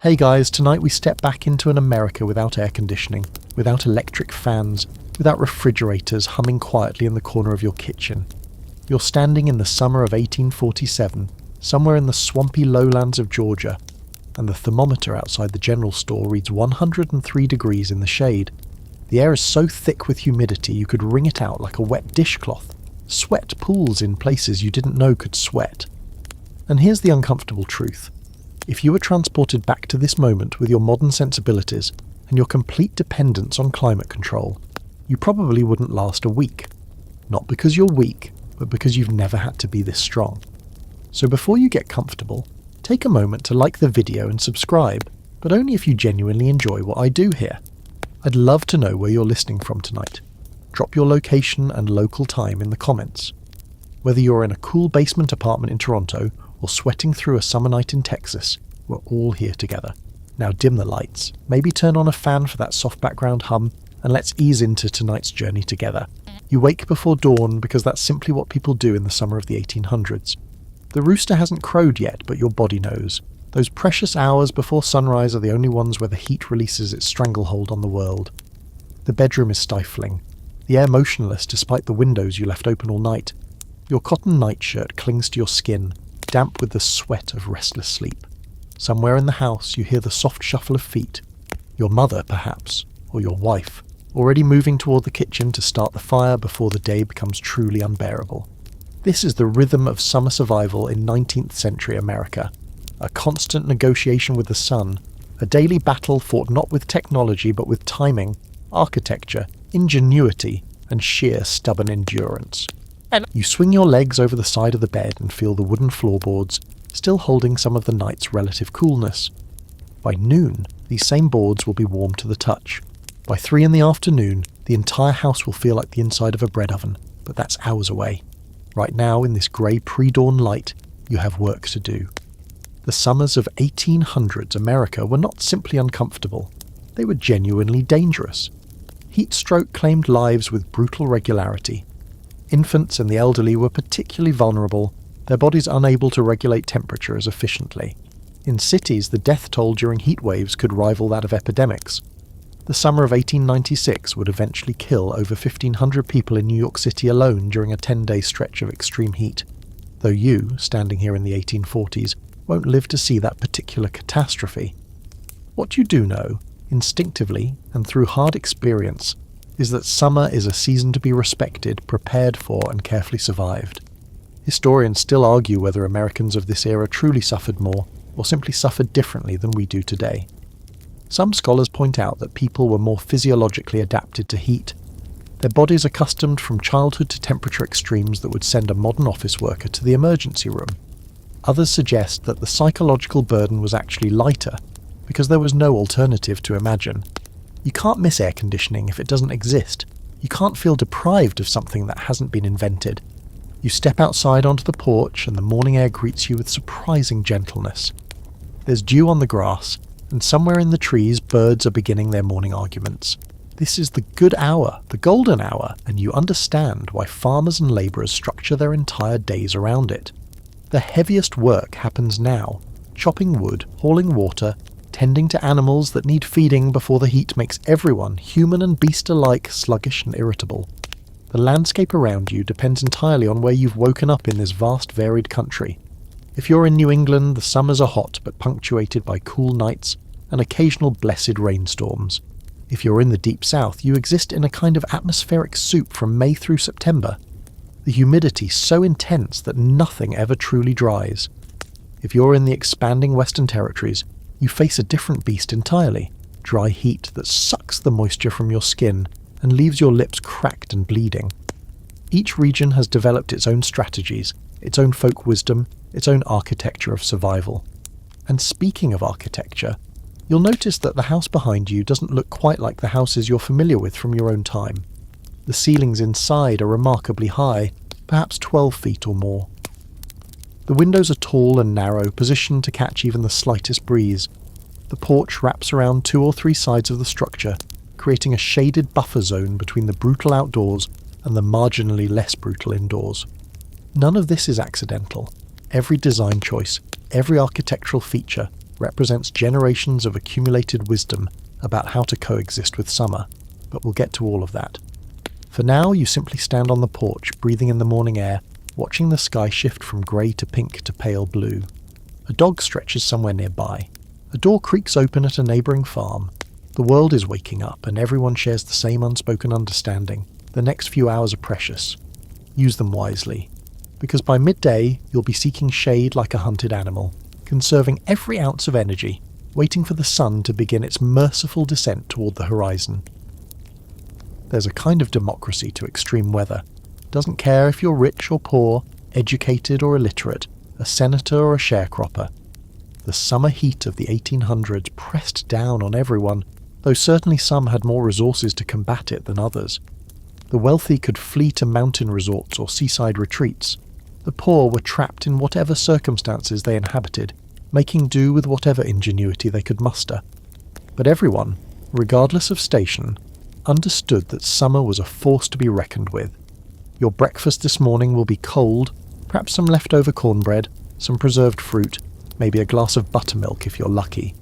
Hey guys, tonight we step back into an America without air conditioning, without electric fans, without refrigerators humming quietly in the corner of your kitchen. You're standing in the summer of 1847, somewhere in the swampy lowlands of Georgia, and the thermometer outside the general store reads 103 degrees in the shade. The air is so thick with humidity you could wring it out like a wet dishcloth. Sweat pools in places you didn't know could sweat. And here's the uncomfortable truth. If you were transported back to this moment with your modern sensibilities and your complete dependence on climate control, you probably wouldn't last a week. Not because you're weak, but because you've never had to be this strong. So before you get comfortable, take a moment to like the video and subscribe, but only if you genuinely enjoy what I do here. I'd love to know where you're listening from tonight. Drop your location and local time in the comments. Whether you're in a cool basement apartment in Toronto or sweating through a summer night in Texas, we're all here together. Now dim the lights, maybe turn on a fan for that soft background hum, and let's ease into tonight's journey together. You wake before dawn because that's simply what people do in the summer of the 1800s. The rooster hasn't crowed yet, but your body knows. Those precious hours before sunrise are the only ones where the heat releases its stranglehold on the world. The bedroom is stifling, the air motionless despite the windows you left open all night. Your cotton nightshirt clings to your skin, damp with the sweat of restless sleep. Somewhere in the house you hear the soft shuffle of feet. Your mother, perhaps, or your wife, already moving toward the kitchen to start the fire before the day becomes truly unbearable. This is the rhythm of summer survival in 19th century America. A constant negotiation with the sun, a daily battle fought not with technology but with timing, architecture, ingenuity, and sheer stubborn endurance. You swing your legs over the side of the bed and feel the wooden floorboards, still holding some of the night's relative coolness. By noon, these same boards will be warm to the touch. By 3 in the afternoon, the entire house will feel like the inside of a bread oven, but that's hours away. Right now, in this grey pre-dawn light, you have work to do. The summers of 1800s America were not simply uncomfortable, they were genuinely dangerous. Heat stroke claimed lives with brutal regularity. Infants and the elderly were particularly vulnerable, their bodies unable to regulate temperature as efficiently. In cities, the death toll during heat waves could rival that of epidemics. The summer of 1896 would eventually kill over 1,500 people in New York City alone during a 10-day stretch of extreme heat. Though you, standing here in the 1840s, won't live to see that particular catastrophe. What you do know, instinctively and through hard experience, is that summer is a season to be respected, prepared for, and carefully survived. Historians still argue whether Americans of this era truly suffered more, or simply suffered differently than we do today. Some scholars point out that people were more physiologically adapted to heat, their bodies accustomed from childhood to temperature extremes that would send a modern office worker to the emergency room. Others suggest that the psychological burden was actually lighter, because there was no alternative to imagine. You can't miss air conditioning if it doesn't exist. You can't feel deprived of something that hasn't been invented. You step outside onto the porch and the morning air greets you with surprising gentleness. There's dew on the grass, and somewhere in the trees birds are beginning their morning arguments. This is the good hour, the golden hour, and you understand why farmers and labourers structure their entire days around it. The heaviest work happens now, chopping wood, hauling water, tending to animals that need feeding before the heat makes everyone, human and beast alike, sluggish and irritable. The landscape around you depends entirely on where you've woken up in this vast, varied country. If you're in New England, the summers are hot but punctuated by cool nights and occasional blessed rainstorms. If you're in the deep south, you exist in a kind of atmospheric soup from May through September. The humidity so intense that nothing ever truly dries. If you're in the expanding Western Territories, you face a different beast entirely, dry heat that sucks the moisture from your skin and leaves your lips cracked and bleeding. Each region has developed its own strategies, its own folk wisdom, its own architecture of survival. And speaking of architecture, you'll notice that the house behind you doesn't look quite like the houses you're familiar with from your own time. The ceilings inside are remarkably high, perhaps 12 feet or more. The windows are tall and narrow, positioned to catch even the slightest breeze. The porch wraps around 2 or 3 sides of the structure, creating a shaded buffer zone between the brutal outdoors and the marginally less brutal indoors. None of this is accidental. Every design choice, every architectural feature, represents generations of accumulated wisdom about how to coexist with summer, but we'll get to all of that. For now, you simply stand on the porch, breathing in the morning air, watching the sky shift from grey to pink to pale blue. A dog stretches somewhere nearby. A door creaks open at a neighbouring farm. The world is waking up, and everyone shares the same unspoken understanding. The next few hours are precious. Use them wisely, because by midday you'll be seeking shade like a hunted animal, conserving every ounce of energy, waiting for the sun to begin its merciful descent toward the horizon. There's a kind of democracy to extreme weather. Doesn't care if you're rich or poor, educated or illiterate, a senator or a sharecropper. The summer heat of the 1800s pressed down on everyone, though certainly some had more resources to combat it than others. The wealthy could flee to mountain resorts or seaside retreats. The poor were trapped in whatever circumstances they inhabited, making do with whatever ingenuity they could muster. But everyone, regardless of station, understood that summer was a force to be reckoned with. Your breakfast this morning will be cold, perhaps some leftover cornbread, some preserved fruit, maybe a glass of buttermilk if you're lucky.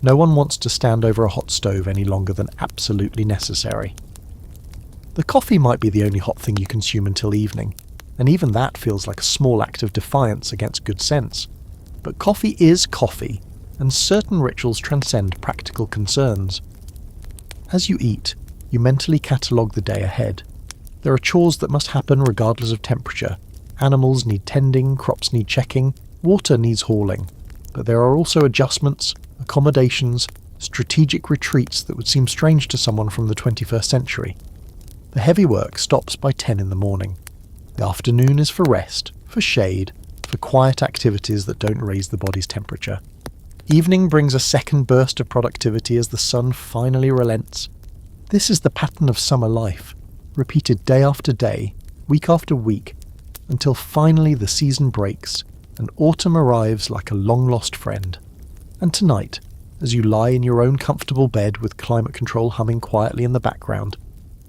No one wants to stand over a hot stove any longer than absolutely necessary. The coffee might be the only hot thing you consume until evening, and even that feels like a small act of defiance against good sense. But coffee is coffee, and certain rituals transcend practical concerns. As you eat, you mentally catalogue the day ahead. There are chores that must happen regardless of temperature. Animals need tending, crops need checking, water needs hauling. But there are also adjustments, accommodations, strategic retreats that would seem strange to someone from the 21st century. The heavy work stops by 10 in the morning. The afternoon is for rest, for shade, for quiet activities that don't raise the body's temperature. Evening brings a second burst of productivity as the sun finally relents. This is the pattern of summer life, repeated day after day, week after week, until finally the season breaks and autumn arrives like a long-lost friend. And tonight, as you lie in your own comfortable bed with climate control humming quietly in the background,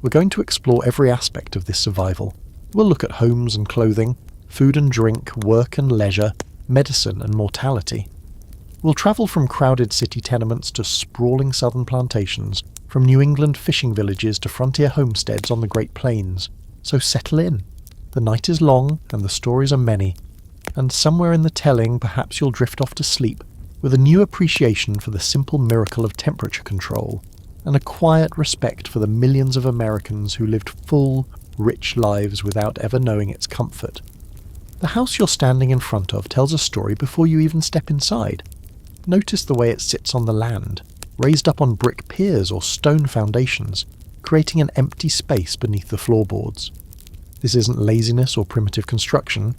we're going to explore every aspect of this survival. We'll look at homes and clothing, food and drink, work and leisure, medicine and mortality. We'll travel from crowded city tenements to sprawling southern plantations, from New England fishing villages to frontier homesteads on the Great Plains. So settle in. The night is long and the stories are many, and somewhere in the telling perhaps you'll drift off to sleep with a new appreciation for the simple miracle of temperature control, and a quiet respect for the millions of Americans who lived full, rich lives without ever knowing its comfort. The house you're standing in front of tells a story before you even step inside. Notice the way it sits on the land, raised up on brick piers or stone foundations, creating an empty space beneath the floorboards. This isn't laziness or primitive construction.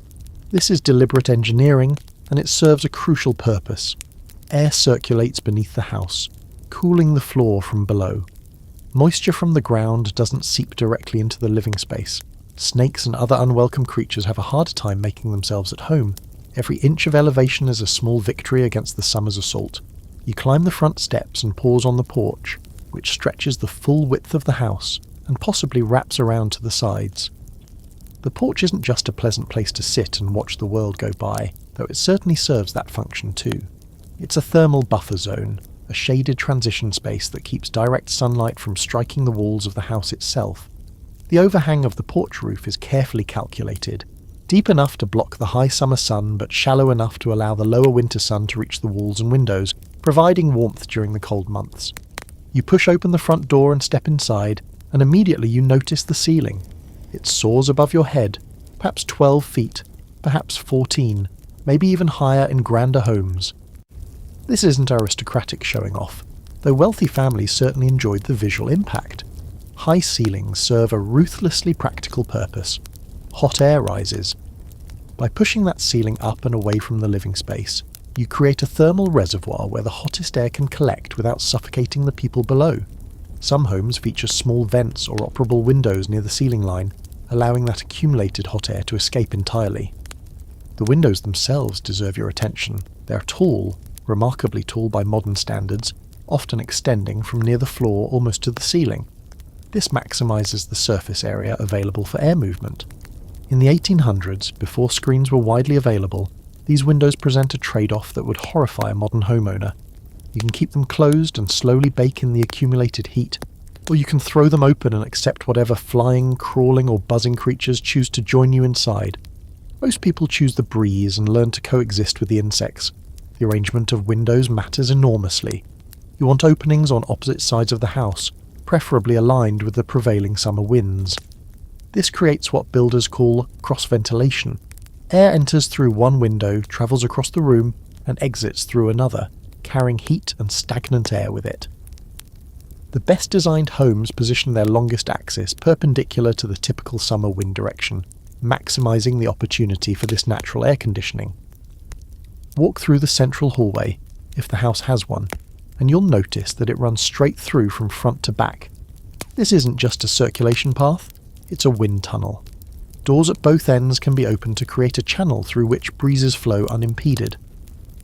This is deliberate engineering, and it serves a crucial purpose. Air circulates beneath the house, cooling the floor from below. Moisture from the ground doesn't seep directly into the living space. Snakes and other unwelcome creatures have a harder time making themselves at home. Every inch of elevation is a small victory against the summer's assault. You climb the front steps and pause on the porch, which stretches the full width of the house and possibly wraps around to the sides. The porch isn't just a pleasant place to sit and watch the world go by, though it certainly serves that function too. It's a thermal buffer zone, a shaded transition space that keeps direct sunlight from striking the walls of the house itself. The overhang of the porch roof is carefully calculated, deep enough to block the high summer sun but shallow enough to allow the lower winter sun to reach the walls and windows, providing warmth during the cold months. You push open the front door and step inside, and immediately you notice the ceiling. It soars above your head, perhaps 12 feet, perhaps 14, maybe even higher in grander homes. This isn't aristocratic showing off, though wealthy families certainly enjoyed the visual impact. High ceilings serve a ruthlessly practical purpose. Hot air rises. By pushing that ceiling up and away from the living space, you create a thermal reservoir where the hottest air can collect without suffocating the people below. Some homes feature small vents or operable windows near the ceiling line, allowing that accumulated hot air to escape entirely. The windows themselves deserve your attention. They're tall, remarkably tall by modern standards, often extending from near the floor almost to the ceiling. This maximizes the surface area available for air movement. In the 1800s, before screens were widely available, these windows present a trade-off that would horrify a modern homeowner. You can keep them closed and slowly bake in the accumulated heat, or you can throw them open and accept whatever flying, crawling or buzzing creatures choose to join you inside. Most people choose the breeze and learn to coexist with the insects. The arrangement of windows matters enormously. You want openings on opposite sides of the house, preferably aligned with the prevailing summer winds. This creates what builders call cross-ventilation. Air enters through one window, travels across the room, and exits through another, carrying heat and stagnant air with it. The best designed homes position their longest axis perpendicular to the typical summer wind direction, maximising the opportunity for this natural air conditioning. Walk through the central hallway, if the house has one, and you'll notice that it runs straight through from front to back. This isn't just a circulation path, it's a wind tunnel. Doors at both ends can be opened to create a channel through which breezes flow unimpeded.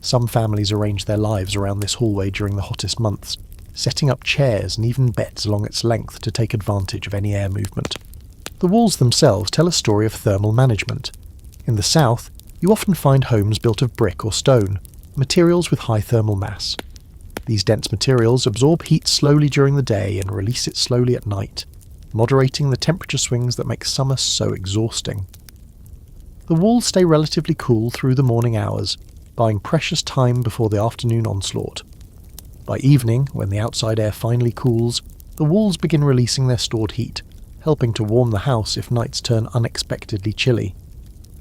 Some families arrange their lives around this hallway during the hottest months, setting up chairs and even beds along its length to take advantage of any air movement. The walls themselves tell a story of thermal management. In the south, you often find homes built of brick or stone, materials with high thermal mass. These dense materials absorb heat slowly during the day and release it slowly at night, moderating the temperature swings that make summer so exhausting. The walls stay relatively cool through the morning hours, buying precious time before the afternoon onslaught. By evening, when the outside air finally cools, the walls begin releasing their stored heat, helping to warm the house if nights turn unexpectedly chilly.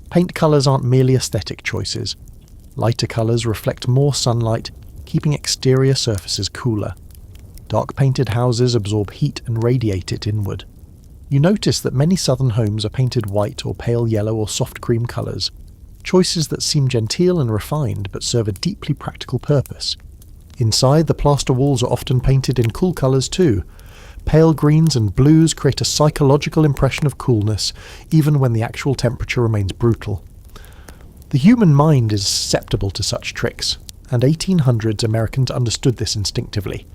Paint colours aren't merely aesthetic choices. Lighter colours reflect more sunlight, keeping exterior surfaces cooler. Dark painted houses absorb heat and radiate it inward. You notice that many southern homes are painted white or pale yellow or soft cream colours, choices that seem genteel and refined but serve a deeply practical purpose. Inside, the plaster walls are often painted in cool colours too. Pale greens and blues create a psychological impression of coolness, even when the actual temperature remains brutal. The human mind is susceptible to such tricks, and 1800s Americans understood this instinctively.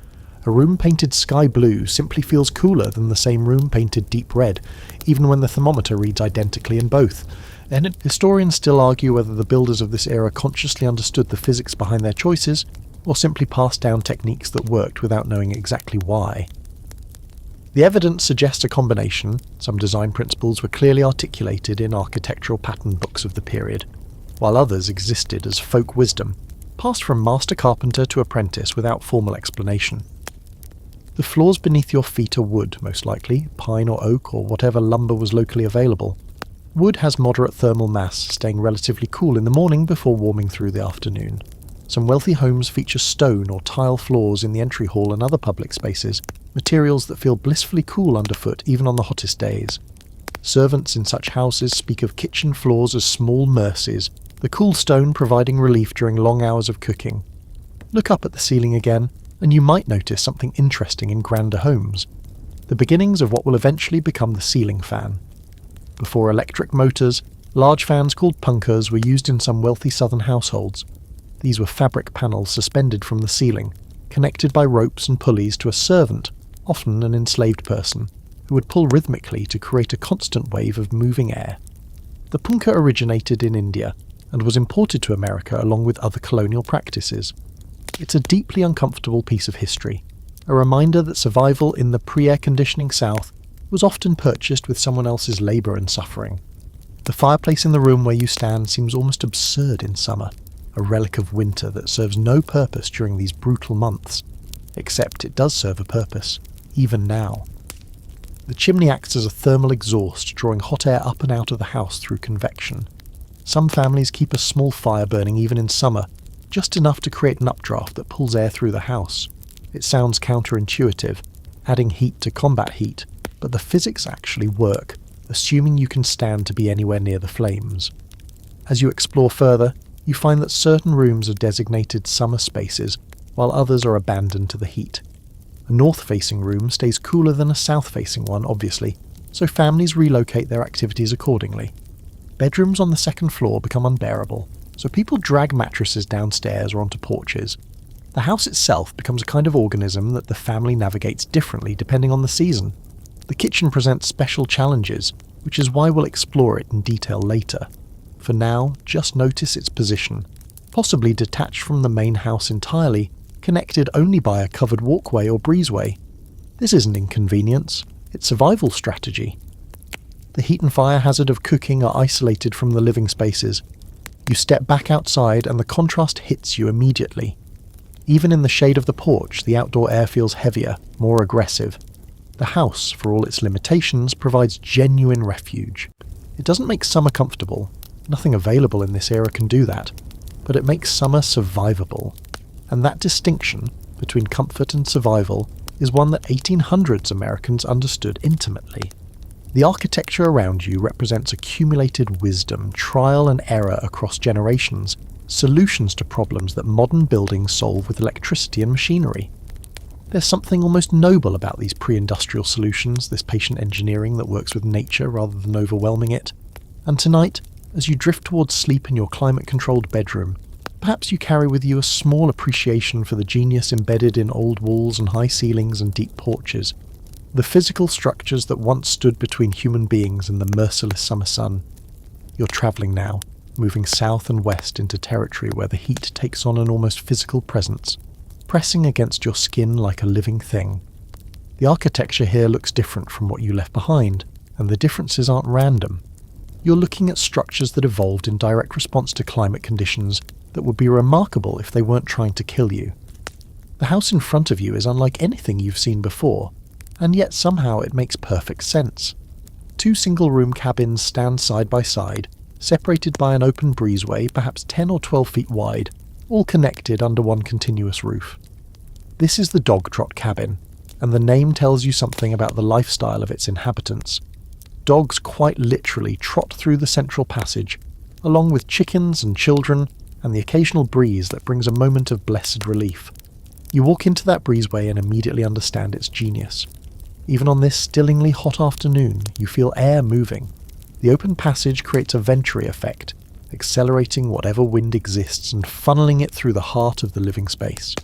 A room painted sky blue simply feels cooler than the same room painted deep red, even when the thermometer reads identically in both. And historians still argue whether the builders of this era consciously understood the physics behind their choices, or simply passed down techniques that worked without knowing exactly why. The evidence suggests a combination. Some design principles were clearly articulated in architectural pattern books of the period, while others existed as folk wisdom, passed from master carpenter to apprentice without formal explanation. The floors beneath your feet are wood, most likely, pine or oak or whatever lumber was locally available. Wood has moderate thermal mass, staying relatively cool in the morning before warming through the afternoon. Some wealthy homes feature stone or tile floors in the entry hall and other public spaces, materials that feel blissfully cool underfoot even on the hottest days. Servants in such houses speak of kitchen floors as small mercies, the cool stone providing relief during long hours of cooking. Look up at the ceiling again, and you might notice something interesting in grander homes. The beginnings of what will eventually become the ceiling fan. Before electric motors, large fans called punkahs were used in some wealthy southern households. These were fabric panels suspended from the ceiling, connected by ropes and pulleys to a servant, often an enslaved person, who would pull rhythmically to create a constant wave of moving air. The punkah originated in India and was imported to America along with other colonial practices. It's a deeply uncomfortable piece of history, a reminder that survival in the pre-air conditioning South was often purchased with someone else's labour and suffering. The fireplace in the room where you stand seems almost absurd in summer, a relic of winter that serves no purpose during these brutal months, except it does serve a purpose, even now. The chimney acts as a thermal exhaust, drawing hot air up and out of the house through convection. Some families keep a small fire burning even in summer, just enough to create an updraft that pulls air through the house. It sounds counterintuitive, adding heat to combat heat, but the physics actually work, assuming you can stand to be anywhere near the flames. As you explore further, you find that certain rooms are designated summer spaces, while others are abandoned to the heat. A north-facing room stays cooler than a south-facing one, obviously, so families relocate their activities accordingly. Bedrooms on the second floor become unbearable, so people drag mattresses downstairs or onto porches. The house itself becomes a kind of organism that the family navigates differently depending on the season. The kitchen presents special challenges, which is why we'll explore it in detail later. For now, just notice its position. Possibly detached from the main house entirely, connected only by a covered walkway or breezeway. This isn't inconvenience, it's survival strategy. The heat and fire hazard of cooking are isolated from the living spaces. You step back outside and the contrast hits you immediately. Even in the shade of the porch, the outdoor air feels heavier, more aggressive. The house, for all its limitations, provides genuine refuge. It doesn't make summer comfortable. Nothing available in this era can do that. But it makes summer survivable. And that distinction between comfort and survival is one that 1800s Americans understood intimately. The architecture around you represents accumulated wisdom, trial and error across generations, solutions to problems that modern buildings solve with electricity and machinery. There's something almost noble about these pre-industrial solutions, this patient engineering that works with nature rather than overwhelming it. And tonight, as you drift towards sleep in your climate-controlled bedroom, perhaps you carry with you a small appreciation for the genius embedded in old walls and high ceilings and deep porches, the physical structures that once stood between human beings and the merciless summer sun. You're travelling now, moving south and west into territory where the heat takes on an almost physical presence, pressing against your skin like a living thing. The architecture here looks different from what you left behind, and the differences aren't random. You're looking at structures that evolved in direct response to climate conditions that would be remarkable if they weren't trying to kill you. The house in front of you is unlike anything you've seen before, and yet somehow it makes perfect sense. 2 single-room cabins stand side by side, separated by an open breezeway perhaps 10 or 12 feet wide, all connected under one continuous roof. This is the Dog Trot cabin, and the name tells you something about the lifestyle of its inhabitants. Dogs quite literally trot through the central passage, along with chickens and children and the occasional breeze that brings a moment of blessed relief. You walk into that breezeway and immediately understand its genius. Even on this stillingly hot afternoon, you feel air moving. The open passage creates a venturi effect, accelerating whatever wind exists and funneling it through the heart of the living space.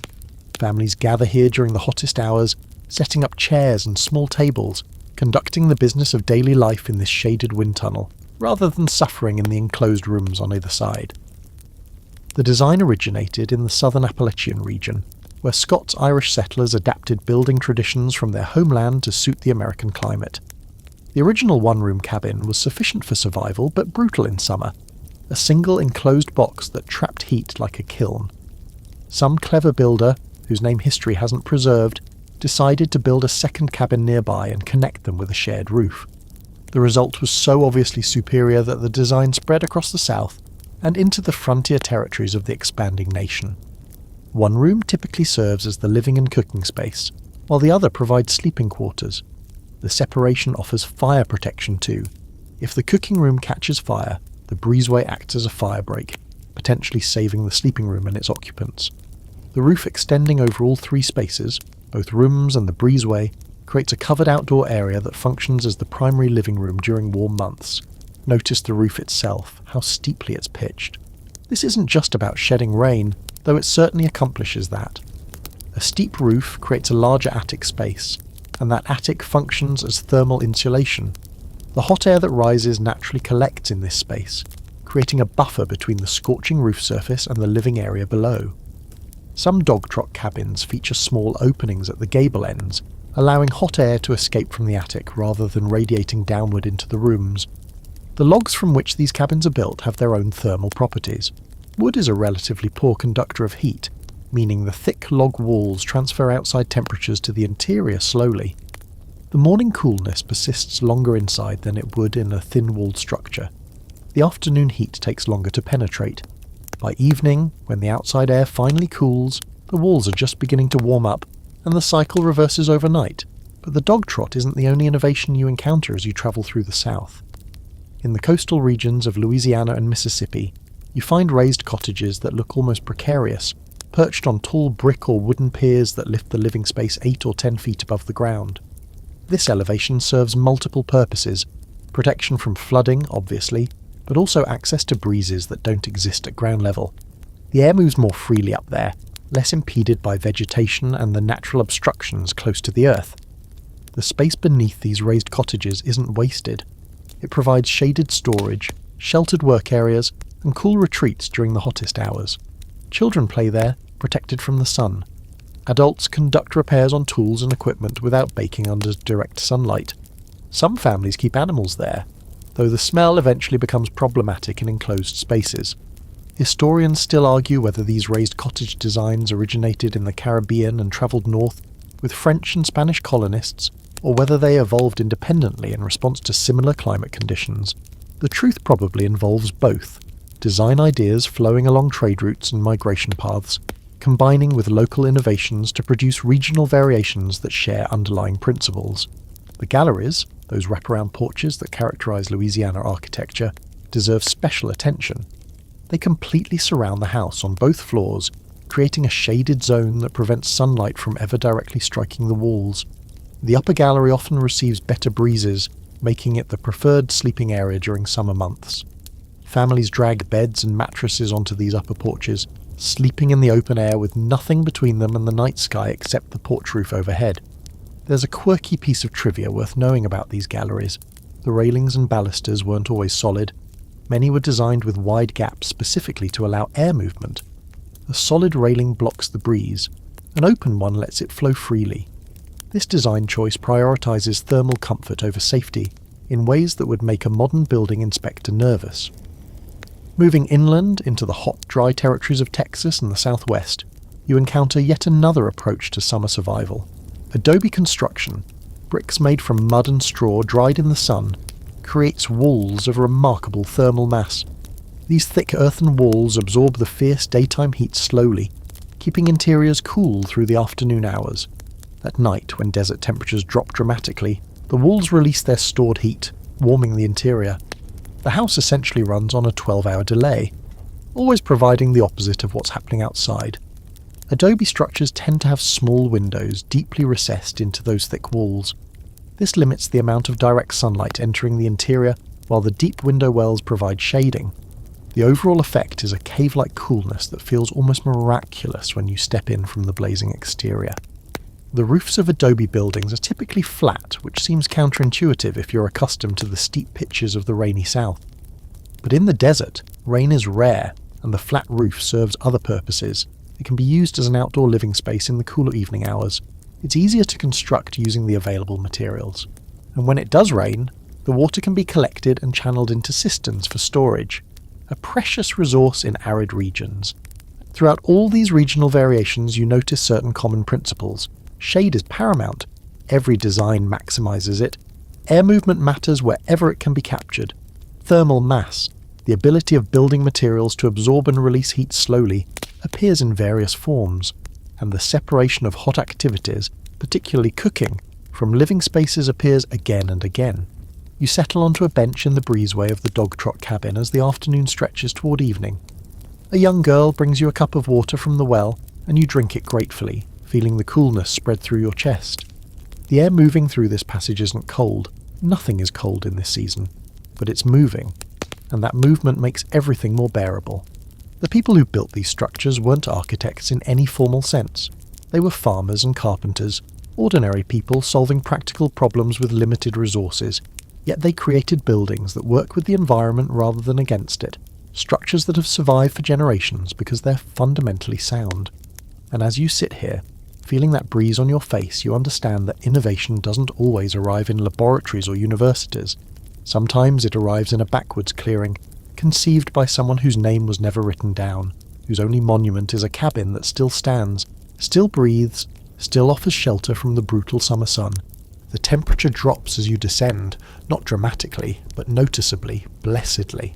Families gather here during the hottest hours, setting up chairs and small tables, conducting the business of daily life in this shaded wind tunnel, rather than suffering in the enclosed rooms on either side. The design originated in the southern Appalachian region, where Scots-Irish settlers adapted building traditions from their homeland to suit the American climate. The original one-room cabin was sufficient for survival, but brutal in summer, a single enclosed box that trapped heat like a kiln. Some clever builder, whose name history hasn't preserved, decided to build a second cabin nearby and connect them with a shared roof. The result was so obviously superior that the design spread across the South and into the frontier territories of the expanding nation. One room typically serves as the living and cooking space, while the other provides sleeping quarters. The separation offers fire protection too. If the cooking room catches fire, the breezeway acts as a fire break, potentially saving the sleeping room and its occupants. The roof extending over all 3 spaces, both rooms and the breezeway, creates a covered outdoor area that functions as the primary living room during warm months. Notice the roof itself, how steeply it's pitched. This isn't just about shedding rain, though it certainly accomplishes that. A steep roof creates a larger attic space, and that attic functions as thermal insulation. The hot air that rises naturally collects in this space, creating a buffer between the scorching roof surface and the living area below. Some dog trot cabins feature small openings at the gable ends, allowing hot air to escape from the attic rather than radiating downward into the rooms. The logs from which these cabins are built have their own thermal properties. Wood is a relatively poor conductor of heat, meaning the thick log walls transfer outside temperatures to the interior slowly. The morning coolness persists longer inside than it would in a thin-walled structure. The afternoon heat takes longer to penetrate. By evening, when the outside air finally cools, the walls are just beginning to warm up, and the cycle reverses overnight. But the dog trot isn't the only innovation you encounter as you travel through the South. In the coastal regions of Louisiana and Mississippi, you find raised cottages that look almost precarious, perched on tall brick or wooden piers that lift the living space 8 or 10 feet above the ground. This elevation serves multiple purposes: protection from flooding, obviously, but also access to breezes that don't exist at ground level. The air moves more freely up there, less impeded by vegetation and the natural obstructions close to the earth. The space beneath these raised cottages isn't wasted. It provides shaded storage, sheltered work areas, and cool retreats during the hottest hours. Children play there, protected from the sun, Adults conduct repairs on tools and equipment without baking under direct sunlight. Some families keep animals there, though the smell eventually becomes problematic in enclosed spaces. Historians still argue whether these raised cottage designs originated in the Caribbean and travelled north with French and Spanish colonists, or whether they evolved independently in response to similar climate conditions. The truth probably involves both, design ideas flowing along trade routes and migration paths, combining with local innovations to produce regional variations that share underlying principles. The galleries, those wraparound porches that characterise Louisiana architecture, deserve special attention. They completely surround the house on both floors, creating a shaded zone that prevents sunlight from ever directly striking the walls. The upper gallery often receives better breezes, making it the preferred sleeping area during summer months. Families drag beds and mattresses onto these upper porches, sleeping in the open air with nothing between them and the night sky except the porch roof overhead. There's a quirky piece of trivia worth knowing about these galleries. The railings and balusters weren't always solid. Many were designed with wide gaps specifically to allow air movement. A solid railing blocks the breeze. An open one lets it flow freely. This design choice prioritizes thermal comfort over safety in ways that would make a modern building inspector nervous. Moving inland into the hot, dry territories of Texas and the Southwest, you encounter yet another approach to summer survival. Adobe construction, bricks made from mud and straw dried in the sun, creates walls of remarkable thermal mass. These thick earthen walls absorb the fierce daytime heat slowly, keeping interiors cool through the afternoon hours. At night, when desert temperatures drop dramatically, the walls release their stored heat, warming the interior. The house essentially runs on a 12-hour delay, always providing the opposite of what's happening outside. Adobe structures tend to have small windows deeply recessed into those thick walls. This limits the amount of direct sunlight entering the interior, while the deep window wells provide shading. The overall effect is a cave-like coolness that feels almost miraculous when you step in from the blazing exterior. The roofs of adobe buildings are typically flat, which seems counterintuitive if you're accustomed to the steep pitches of the rainy south. But in the desert, rain is rare, and the flat roof serves other purposes. It can be used as an outdoor living space in the cooler evening hours. It's easier to construct using the available materials. And when it does rain, the water can be collected and channeled into cisterns for storage, a precious resource in arid regions. Throughout all these regional variations, you notice certain common principles. Shade is paramount. Every design maximizes it. Air movement matters wherever it can be captured. Thermal mass, the ability of building materials to absorb and release heat slowly, appears in various forms, and the separation of hot activities, particularly cooking, from living spaces appears again and again. You settle onto a bench in the breezeway of the dog trot cabin as the afternoon stretches toward evening. A young girl brings you a cup of water from the well, and you drink it gratefully, feeling the coolness spread through your chest. The air moving through this passage isn't cold. Nothing is cold in this season, but it's moving, and that movement makes everything more bearable. The people who built these structures weren't architects in any formal sense. They were farmers and carpenters, ordinary people solving practical problems with limited resources, yet they created buildings that work with the environment rather than against it, structures that have survived for generations because they're fundamentally sound. And as you sit here, feeling that breeze on your face, you understand that innovation doesn't always arrive in laboratories or universities. Sometimes it arrives in a backwoods clearing, conceived by someone whose name was never written down, whose only monument is a cabin that still stands, still breathes, still offers shelter from the brutal summer sun. The temperature drops as you descend, not dramatically, but noticeably, blessedly.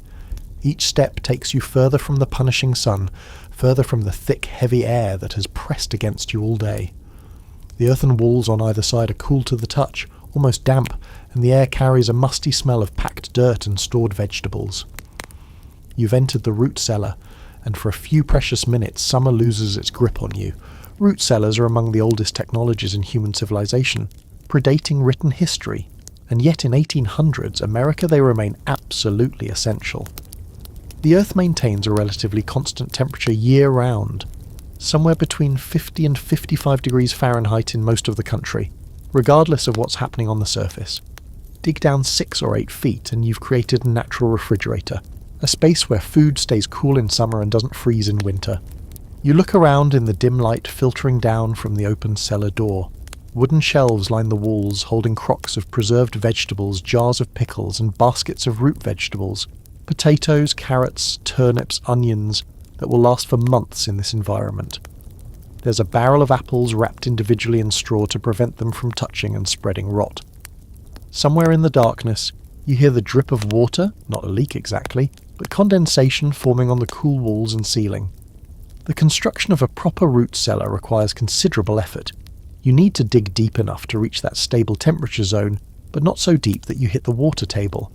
Each step takes you further from the punishing sun, further from the thick, heavy air that has pressed against you all day. The earthen walls on either side are cool to the touch, almost damp, and the air carries a musty smell of packed dirt and stored vegetables. You've entered the root cellar, and for a few precious minutes summer loses its grip on you. Root cellars are among the oldest technologies in human civilization, predating written history, and yet in 1800s America they remain absolutely essential. The Earth maintains a relatively constant temperature year-round, somewhere between 50 and 55 degrees Fahrenheit in most of the country, regardless of what's happening on the surface. Dig down 6 or 8 feet and you've created a natural refrigerator, a space where food stays cool in summer and doesn't freeze in winter. You look around in the dim light filtering down from the open cellar door. Wooden shelves line the walls holding crocks of preserved vegetables, jars of pickles, and baskets of root vegetables, potatoes, carrots, turnips, onions, that will last for months in this environment. There's a barrel of apples wrapped individually in straw to prevent them from touching and spreading rot. Somewhere in the darkness, you hear the drip of water, not a leak exactly, but condensation forming on the cool walls and ceiling. The construction of a proper root cellar requires considerable effort. You need to dig deep enough to reach that stable temperature zone, but not so deep that you hit the water table.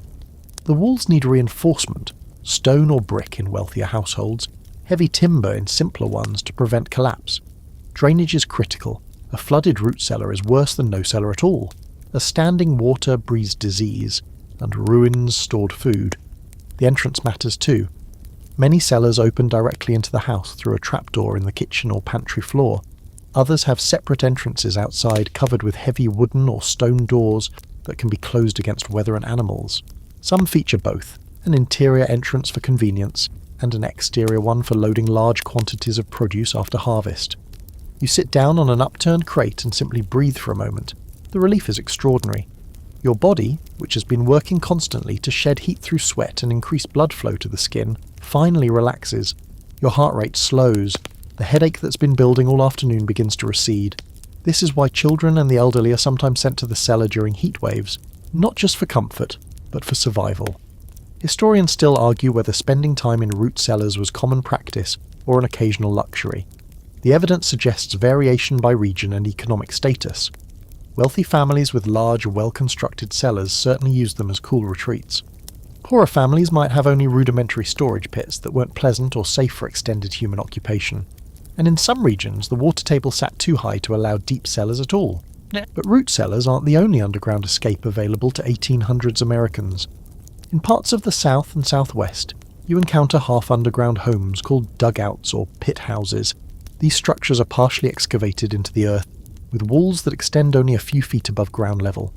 The walls need reinforcement, stone or brick in wealthier households, heavy timber in simpler ones to prevent collapse. Drainage is critical. A flooded root cellar is worse than no cellar at all. As standing water breeds disease, and ruins stored food. The entrance matters too. Many cellars open directly into the house through a trapdoor in the kitchen or pantry floor. Others have separate entrances outside covered with heavy wooden or stone doors that can be closed against weather and animals. Some feature both, an interior entrance for convenience and an exterior one for loading large quantities of produce after harvest. You sit down on an upturned crate and simply breathe for a moment. The relief is extraordinary. Your body, which has been working constantly to shed heat through sweat and increase blood flow to the skin, finally relaxes. Your heart rate slows. The headache that's been building all afternoon begins to recede. This is why children and the elderly are sometimes sent to the cellar during heat waves, not just for comfort, but for survival. Historians still argue whether spending time in root cellars was common practice or an occasional luxury. The evidence suggests variation by region and economic status. Wealthy families with large, well-constructed cellars certainly used them as cool retreats. Poorer families might have only rudimentary storage pits that weren't pleasant or safe for extended human occupation. And in some regions, the water table sat too high to allow deep cellars at all. But root cellars aren't the only underground escape available to 1800s Americans. In parts of the South and Southwest, you encounter half-underground homes called dugouts or pit houses. These structures are partially excavated into the earth, with walls that extend only a few feet above ground level.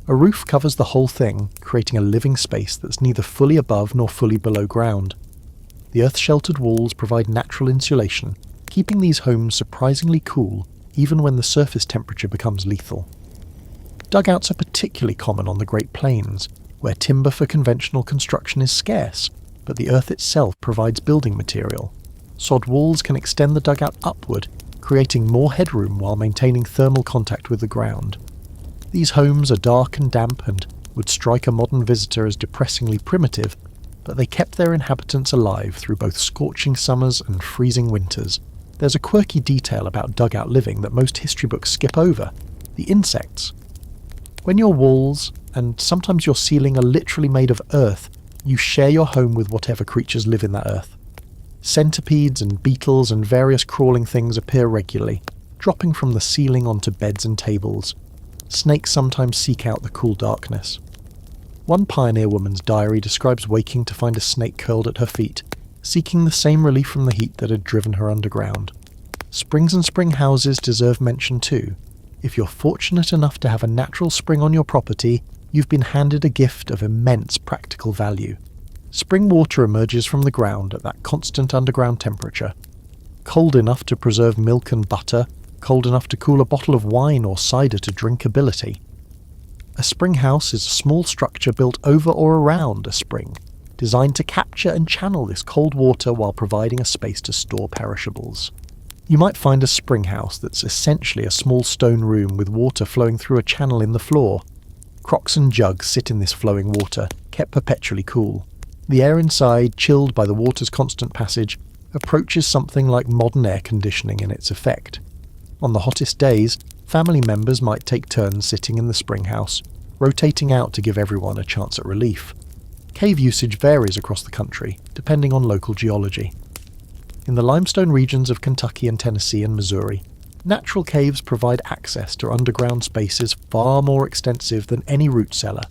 A roof covers the whole thing, creating a living space that's neither fully above nor fully below ground. The earth-sheltered walls provide natural insulation, keeping these homes surprisingly cool even when the surface temperature becomes lethal. Dugouts are particularly common on the Great Plains, where timber for conventional construction is scarce, but the earth itself provides building material. Sod walls can extend the dugout upward, creating more headroom while maintaining thermal contact with the ground. These homes are dark and damp and would strike a modern visitor as depressingly primitive, but they kept their inhabitants alive through both scorching summers and freezing winters. There's a quirky detail about dugout living that most history books skip over: the insects. When your walls, and sometimes your ceiling, are literally made of earth, you share your home with whatever creatures live in that earth. Centipedes and beetles and various crawling things appear regularly, dropping from the ceiling onto beds and tables. Snakes sometimes seek out the cool darkness. One pioneer woman's diary describes waking to find a snake curled at her feet, seeking the same relief from the heat that had driven her underground. Springs and spring houses deserve mention too. If you're fortunate enough to have a natural spring on your property, you've been handed a gift of immense practical value. Spring water emerges from the ground at that constant underground temperature. Cold enough to preserve milk and butter, cold enough to cool a bottle of wine or cider to drinkability. A spring house is a small structure built over or around a spring, designed to capture and channel this cold water while providing a space to store perishables. You might find a spring house that's essentially a small stone room with water flowing through a channel in the floor. Crocks and jugs sit in this flowing water, kept perpetually cool. The air inside, chilled by the water's constant passage, approaches something like modern air conditioning in its effect. On the hottest days, family members might take turns sitting in the spring house, rotating out to give everyone a chance at relief. Cave usage varies across the country, depending on local geology. In the limestone regions of Kentucky and Tennessee and Missouri, natural caves provide access to underground spaces far more extensive than any root cellar.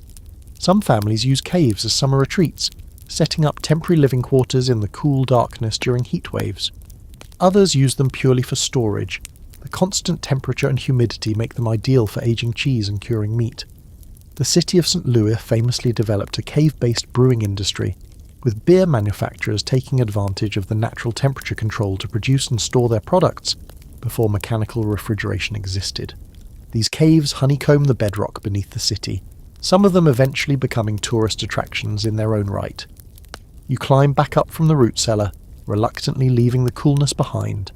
Some families use caves as summer retreats, setting up temporary living quarters in the cool darkness during heat waves. Others use them purely for storage. The constant temperature and humidity make them ideal for aging cheese and curing meat. The city of St. Louis famously developed a cave-based brewing industry. with beer manufacturers taking advantage of the natural temperature control to produce and store their products before mechanical refrigeration existed. These caves honeycomb the bedrock beneath the city, some of them eventually becoming tourist attractions in their own right. You climb back up from the root cellar, reluctantly leaving the coolness behind.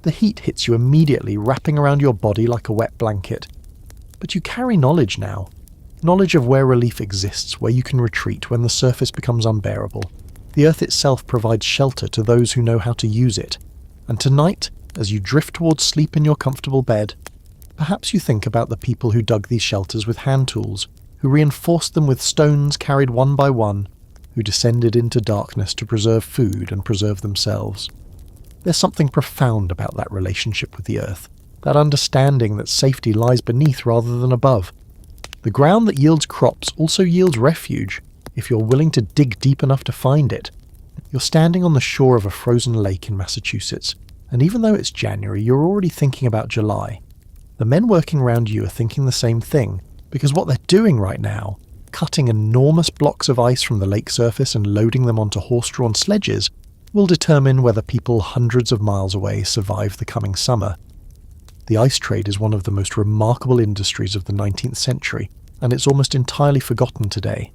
The heat hits you immediately, wrapping around your body like a wet blanket. But you carry knowledge now. Knowledge of where relief exists, where you can retreat when the surface becomes unbearable. The earth itself provides shelter to those who know how to use it. And tonight, as you drift towards sleep in your comfortable bed, perhaps you think about the people who dug these shelters with hand tools, who reinforced them with stones carried one by one, who descended into darkness to preserve food and preserve themselves. There's something profound about that relationship with the earth, that understanding that safety lies beneath rather than above. The ground that yields crops also yields refuge, if you're willing to dig deep enough to find it. You're standing on the shore of a frozen lake in Massachusetts, and even though it's January, you're already thinking about July. The men working around you are thinking the same thing, because what they're doing right now, cutting enormous blocks of ice from the lake surface and loading them onto horse-drawn sledges, will determine whether people hundreds of miles away survive the coming summer. The ice trade is one of the most remarkable industries of the 19th century, and it's almost entirely forgotten today.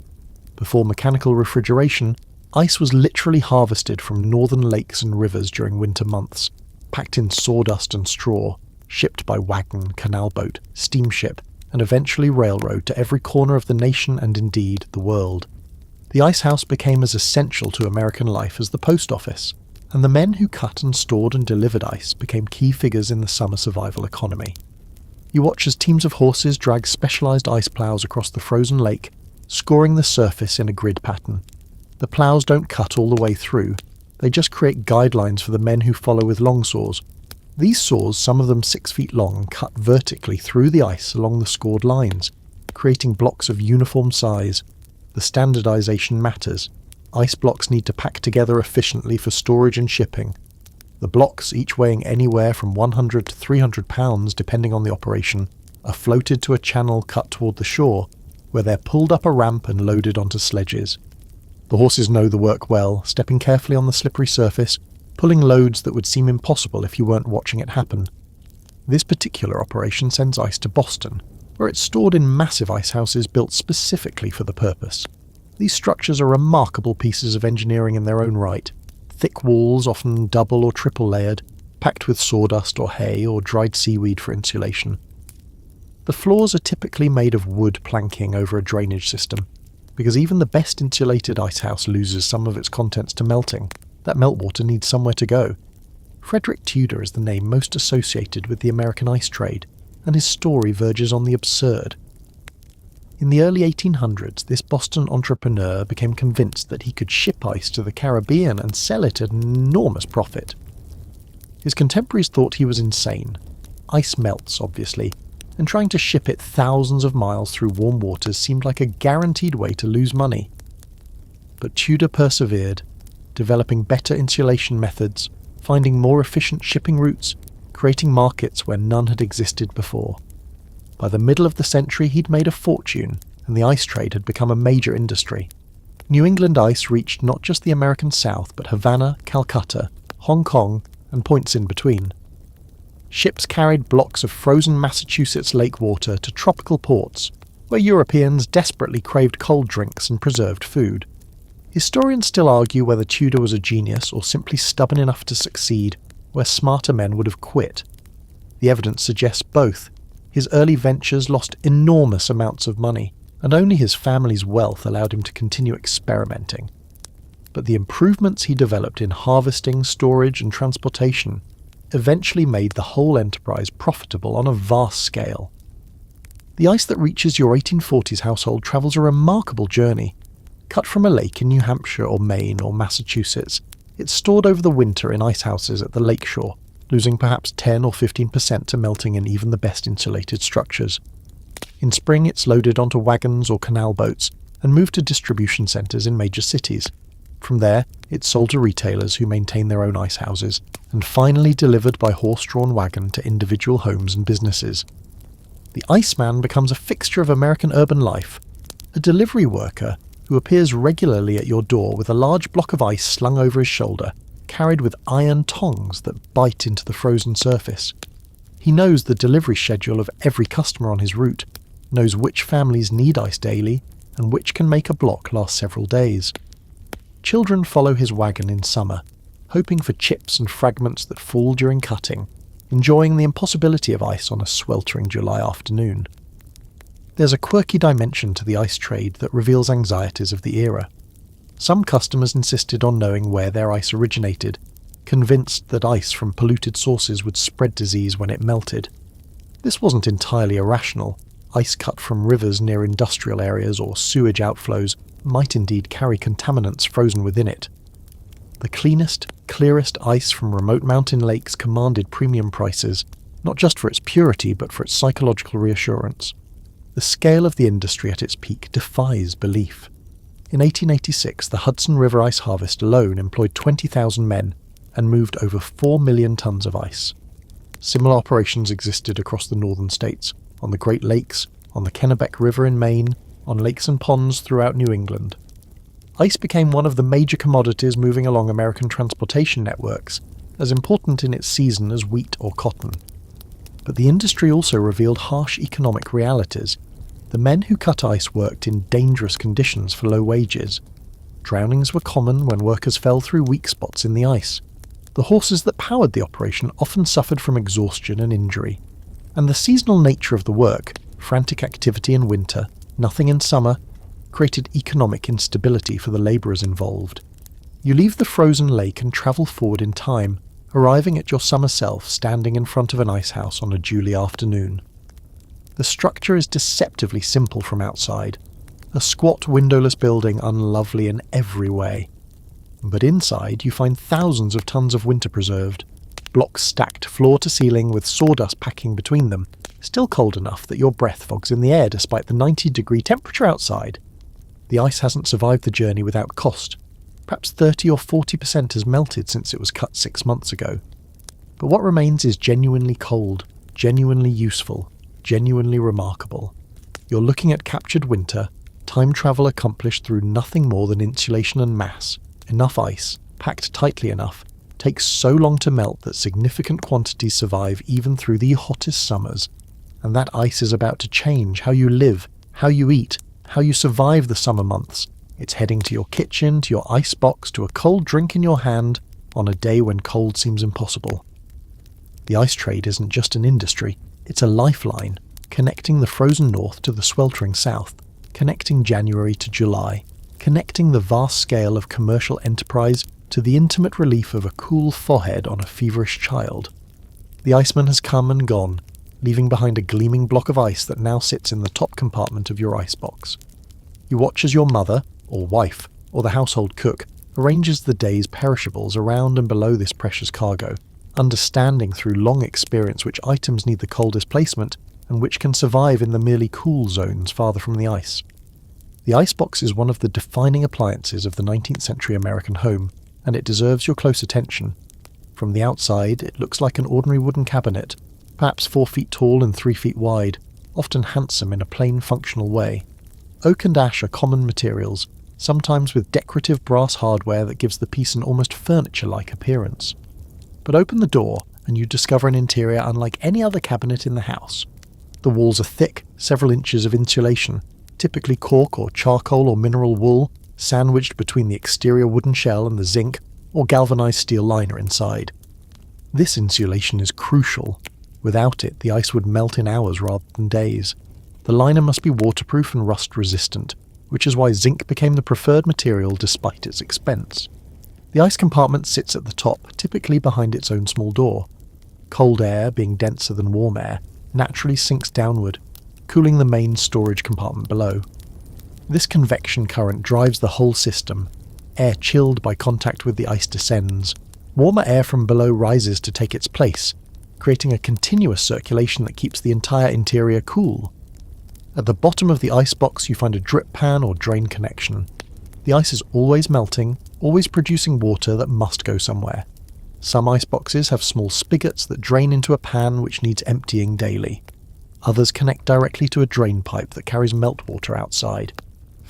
Before mechanical refrigeration, ice was literally harvested from northern lakes and rivers during winter months, packed in sawdust and straw, shipped by wagon, canal boat, steamship, and eventually railroad to every corner of the nation and indeed the world. The ice house became as essential to American life as the post office, and the men who cut and stored and delivered ice became key figures in the summer survival economy. You watch as teams of horses drag specialized ice plows across the frozen lake, scoring the surface in a grid pattern. The plows don't cut all the way through, they just create guidelines for the men who follow with long saws. These saws, some of them 6 feet long, cut vertically through the ice along the scored lines, creating blocks of uniform size. The standardization matters. Ice blocks need to pack together efficiently for storage and shipping. The blocks, each weighing anywhere from 100 to 300 pounds depending on the operation, are floated to a channel cut toward the shore, where they're pulled up a ramp and loaded onto sledges. The horses know the work well, stepping carefully on the slippery surface, pulling loads that would seem impossible if you weren't watching it happen. This particular operation sends ice to Boston, where it's stored in massive ice houses built specifically for the purpose. These structures are remarkable pieces of engineering in their own right. Thick walls, often double or triple layered, packed with sawdust or hay or dried seaweed for insulation. The floors are typically made of wood planking over a drainage system, because even the best insulated icehouse loses some of its contents to melting. That meltwater needs somewhere to go. Frederick Tudor is the name most associated with the American ice trade, and his story verges on the absurd. In the early 1800s, this Boston entrepreneur became convinced that he could ship ice to the Caribbean and sell it at an enormous profit. His contemporaries thought he was insane. Ice melts, obviously, and trying to ship it thousands of miles through warm waters seemed like a guaranteed way to lose money. But Tudor persevered, developing better insulation methods, finding more efficient shipping routes, creating markets where none had existed before. By the middle of the century, he'd made a fortune, and the ice trade had become a major industry. New England ice reached not just the American South, but Havana, Calcutta, Hong Kong, and points in between. Ships carried blocks of frozen Massachusetts lake water to tropical ports, where Europeans desperately craved cold drinks and preserved food. Historians still argue whether Tudor was a genius or simply stubborn enough to succeed where smarter men would have quit. The evidence suggests both. His early ventures lost enormous amounts of money, and only his family's wealth allowed him to continue experimenting. But the improvements he developed in harvesting, storage, and transportation eventually made the whole enterprise profitable on a vast scale. The ice that reaches your 1840s household travels a remarkable journey. Cut from a lake in New Hampshire or Maine or Massachusetts, it's stored over the winter in ice houses at the lakeshore, losing perhaps 10 or 15% to melting in even the best insulated structures. In spring, it's loaded onto wagons or canal boats and moved to distribution centres in major cities. From there, it's sold to retailers who maintain their own ice houses, and finally delivered by horse-drawn wagon to individual homes and businesses. The Iceman becomes a fixture of American urban life, a delivery worker who appears regularly at your door with a large block of ice slung over his shoulder, carried with iron tongs that bite into the frozen surface. He knows the delivery schedule of every customer on his route, knows which families need ice daily, and which can make a block last several days. Children follow his wagon in summer, hoping for chips and fragments that fall during cutting, enjoying the impossibility of ice on a sweltering July afternoon. There's a quirky dimension to the ice trade that reveals anxieties of the era. Some customers insisted on knowing where their ice originated, convinced that ice from polluted sources would spread disease when it melted. This wasn't entirely irrational. Ice cut from rivers near industrial areas or sewage outflows might indeed carry contaminants frozen within it. The cleanest, clearest ice from remote mountain lakes commanded premium prices, not just for its purity but for its psychological reassurance. The scale of the industry at its peak defies belief. In 1886, the Hudson River ice harvest alone employed 20,000 men and moved over 4 million tons of ice. Similar operations existed across the northern states, on the Great Lakes, on the Kennebec River in Maine, on lakes and ponds throughout New England. Ice became one of the major commodities moving along American transportation networks, as important in its season as wheat or cotton. But the industry also revealed harsh economic realities. The men who cut ice worked in dangerous conditions for low wages. Drownings were common when workers fell through weak spots in the ice. The horses that powered the operation often suffered from exhaustion and injury. And the seasonal nature of the work, frantic activity in winter, nothing in summer, created economic instability for the labourers involved. You leave the frozen lake and travel forward in time, arriving at your summer self standing in front of an ice house on a July afternoon. The structure is deceptively simple from outside, a squat windowless building unlovely in every way. But inside you find thousands of tons of winter preserved, blocks stacked floor to ceiling with sawdust packing between them, still cold enough that your breath fogs in the air despite the 90-degree temperature outside. The ice hasn't survived the journey without cost. Perhaps 30 or 40% has melted since it was cut 6 months ago. But what remains is genuinely cold, genuinely useful, genuinely remarkable. You're looking at captured winter, time travel accomplished through nothing more than insulation and mass. Enough ice, packed tightly enough, takes so long to melt that significant quantities survive even through the hottest summers. And that ice is about to change how you live, how you eat, how you survive the summer months. It's heading to your kitchen, to your ice box, to a cold drink in your hand on a day when cold seems impossible. The ice trade isn't just an industry, it's a lifeline, connecting the frozen north to the sweltering south, connecting January to July, connecting the vast scale of commercial enterprise to the intimate relief of a cool forehead on a feverish child. The iceman has come and gone, leaving behind a gleaming block of ice that now sits in the top compartment of your icebox. You watch as your mother, or wife, or the household cook arranges the day's perishables around and below this precious cargo, understanding through long experience which items need the coldest placement and which can survive in the merely cool zones farther from the ice. The icebox is one of the defining appliances of the 19th century American home, and it deserves your close attention. From the outside, it looks like an ordinary wooden cabinet, perhaps 4 feet tall and 3 feet wide, often handsome in a plain functional way. Oak and ash are common materials, sometimes with decorative brass hardware that gives the piece an almost furniture-like appearance. But open the door and you discover an interior unlike any other cabinet in the house. The walls are thick, several inches of insulation, typically cork or charcoal or mineral wool, sandwiched between the exterior wooden shell and the zinc or galvanized steel liner inside. This insulation is crucial. Without it, the ice would melt in hours rather than days. The liner must be waterproof and rust-resistant, which is why zinc became the preferred material despite its expense. The ice compartment sits at the top, typically behind its own small door. Cold air, being denser than warm air, naturally sinks downward, cooling the main storage compartment below. This convection current drives the whole system. Air chilled by contact with the ice descends. Warmer air from below rises to take its place, creating a continuous circulation that keeps the entire interior cool. At the bottom of the icebox you find a drip pan or drain connection. The ice is always melting, always producing water that must go somewhere. Some iceboxes have small spigots that drain into a pan which needs emptying daily. Others connect directly to a drain pipe that carries meltwater outside.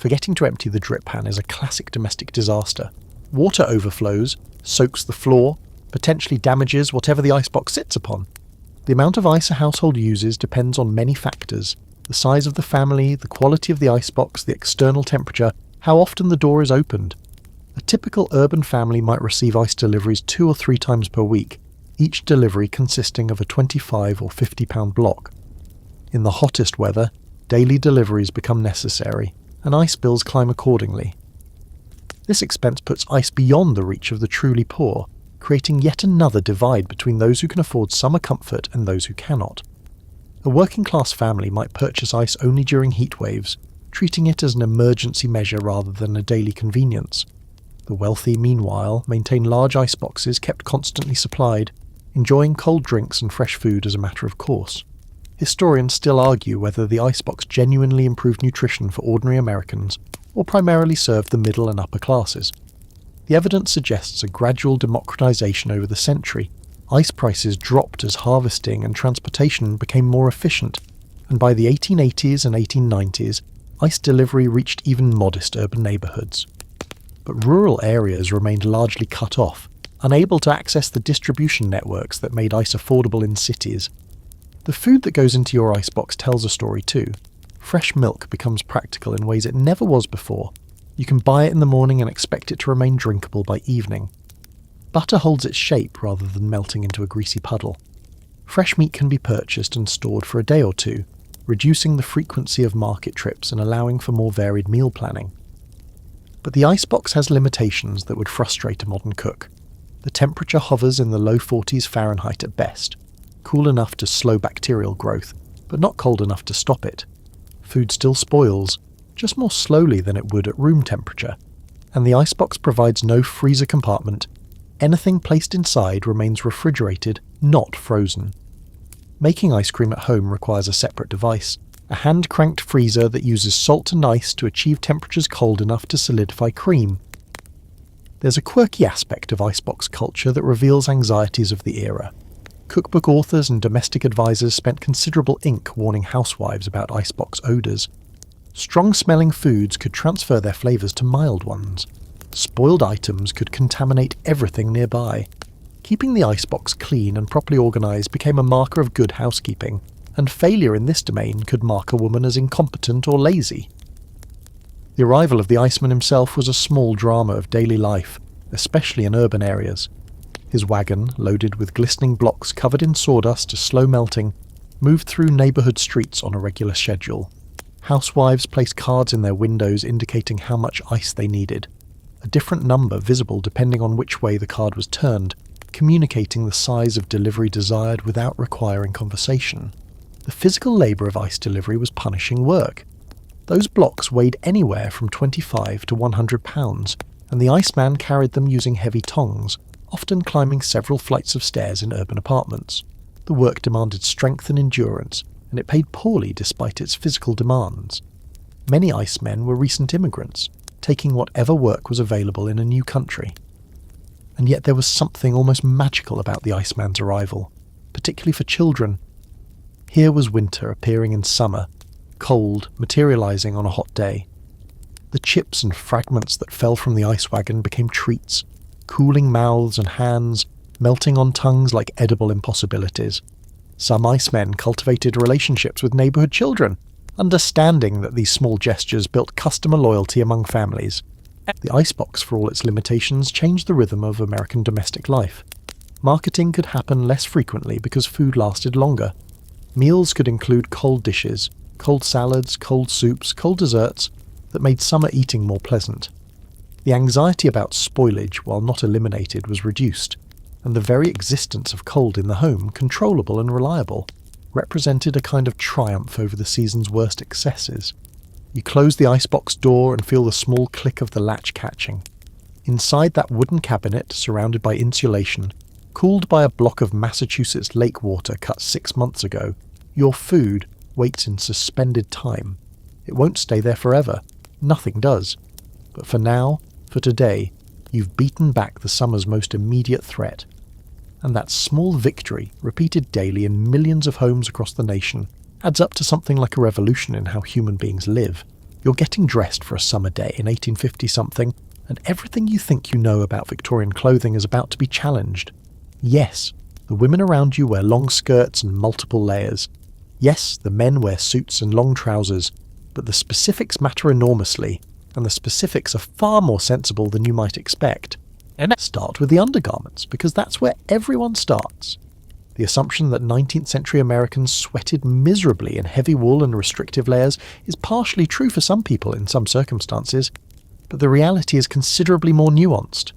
Forgetting to empty the drip pan is a classic domestic disaster. Water overflows, soaks the floor, potentially damages whatever the icebox sits upon. The amount of ice a household uses depends on many factors: the size of the family, the quality of the icebox, the external temperature, how often the door is opened. A typical urban family might receive ice deliveries 2 or 3 times per week, each delivery consisting of a 25 or 50-pound block. In the hottest weather, daily deliveries become necessary, and ice bills climb accordingly. This expense puts ice beyond the reach of the truly poor, creating yet another divide between those who can afford summer comfort and those who cannot. A working-class family might purchase ice only during heat waves, treating it as an emergency measure rather than a daily convenience. The wealthy, meanwhile, maintain large ice boxes kept constantly supplied, enjoying cold drinks and fresh food as a matter of course. Historians still argue whether the icebox genuinely improved nutrition for ordinary Americans or primarily served the middle and upper classes. The evidence suggests a gradual democratization over the century. Ice prices dropped as harvesting and transportation became more efficient, and by the 1880s and 1890s, ice delivery reached even modest urban neighborhoods. But rural areas remained largely cut off, unable to access the distribution networks that made ice affordable in cities. The food that goes into your icebox tells a story too. Fresh milk becomes practical in ways it never was before. You can buy it in the morning and expect it to remain drinkable by evening. Butter holds its shape rather than melting into a greasy puddle. Fresh meat can be purchased and stored for a day or two, reducing the frequency of market trips and allowing for more varied meal planning. But the icebox has limitations that would frustrate a modern cook. The temperature hovers in the low 40s Fahrenheit at best, cool enough to slow bacterial growth, but not cold enough to stop it. Food still spoils, just more slowly than it would at room temperature, and the icebox provides no freezer compartment. Anything placed inside remains refrigerated, not frozen. Making ice cream at home requires a separate device, a hand-cranked freezer that uses salt and ice to achieve temperatures cold enough to solidify cream. There's a quirky aspect of icebox culture that reveals anxieties of the era. Cookbook authors and domestic advisors spent considerable ink warning housewives about icebox odours. Strong-smelling foods could transfer their flavours to mild ones. Spoiled items could contaminate everything nearby. Keeping the icebox clean and properly organised became a marker of good housekeeping, and failure in this domain could mark a woman as incompetent or lazy. The arrival of the Iceman himself was a small drama of daily life, especially in urban areas. His wagon, loaded with glistening blocks covered in sawdust to slow melting, moved through neighbourhood streets on a regular schedule. Housewives placed cards in their windows indicating how much ice they needed, a different number visible depending on which way the card was turned, communicating the size of delivery desired without requiring conversation. The physical labour of ice delivery was punishing work. Those blocks weighed anywhere from 25 to 100 pounds, and the Iceman carried them using heavy tongs, often climbing several flights of stairs in urban apartments. The work demanded strength and endurance, and it paid poorly despite its physical demands. Many Icemen were recent immigrants, taking whatever work was available in a new country. And yet there was something almost magical about the Iceman's arrival, particularly for children. Here was winter appearing in summer, cold materialising on a hot day. The chips and fragments that fell from the ice wagon became treats, cooling mouths and hands, melting on tongues like edible impossibilities. Some Icemen cultivated relationships with neighbourhood children, understanding that these small gestures built customer loyalty among families. The icebox, for all its limitations, changed the rhythm of American domestic life. Marketing could happen less frequently because food lasted longer. Meals could include cold dishes, cold salads, cold soups, cold desserts that made summer eating more pleasant. The anxiety about spoilage, while not eliminated, was reduced, and the very existence of cold in the home, controllable and reliable, represented a kind of triumph over the season's worst excesses. You close the icebox door and feel the small click of the latch catching. Inside that wooden cabinet, surrounded by insulation, cooled by a block of Massachusetts lake water cut 6 months ago, your food waits in suspended time. It won't stay there forever. Nothing does. But for now, for today, you've beaten back the summer's most immediate threat. And that small victory, repeated daily in millions of homes across the nation, adds up to something like a revolution in how human beings live. You're getting dressed for a summer day in 1850-something, and everything you think you know about Victorian clothing is about to be challenged. Yes, the women around you wear long skirts and multiple layers. Yes, the men wear suits and long trousers, but the specifics matter enormously, and the specifics are far more sensible than you might expect. And start with the undergarments, because that's where everyone starts. The assumption that 19th century Americans sweated miserably in heavy wool and restrictive layers is partially true for some people in some circumstances, but the reality is considerably more nuanced.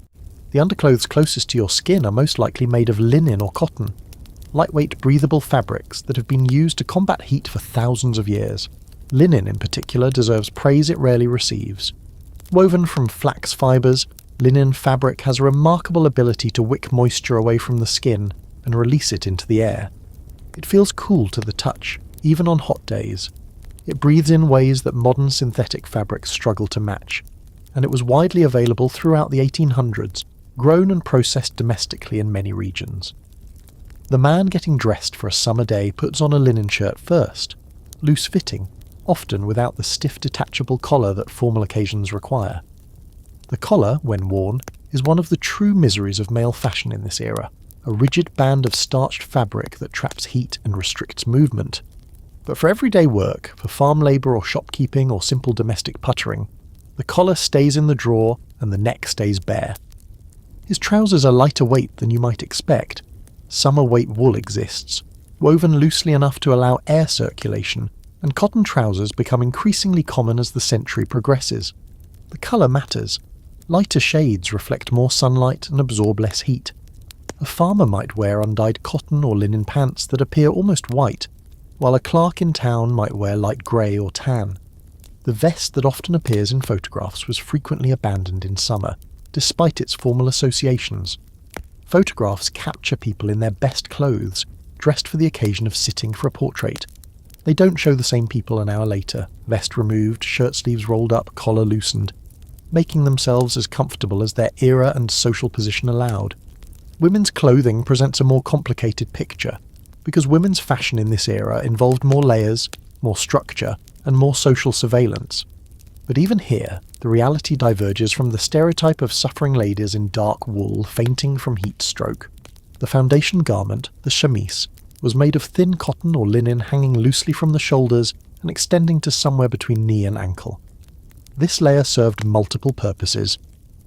The underclothes closest to your skin are most likely made of linen or cotton, lightweight breathable fabrics that have been used to combat heat for thousands of years. Linen in particular deserves praise it rarely receives. Woven from flax fibres, linen fabric has a remarkable ability to wick moisture away from the skin and release it into the air. It feels cool to the touch, even on hot days. It breathes in ways that modern synthetic fabrics struggle to match, and it was widely available throughout the 1800s, grown and processed domestically in many regions. The man getting dressed for a summer day puts on a linen shirt first, loose-fitting, often without the stiff detachable collar that formal occasions require. The collar, when worn, is one of the true miseries of male fashion in this era, a rigid band of starched fabric that traps heat and restricts movement. But for everyday work, for farm labour or shopkeeping or simple domestic puttering, the collar stays in the drawer and the neck stays bare. His trousers are lighter weight than you might expect. Summer weight wool exists, woven loosely enough to allow air circulation, and cotton trousers become increasingly common as the century progresses. The colour matters. Lighter shades reflect more sunlight and absorb less heat. A farmer might wear undyed cotton or linen pants that appear almost white, while a clerk in town might wear light grey or tan. The vest that often appears in photographs was frequently abandoned in summer, despite its formal associations. Photographs capture people in their best clothes, dressed for the occasion of sitting for a portrait. They don't show the same people an hour later, vest removed, shirt sleeves rolled up, collar loosened, making themselves as comfortable as their era and social position allowed. Women's clothing presents a more complicated picture, because women's fashion in this era involved more layers, more structure, and more social surveillance. But even here, the reality diverges from the stereotype of suffering ladies in dark wool fainting from heat stroke. The foundation garment, the chemise, was made of thin cotton or linen hanging loosely from the shoulders and extending to somewhere between knee and ankle. This layer served multiple purposes,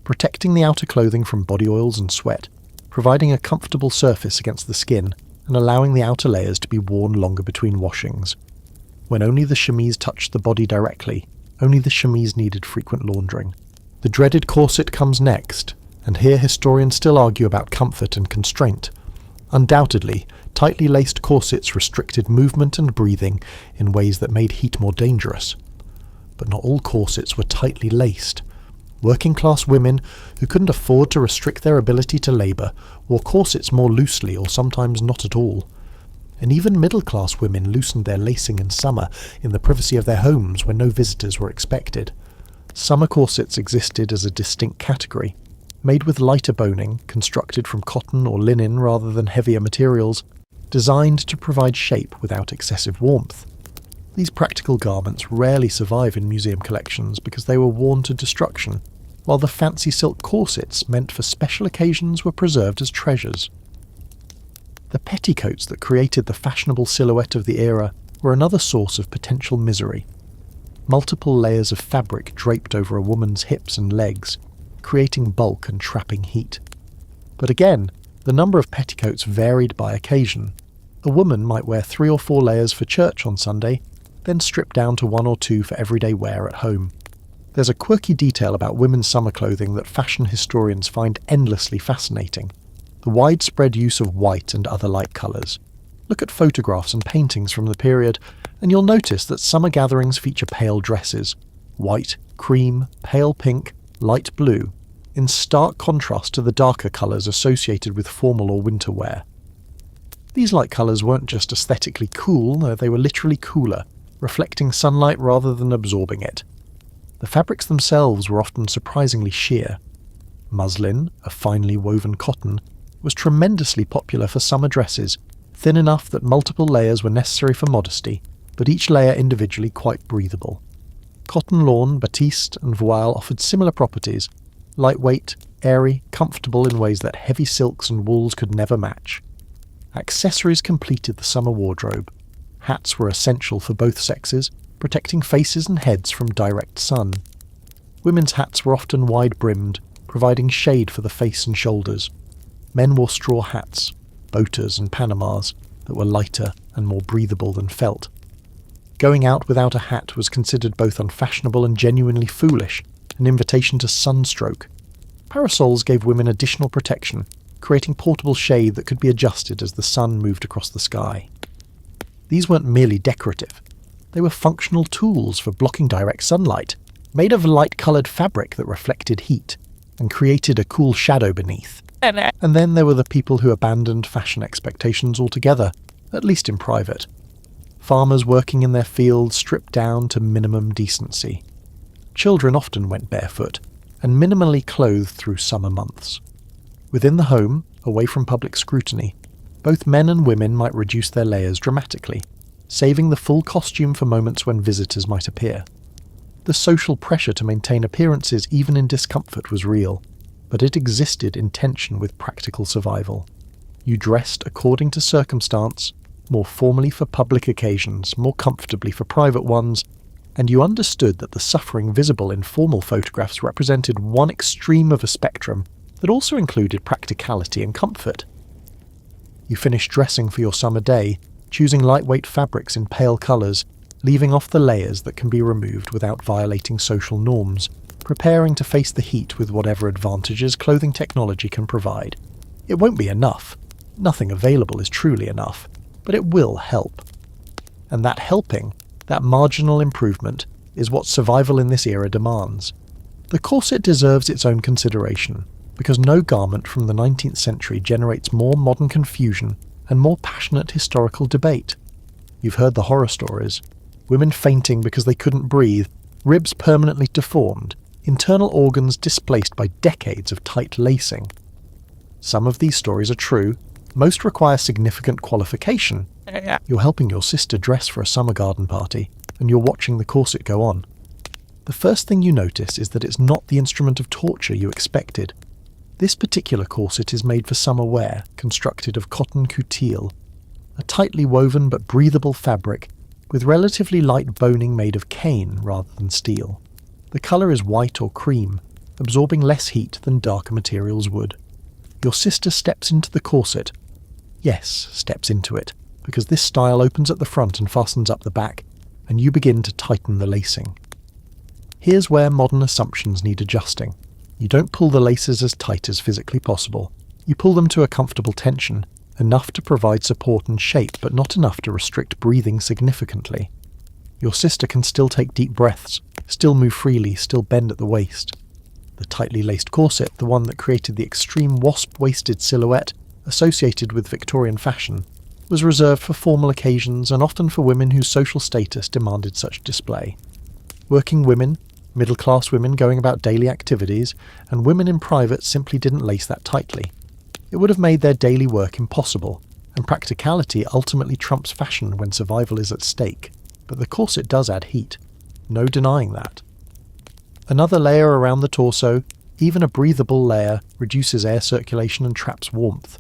protecting the outer clothing from body oils and sweat, providing a comfortable surface against the skin, and allowing the outer layers to be worn longer between washings. When only the chemise touched the body directly, only the chemise needed frequent laundering. The dreaded corset comes next, and here historians still argue about comfort and constraint. Undoubtedly, tightly laced corsets restricted movement and breathing in ways that made heat more dangerous. But not all corsets were tightly laced. Working-class women, who couldn't afford to restrict their ability to labour, wore corsets more loosely or sometimes not at all. And even middle-class women loosened their lacing in summer in the privacy of their homes when no visitors were expected. Summer corsets existed as a distinct category, made with lighter boning, constructed from cotton or linen rather than heavier materials, designed to provide shape without excessive warmth. These practical garments rarely survive in museum collections because they were worn to destruction, while the fancy silk corsets meant for special occasions were preserved as treasures. The petticoats that created the fashionable silhouette of the era were another source of potential misery. Multiple layers of fabric draped over a woman's hips and legs, creating bulk and trapping heat. But again, the number of petticoats varied by occasion. A woman might wear 3 or 4 layers for church on Sunday, then strip down to 1 or 2 for everyday wear at home. There's a quirky detail about women's summer clothing that fashion historians find endlessly fascinating: the widespread use of white and other light colours. Look at photographs and paintings from the period, and you'll notice that summer gatherings feature pale dresses: white, cream, pale pink, light blue, in stark contrast to the darker colours associated with formal or winter wear. These light colours weren't just aesthetically cool, they were literally cooler, reflecting sunlight rather than absorbing it. The fabrics themselves were often surprisingly sheer. Muslin, a finely woven cotton, was tremendously popular for summer dresses, thin enough that multiple layers were necessary for modesty, but each layer individually quite breathable. Cotton lawn, batiste, and voile offered similar properties: lightweight, airy, comfortable in ways that heavy silks and wools could never match. Accessories completed the summer wardrobe. Hats were essential for both sexes, protecting faces and heads from direct sun. Women's hats were often wide-brimmed, providing shade for the face and shoulders. Men wore straw hats, boaters and panamas, that were lighter and more breathable than felt. Going out without a hat was considered both unfashionable and genuinely foolish, an invitation to sunstroke. Parasols gave women additional protection, creating portable shade that could be adjusted as the sun moved across the sky. These weren't merely decorative. They were functional tools for blocking direct sunlight, made of light-coloured fabric that reflected heat and created a cool shadow beneath. And then there were the people who abandoned fashion expectations altogether, at least in private. Farmers working in their fields stripped down to minimum decency. Children often went barefoot, and minimally clothed through summer months. Within the home, away from public scrutiny, both men and women might reduce their layers dramatically, saving the full costume for moments when visitors might appear. The social pressure to maintain appearances even in discomfort was real, but it existed in tension with practical survival. You dressed according to circumstance, more formally for public occasions, more comfortably for private ones, and you understood that the suffering visible in formal photographs represented one extreme of a spectrum that also included practicality and comfort. You finished dressing for your summer day, choosing lightweight fabrics in pale colours, leaving off the layers that can be removed without violating social norms, preparing to face the heat with whatever advantages clothing technology can provide. It won't be enough. Nothing available is truly enough, but it will help. And that helping, that marginal improvement, is what survival in this era demands. The corset deserves its own consideration, because no garment from the 19th century generates more modern confusion and more passionate historical debate. You've heard the horror stories. Women fainting because they couldn't breathe, ribs permanently deformed, internal organs displaced by decades of tight lacing. Some of these stories are true, most require significant qualification. You're helping your sister dress for a summer garden party, and you're watching the corset go on. The first thing you notice is that it's not the instrument of torture you expected. This particular corset is made for summer wear, constructed of cotton coutil, a tightly woven but breathable fabric with relatively light boning made of cane rather than steel. The colour is white or cream, absorbing less heat than darker materials would. Your sister steps into the corset. Yes, steps into it, because this style opens at the front and fastens up the back, and you begin to tighten the lacing. Here's where modern assumptions need adjusting. You don't pull the laces as tight as physically possible. You pull them to a comfortable tension, enough to provide support and shape, but not enough to restrict breathing significantly. Your sister can still take deep breaths, still move freely, still bend at the waist. The tightly laced corset, the one that created the extreme wasp-waisted silhouette associated with Victorian fashion, was reserved for formal occasions and often for women whose social status demanded such display. Working women, middle-class women going about daily activities, and women in private simply didn't lace that tightly. It would have made their daily work impossible, and practicality ultimately trumps fashion when survival is at stake. But the corset does add heat. No denying that. Another layer around the torso, even a breathable layer, reduces air circulation and traps warmth.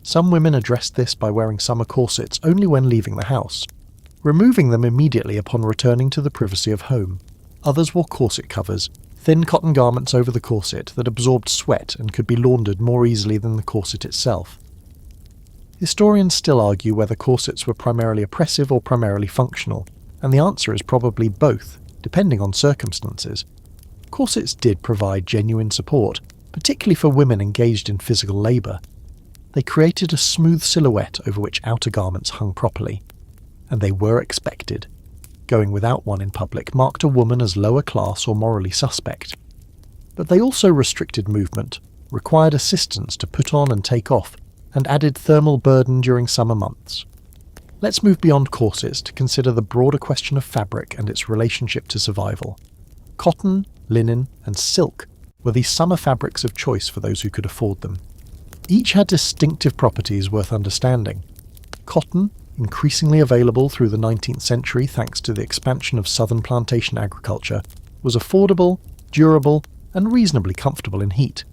Some women addressed this by wearing summer corsets only when leaving the house, removing them immediately upon returning to the privacy of home. Others wore corset covers, thin cotton garments over the corset that absorbed sweat and could be laundered more easily than the corset itself. Historians still argue whether corsets were primarily oppressive or primarily functional, and the answer is probably both, depending on circumstances. Corsets did provide genuine support, particularly for women engaged in physical labour. They created a smooth silhouette over which outer garments hung properly, and they were expected. Going without one in public marked a woman as lower class or morally suspect. But they also restricted movement, required assistance to put on and take off, and added thermal burden during summer months. Let's move beyond corsets to consider the broader question of fabric and its relationship to survival. Cotton, linen, and silk were the summer fabrics of choice for those who could afford them. Each had distinctive properties worth understanding. Cotton, increasingly available through the 19th century thanks to the expansion of southern plantation agriculture, was affordable, durable, and reasonably comfortable in heat.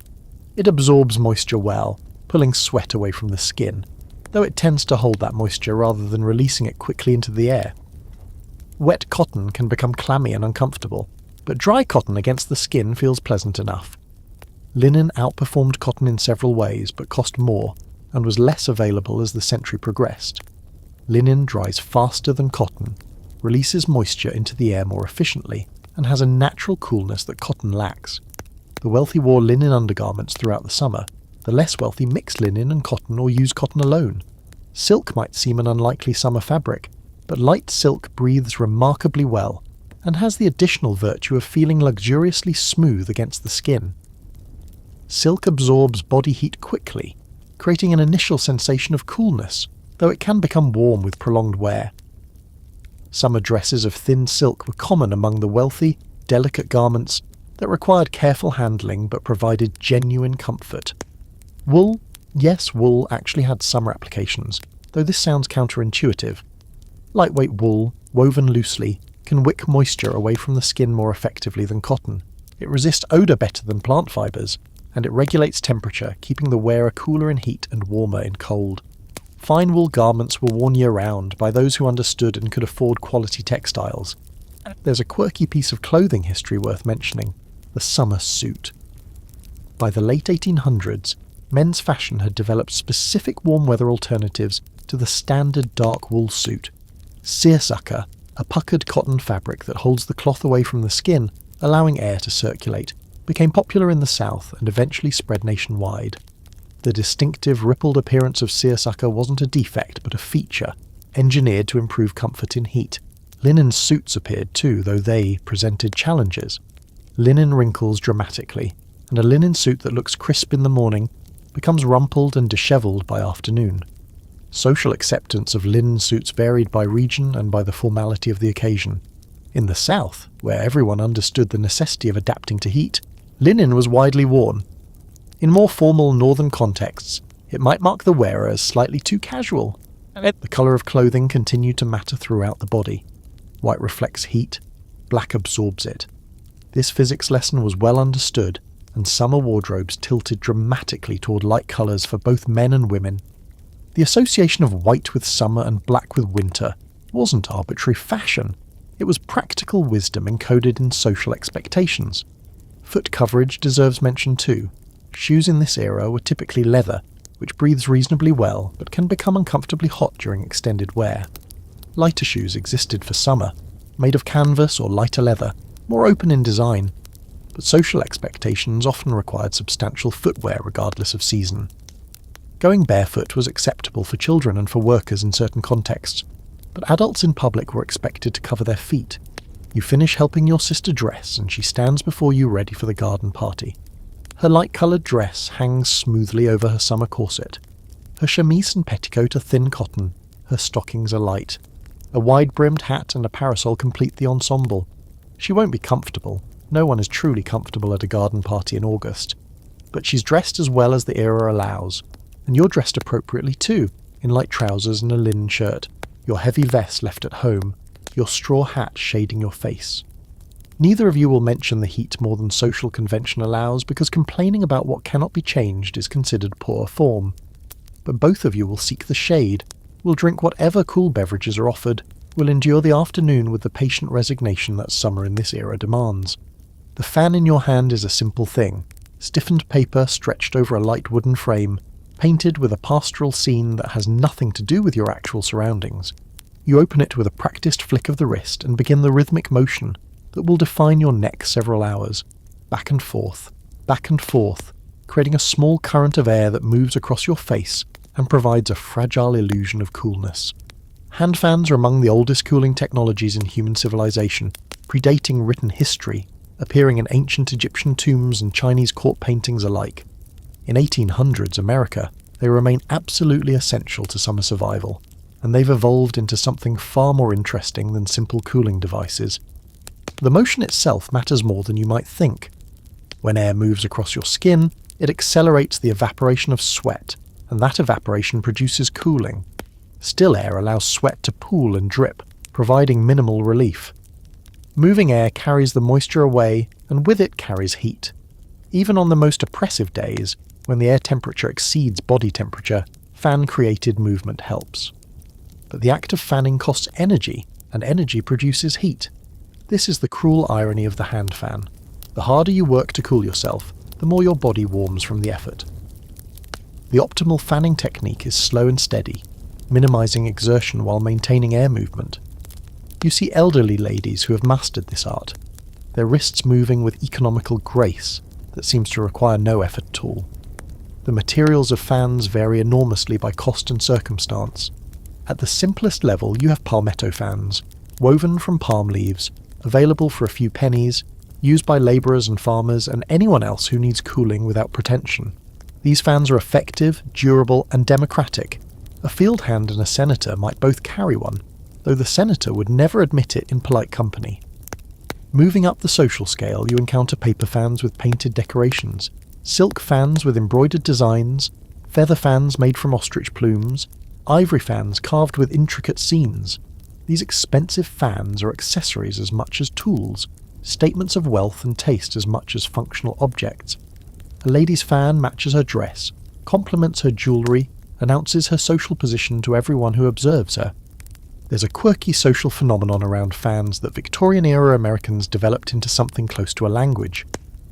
It absorbs moisture well, pulling sweat away from the skin, though it tends to hold that moisture rather than releasing it quickly into the air. Wet cotton can become clammy and uncomfortable, but dry cotton against the skin feels pleasant enough. Linen outperformed cotton in several ways, but cost more, and was less available as the century progressed. Linen dries faster than cotton, releases moisture into the air more efficiently, and has a natural coolness that cotton lacks. The wealthy wore linen undergarments throughout the summer. The less wealthy mixed linen and cotton or used cotton alone. Silk might seem an unlikely summer fabric, but light silk breathes remarkably well, and has the additional virtue of feeling luxuriously smooth against the skin. Silk absorbs body heat quickly, creating an initial sensation of coolness, though it can become warm with prolonged wear. Summer dresses of thin silk were common among the wealthy, delicate garments that required careful handling but provided genuine comfort. Wool? Yes, wool actually had summer applications, though this sounds counterintuitive. Lightweight wool, woven loosely, can wick moisture away from the skin more effectively than cotton. It resists odour better than plant fibres, and it regulates temperature, keeping the wearer cooler in heat and warmer in cold. Fine wool garments were worn year-round by those who understood and could afford quality textiles. There's a quirky piece of clothing history worth mentioning: the summer suit. By the late 1800s, men's fashion had developed specific warm weather alternatives to the standard dark wool suit. Seersucker, a puckered cotton fabric that holds the cloth away from the skin, allowing air to circulate, became popular in the South and eventually spread nationwide. The distinctive rippled appearance of seersucker wasn't a defect but a feature, engineered to improve comfort in heat. Linen suits appeared too, though they presented challenges. Linen wrinkles dramatically, and a linen suit that looks crisp in the morning becomes rumpled and dishevelled by afternoon. Social acceptance of linen suits varied by region and by the formality of the occasion. In the South, where everyone understood the necessity of adapting to heat, linen was widely worn. In more formal northern contexts, it might mark the wearer as slightly too casual. The colour of clothing continued to matter throughout the body. White reflects heat, black absorbs it. This physics lesson was well understood, and summer wardrobes tilted dramatically toward light colours for both men and women. The association of white with summer and black with winter wasn't arbitrary fashion. It was practical wisdom encoded in social expectations. Foot coverage deserves mention too. Shoes in this era were typically leather, which breathes reasonably well but can become uncomfortably hot during extended wear. Lighter shoes existed for summer, made of canvas or lighter leather, more open in design, but social expectations often required substantial footwear regardless of season. Going barefoot was acceptable for children and for workers in certain contexts, but adults in public were expected to cover their feet. You finish helping your sister dress and she stands before you ready for the garden party. Her light-coloured dress hangs smoothly over her summer corset. Her chemise and petticoat are thin cotton, her stockings are light. A wide-brimmed hat and a parasol complete the ensemble. She won't be comfortable. No one is truly comfortable at a garden party in August. But she's dressed as well as the era allows. And you're dressed appropriately too, in light trousers and a linen shirt, your heavy vest left at home, your straw hat shading your face. Neither of you will mention the heat more than social convention allows because complaining about what cannot be changed is considered poor form. But both of you will seek the shade, will drink whatever cool beverages are offered, will endure the afternoon with the patient resignation that summer in this era demands. The fan in your hand is a simple thing, stiffened paper stretched over a light wooden frame, painted with a pastoral scene that has nothing to do with your actual surroundings. You open it with a practiced flick of the wrist and begin the rhythmic motion that will define your next several hours, back and forth, creating a small current of air that moves across your face and provides a fragile illusion of coolness. Hand fans are among the oldest cooling technologies in human civilization, predating written history, appearing in ancient Egyptian tombs and Chinese court paintings alike. In 1800s America, they remain absolutely essential to summer survival, and they've evolved into something far more interesting than simple cooling devices. The motion itself matters more than you might think. When air moves across your skin, it accelerates the evaporation of sweat, and that evaporation produces cooling. Still air allows sweat to pool and drip, providing minimal relief. Moving air carries the moisture away, and with it carries heat. Even on the most oppressive days, when the air temperature exceeds body temperature, fan-created movement helps. But the act of fanning costs energy, and energy produces heat. This is the cruel irony of the hand fan. The harder you work to cool yourself, the more your body warms from the effort. The optimal fanning technique is slow and steady, minimizing exertion while maintaining air movement. You see elderly ladies who have mastered this art, their wrists moving with economical grace that seems to require no effort at all. The materials of fans vary enormously by cost and circumstance. At the simplest level, you have palmetto fans, woven from palm leaves, available for a few pennies, used by labourers and farmers and anyone else who needs cooling without pretension. These fans are effective, durable and democratic. A field hand and a senator might both carry one, though the senator would never admit it in polite company. Moving up the social scale, you encounter paper fans with painted decorations, silk fans with embroidered designs, feather fans made from ostrich plumes, ivory fans carved with intricate scenes. These expensive fans are accessories as much as tools, statements of wealth and taste as much as functional objects. A lady's fan matches her dress, complements her jewellery, announces her social position to everyone who observes her. There's a quirky social phenomenon around fans that Victorian-era Americans developed into something close to a language.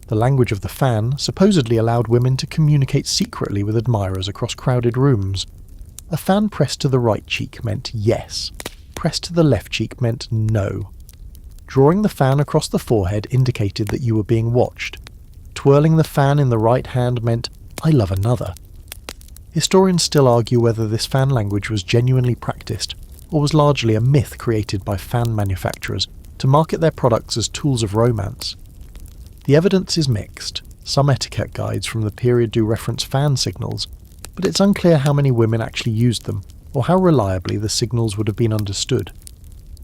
The language of the fan supposedly allowed women to communicate secretly with admirers across crowded rooms. A fan pressed to the right cheek meant yes. Pressed to the left cheek meant no. Drawing the fan across the forehead indicated that you were being watched. Twirling the fan in the right hand meant, I love another. Historians still argue whether this fan language was genuinely practiced, or was largely a myth created by fan manufacturers to market their products as tools of romance. The evidence is mixed. Some etiquette guides from the period do reference fan signals, but it's unclear how many women actually used them, or how reliably the signals would have been understood.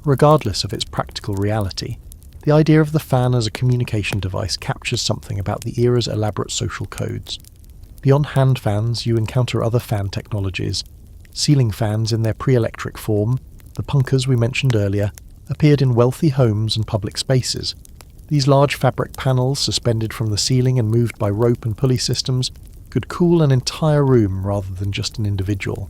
Regardless of its practical reality, the idea of the fan as a communication device captures something about the era's elaborate social codes. Beyond hand fans, you encounter other fan technologies. Ceiling fans in their pre-electric form, the punkahs we mentioned earlier, appeared in wealthy homes and public spaces. These large fabric panels, suspended from the ceiling and moved by rope and pulley systems, could cool an entire room rather than just an individual.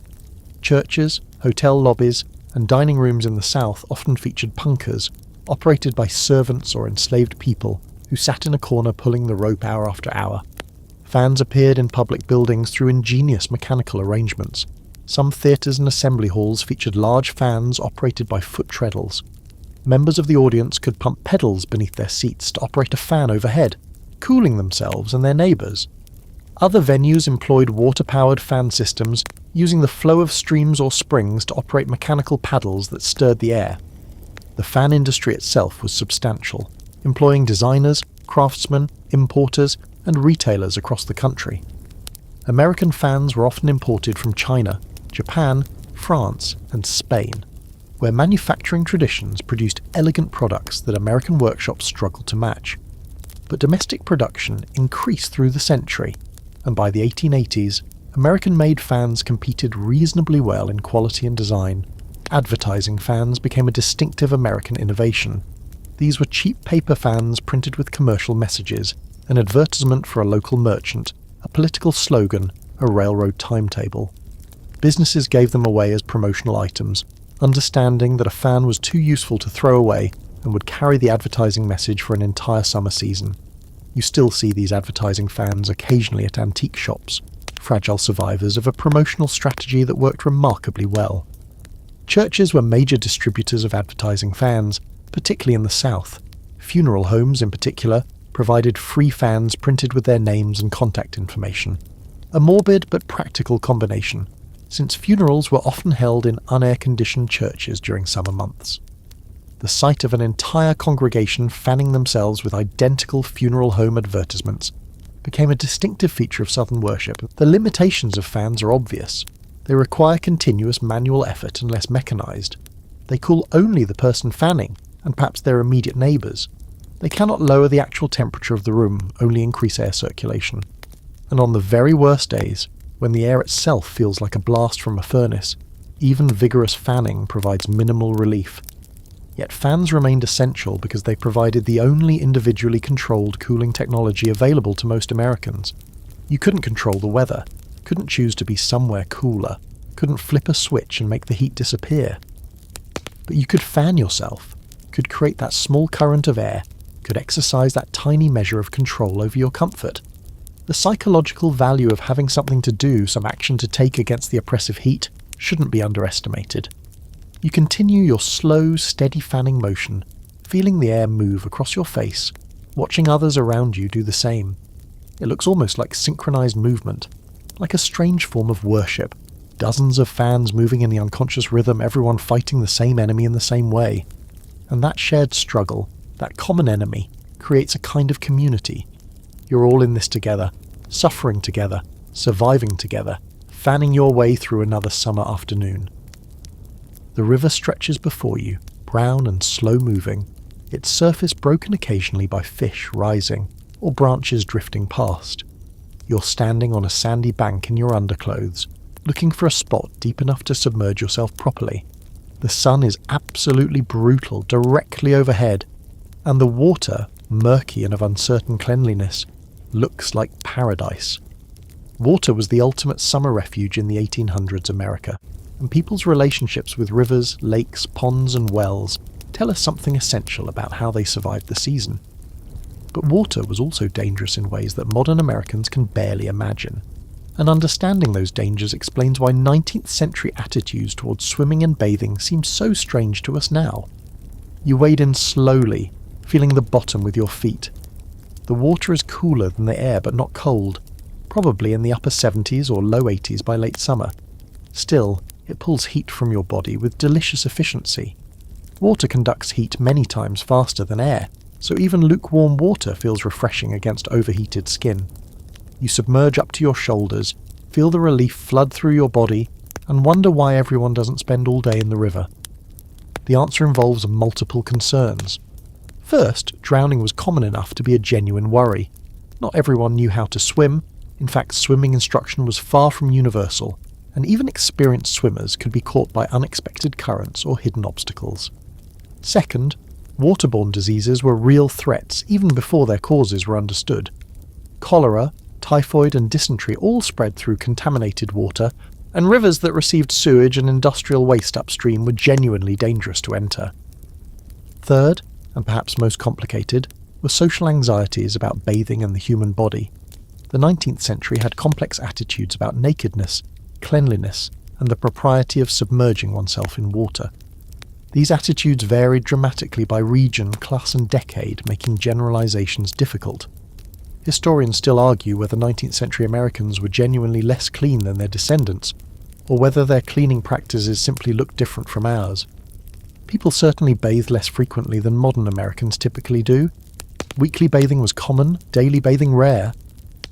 Churches, hotel lobbies, and dining rooms in the South often featured punkahs, operated by servants or enslaved people who sat in a corner pulling the rope hour after hour. Fans appeared in public buildings through ingenious mechanical arrangements. Some theatres and assembly halls featured large fans operated by foot treadles. Members of the audience could pump pedals beneath their seats to operate a fan overhead, cooling themselves and their neighbours. Other venues employed water-powered fan systems, using the flow of streams or springs to operate mechanical paddles that stirred the air. The fan industry itself was substantial, employing designers, craftsmen, importers, and retailers across the country. American fans were often imported from China, Japan, France, and Spain, where manufacturing traditions produced elegant products that American workshops struggled to match. But domestic production increased through the century, and by the 1880s, American-made fans competed reasonably well in quality and design. Advertising fans became a distinctive American innovation. These were cheap paper fans printed with commercial messages, an advertisement for a local merchant, a political slogan, a railroad timetable. Businesses gave them away as promotional items, understanding that a fan was too useful to throw away and would carry the advertising message for an entire summer season. You still see these advertising fans occasionally at antique shops, fragile survivors of a promotional strategy that worked remarkably well. Churches were major distributors of advertising fans, particularly in the South. Funeral homes, in particular, provided free fans printed with their names and contact information. A morbid but practical combination, since funerals were often held in unair-conditioned churches during summer months. The sight of an entire congregation fanning themselves with identical funeral home advertisements became a distinctive feature of Southern worship. The limitations of fans are obvious. They require continuous manual effort and less mechanized. They cool only the person fanning, and perhaps their immediate neighbours. They cannot lower the actual temperature of the room, only increase air circulation. And on the very worst days, when the air itself feels like a blast from a furnace, Even vigorous fanning provides minimal relief. Yet fans remained essential because they provided the only individually controlled cooling technology available to most Americans. You couldn't control the weather, couldn't choose to be somewhere cooler, couldn't flip a switch and make the heat disappear. But you could fan yourself, could create that small current of air, could exercise that tiny measure of control over your comfort. The psychological value of having something to do, some action to take against the oppressive heat, shouldn't be underestimated. You continue your slow, steady fanning motion, feeling the air move across your face, watching others around you do the same. It looks almost like synchronized movement, like a strange form of worship. Dozens of fans moving in the unconscious rhythm, everyone fighting the same enemy in the same way. And that shared struggle, that common enemy, creates a kind of community. You're all in this together, suffering together, surviving together, fanning your way through another summer afternoon. The river stretches before you, brown and slow-moving, its surface broken occasionally by fish rising or branches drifting past. You're standing on a sandy bank in your underclothes, looking for a spot deep enough to submerge yourself properly. The sun is absolutely brutal directly overhead, and the water, murky and of uncertain cleanliness, looks like paradise. Water was the ultimate summer refuge in the 1800s America, and people's relationships with rivers, lakes, ponds and wells tell us something essential about how they survived the season. But water was also dangerous in ways that modern Americans can barely imagine, and understanding those dangers explains why 19th century attitudes towards swimming and bathing seem so strange to us now. You wade in slowly, feeling the bottom with your feet. The water is cooler than the air but not cold, probably in the upper 70s or low 80s by late summer. Still, it pulls heat from your body with delicious efficiency. Water conducts heat many times faster than air, so even lukewarm water feels refreshing against overheated skin. You submerge up to your shoulders, feel the relief flood through your body, and wonder why everyone doesn't spend all day in the river. The answer involves multiple concerns. First, drowning was common enough to be a genuine worry. Not everyone knew how to swim. In fact, swimming instruction was far from universal, and even experienced swimmers could be caught by unexpected currents or hidden obstacles. Second, waterborne diseases were real threats even before their causes were understood. Cholera, typhoid and dysentery all spread through contaminated water, and rivers that received sewage and industrial waste upstream were genuinely dangerous to enter. Third, and perhaps most complicated, were social anxieties about bathing and the human body. The 19th century had complex attitudes about nakedness, cleanliness, and the propriety of submerging oneself in water. These attitudes varied dramatically by region, class and decade, making generalizations difficult. Historians still argue whether 19th century Americans were genuinely less clean than their descendants, or whether their cleaning practices simply looked different from ours. People certainly bathed less frequently than modern Americans typically do. Weekly bathing was common, daily bathing rare,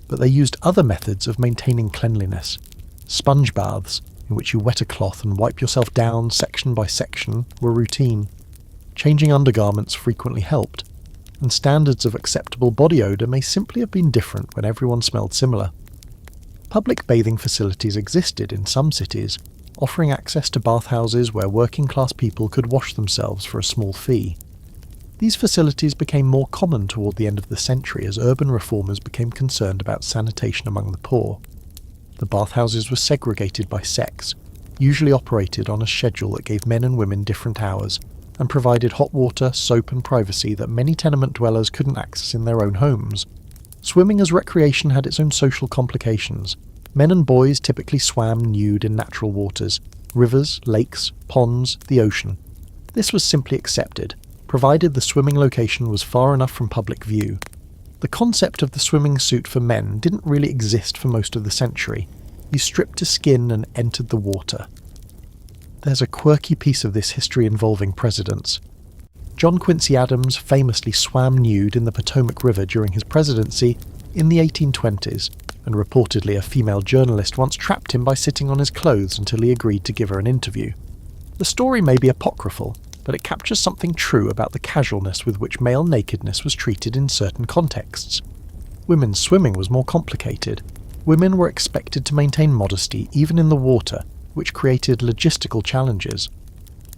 but they used other methods of maintaining cleanliness. Sponge baths, in which you wet a cloth and wipe yourself down section by section, were routine. Changing undergarments frequently helped, and standards of acceptable body odour may simply have been different when everyone smelled similar. Public bathing facilities existed in some cities, offering access to bathhouses where working-class people could wash themselves for a small fee. These facilities became more common toward the end of the century as urban reformers became concerned about sanitation among the poor. The bathhouses were segregated by sex, usually operated on a schedule that gave men and women different hours, and provided hot water, soap and privacy that many tenement dwellers couldn't access in their own homes. Swimming as recreation had its own social complications. Men and boys typically swam nude in natural waters, rivers, lakes, ponds, the ocean. This was simply accepted, provided the swimming location was far enough from public view. The concept of the swimming suit for men didn't really exist for most of the century. You stripped to skin and entered the water. There's a quirky piece of this history involving presidents. John Quincy Adams famously swam nude in the Potomac River during his presidency in the 1820s, and reportedly a female journalist once trapped him by sitting on his clothes until he agreed to give her an interview. The story may be apocryphal, but it captures something true about the casualness with which male nakedness was treated in certain contexts. Women's swimming was more complicated. Women were expected to maintain modesty even in the water, which created logistical challenges.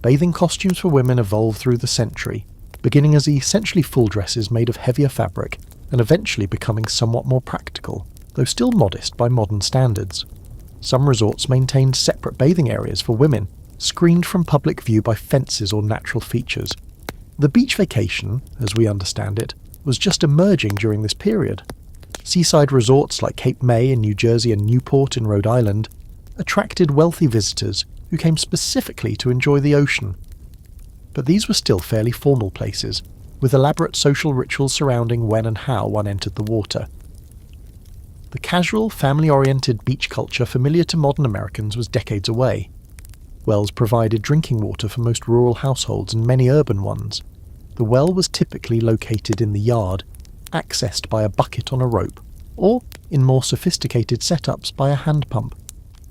Bathing costumes for women evolved through the century, beginning as essentially full dresses made of heavier fabric and eventually becoming somewhat more practical, though still modest by modern standards. Some resorts maintained separate bathing areas for women, screened from public view by fences or natural features. The beach vacation, as we understand it, was just emerging during this period. Seaside resorts like Cape May in New Jersey and Newport in Rhode Island attracted wealthy visitors who came specifically to enjoy the ocean. But these were still fairly formal places, with elaborate social rituals surrounding when and how one entered the water. The casual, family-oriented beach culture familiar to modern Americans was decades away. Wells provided drinking water for most rural households and many urban ones. The well was typically located in the yard, accessed by a bucket on a rope, or, in more sophisticated setups, by a hand pump.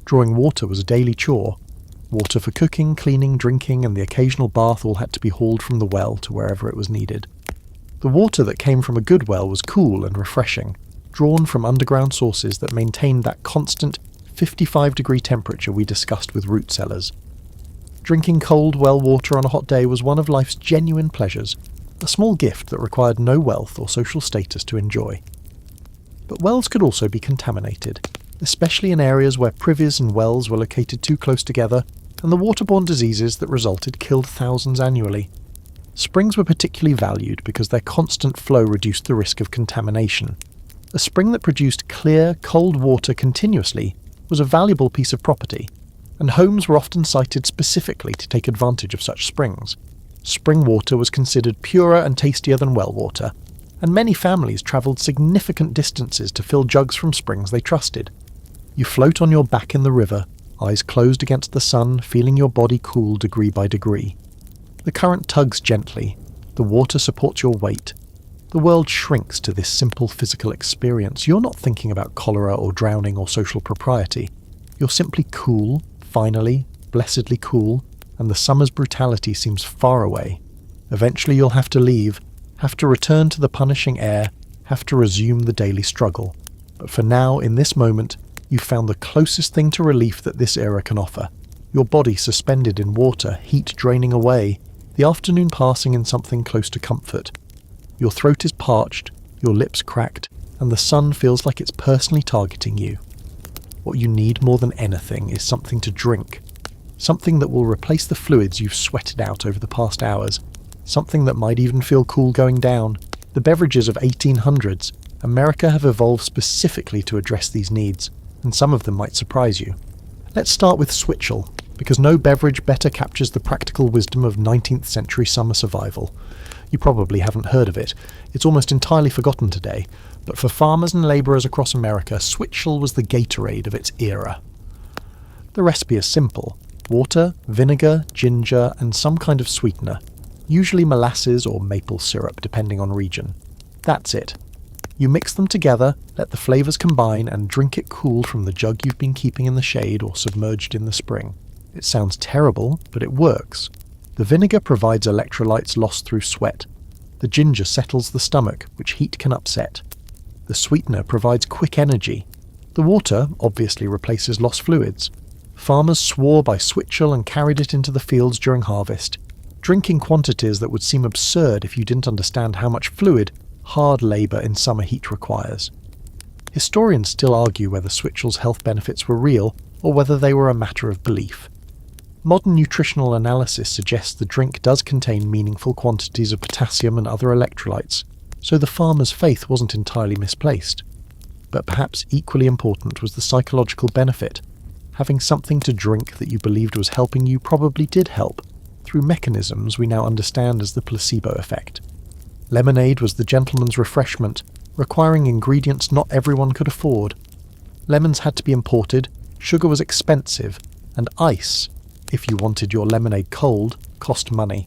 Drawing water was a daily chore. Water for cooking, cleaning, drinking, and the occasional bath all had to be hauled from the well to wherever it was needed. The water that came from a good well was cool and refreshing, drawn from underground sources that maintained that constant 55-degree temperature we discussed with root cellars. Drinking cold well water on a hot day was one of life's genuine pleasures, a small gift that required no wealth or social status to enjoy. But wells could also be contaminated, especially in areas where privies and wells were located too close together, and the waterborne diseases that resulted killed thousands annually. Springs were particularly valued because their constant flow reduced the risk of contamination. A spring that produced clear, cold water continuously was a valuable piece of property, and homes were often sited specifically to take advantage of such springs. Spring water was considered purer and tastier than well water, and many families travelled significant distances to fill jugs from springs they trusted. You float on your back in the river, eyes closed against the sun, feeling your body cool degree by degree. The current tugs gently, the water supports your weight. The world shrinks to this simple physical experience. You're not thinking about cholera or drowning or social propriety. You're simply cool, finally, blessedly cool, and the summer's brutality seems far away. Eventually you'll have to leave, have to return to the punishing air, have to resume the daily struggle. But for now, in this moment, you've found the closest thing to relief that this era can offer. Your body suspended in water, heat draining away, the afternoon passing in something close to comfort. Your throat is parched, your lips cracked, and the sun feels like it's personally targeting you. What you need more than anything is something to drink. Something that will replace the fluids you've sweated out over the past hours. Something that might even feel cool going down. The beverages of 1800s, America have evolved specifically to address these needs, and some of them might surprise you. Let's start with Switchel, because no beverage better captures the practical wisdom of 19th century summer survival. You probably haven't heard of it. It's almost entirely forgotten today, but for farmers and labourers across America, Switchel was the Gatorade of its era. The recipe is simple. Water, vinegar, ginger, and some kind of sweetener, usually molasses or maple syrup depending on region. That's it. You mix them together, let the flavours combine, and drink it cool from the jug you've been keeping in the shade or submerged in the spring. It sounds terrible, but it works. The vinegar provides electrolytes lost through sweat. The ginger settles the stomach, which heat can upset. The sweetener provides quick energy. The water obviously replaces lost fluids. Farmers swore by Switchel and carried it into the fields during harvest, drinking quantities that would seem absurd if you didn't understand how much fluid hard labour in summer heat requires. Historians still argue whether Switchel's health benefits were real or whether they were a matter of belief. Modern nutritional analysis suggests the drink does contain meaningful quantities of potassium and other electrolytes, so the farmer's faith wasn't entirely misplaced. But perhaps equally important was the psychological benefit. Having something to drink that you believed was helping you probably did help, through mechanisms we now understand as the placebo effect. Lemonade was the gentleman's refreshment, requiring ingredients not everyone could afford. Lemons had to be imported, sugar was expensive, and ice, if you wanted your lemonade cold, cost money.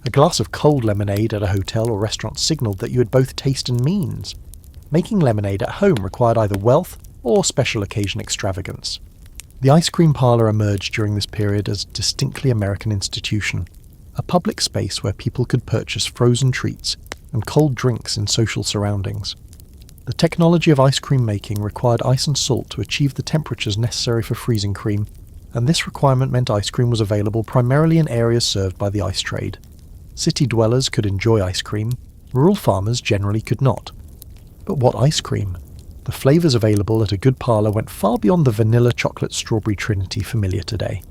A glass of cold lemonade at a hotel or restaurant signalled that you had both taste and means. Making lemonade at home required either wealth or special occasion extravagance. The ice cream parlour emerged during this period as a distinctly American institution, a public space where people could purchase frozen treats and cold drinks in social surroundings. The technology of ice cream making required ice and salt to achieve the temperatures necessary for freezing cream, and this requirement meant ice cream was available primarily in areas served by the ice trade. City dwellers could enjoy ice cream, rural farmers generally could not. But what ice cream? The flavours available at a good parlour went far beyond the vanilla chocolate strawberry trinity familiar today.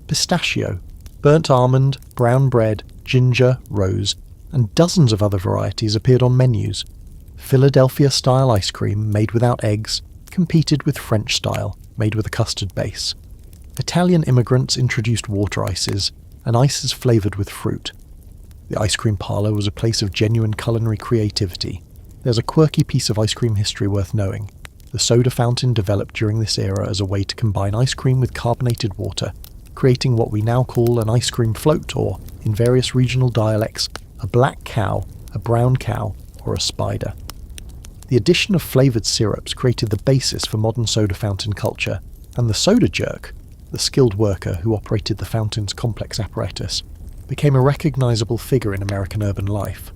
Pistachio, burnt almond, brown bread, ginger, rose, and dozens of other varieties appeared on menus. Philadelphia-style ice cream, made without eggs, competed with French-style, made with a custard base. Italian immigrants introduced water ices, and ices flavoured with fruit. The ice cream parlour was a place of genuine culinary creativity. There's a quirky piece of ice cream history worth knowing. The soda fountain developed during this era as a way to combine ice cream with carbonated water, creating what we now call an ice cream float, or, in various regional dialects, a black cow, a brown cow, or a spider. The addition of flavoured syrups created the basis for modern soda fountain culture, and the soda jerk, the skilled worker who operated the fountain's complex apparatus, became a recognisable figure in American urban life.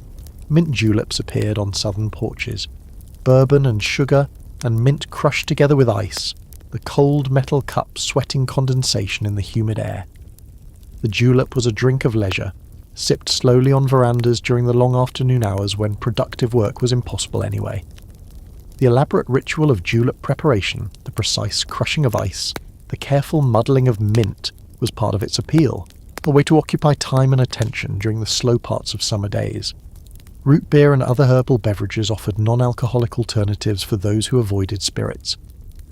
Mint juleps appeared on southern porches. Bourbon and sugar and mint crushed together with ice, the cold metal cup sweating condensation in the humid air. The julep was a drink of leisure, sipped slowly on verandas during the long afternoon hours when productive work was impossible anyway. The elaborate ritual of julep preparation, the precise crushing of ice, the careful muddling of mint was part of its appeal, a way to occupy time and attention during the slow parts of summer days. Root beer and other herbal beverages offered non-alcoholic alternatives for those who avoided spirits.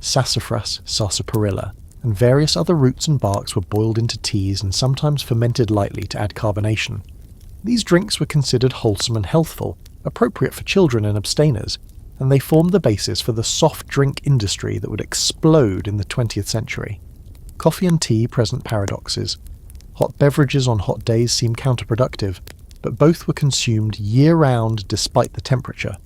Sassafras, sarsaparilla, and various other roots and barks were boiled into teas and sometimes fermented lightly to add carbonation. These drinks were considered wholesome and healthful, appropriate for children and abstainers, and they formed the basis for the soft drink industry that would explode in the 20th century. Coffee and tea present paradoxes. Hot beverages on hot days seem counterproductive, but both were consumed year-round despite the temperature.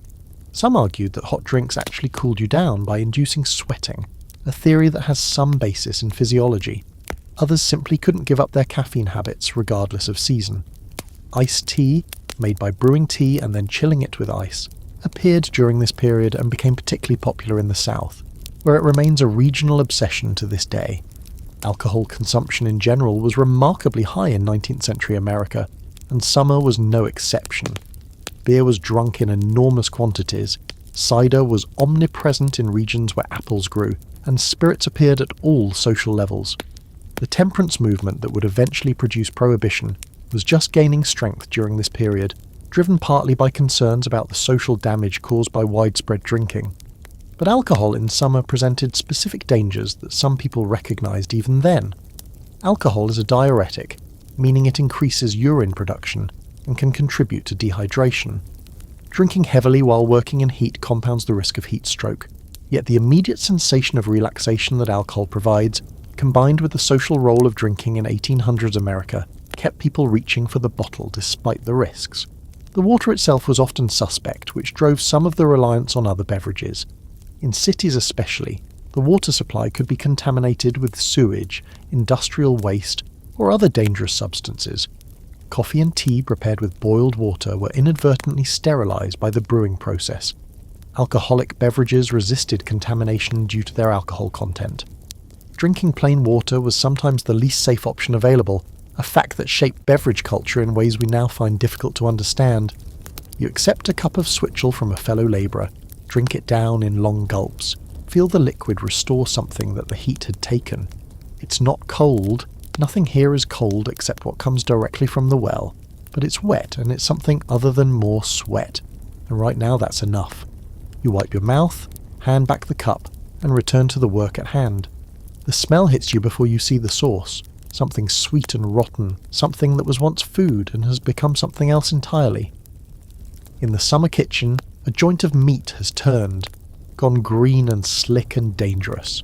Some argued that hot drinks actually cooled you down by inducing sweating, a theory that has some basis in physiology. Others simply couldn't give up their caffeine habits regardless of season. Iced tea, made by brewing tea and then chilling it with ice, appeared during this period and became particularly popular in the South, where it remains a regional obsession to this day. Alcohol consumption in general was remarkably high in 19th century America, and summer was no exception. Beer was drunk in enormous quantities, cider was omnipresent in regions where apples grew, and spirits appeared at all social levels. The temperance movement that would eventually produce prohibition was just gaining strength during this period, driven partly by concerns about the social damage caused by widespread drinking. But alcohol in summer presented specific dangers that some people recognized even then. Alcohol is a diuretic, meaning it increases urine production and can contribute to dehydration. Drinking heavily while working in heat compounds the risk of heat stroke, yet the immediate sensation of relaxation that alcohol provides, combined with the social role of drinking in 1800s America, kept people reaching for the bottle despite the risks. The water itself was often suspect, which drove some of the reliance on other beverages. In cities especially, the water supply could be contaminated with sewage, industrial waste, or other dangerous substances. Coffee and tea prepared with boiled water were inadvertently sterilized by the brewing process. Alcoholic beverages resisted contamination due to their alcohol content. Drinking plain water was sometimes the least safe option available, a fact that shaped beverage culture in ways we now find difficult to understand. You accept a cup of switchel from a fellow labourer, drink it down in long gulps, feel the liquid restore something that the heat had taken. It's not cold, nothing here is cold except what comes directly from the well, but it's wet and it's something other than more sweat, and right now that's enough. You wipe your mouth, hand back the cup, and return to the work at hand. The smell hits you before you see the source. Something sweet and rotten, something that was once food and has become something else entirely. In the summer kitchen, a joint of meat has turned, gone green and slick and dangerous.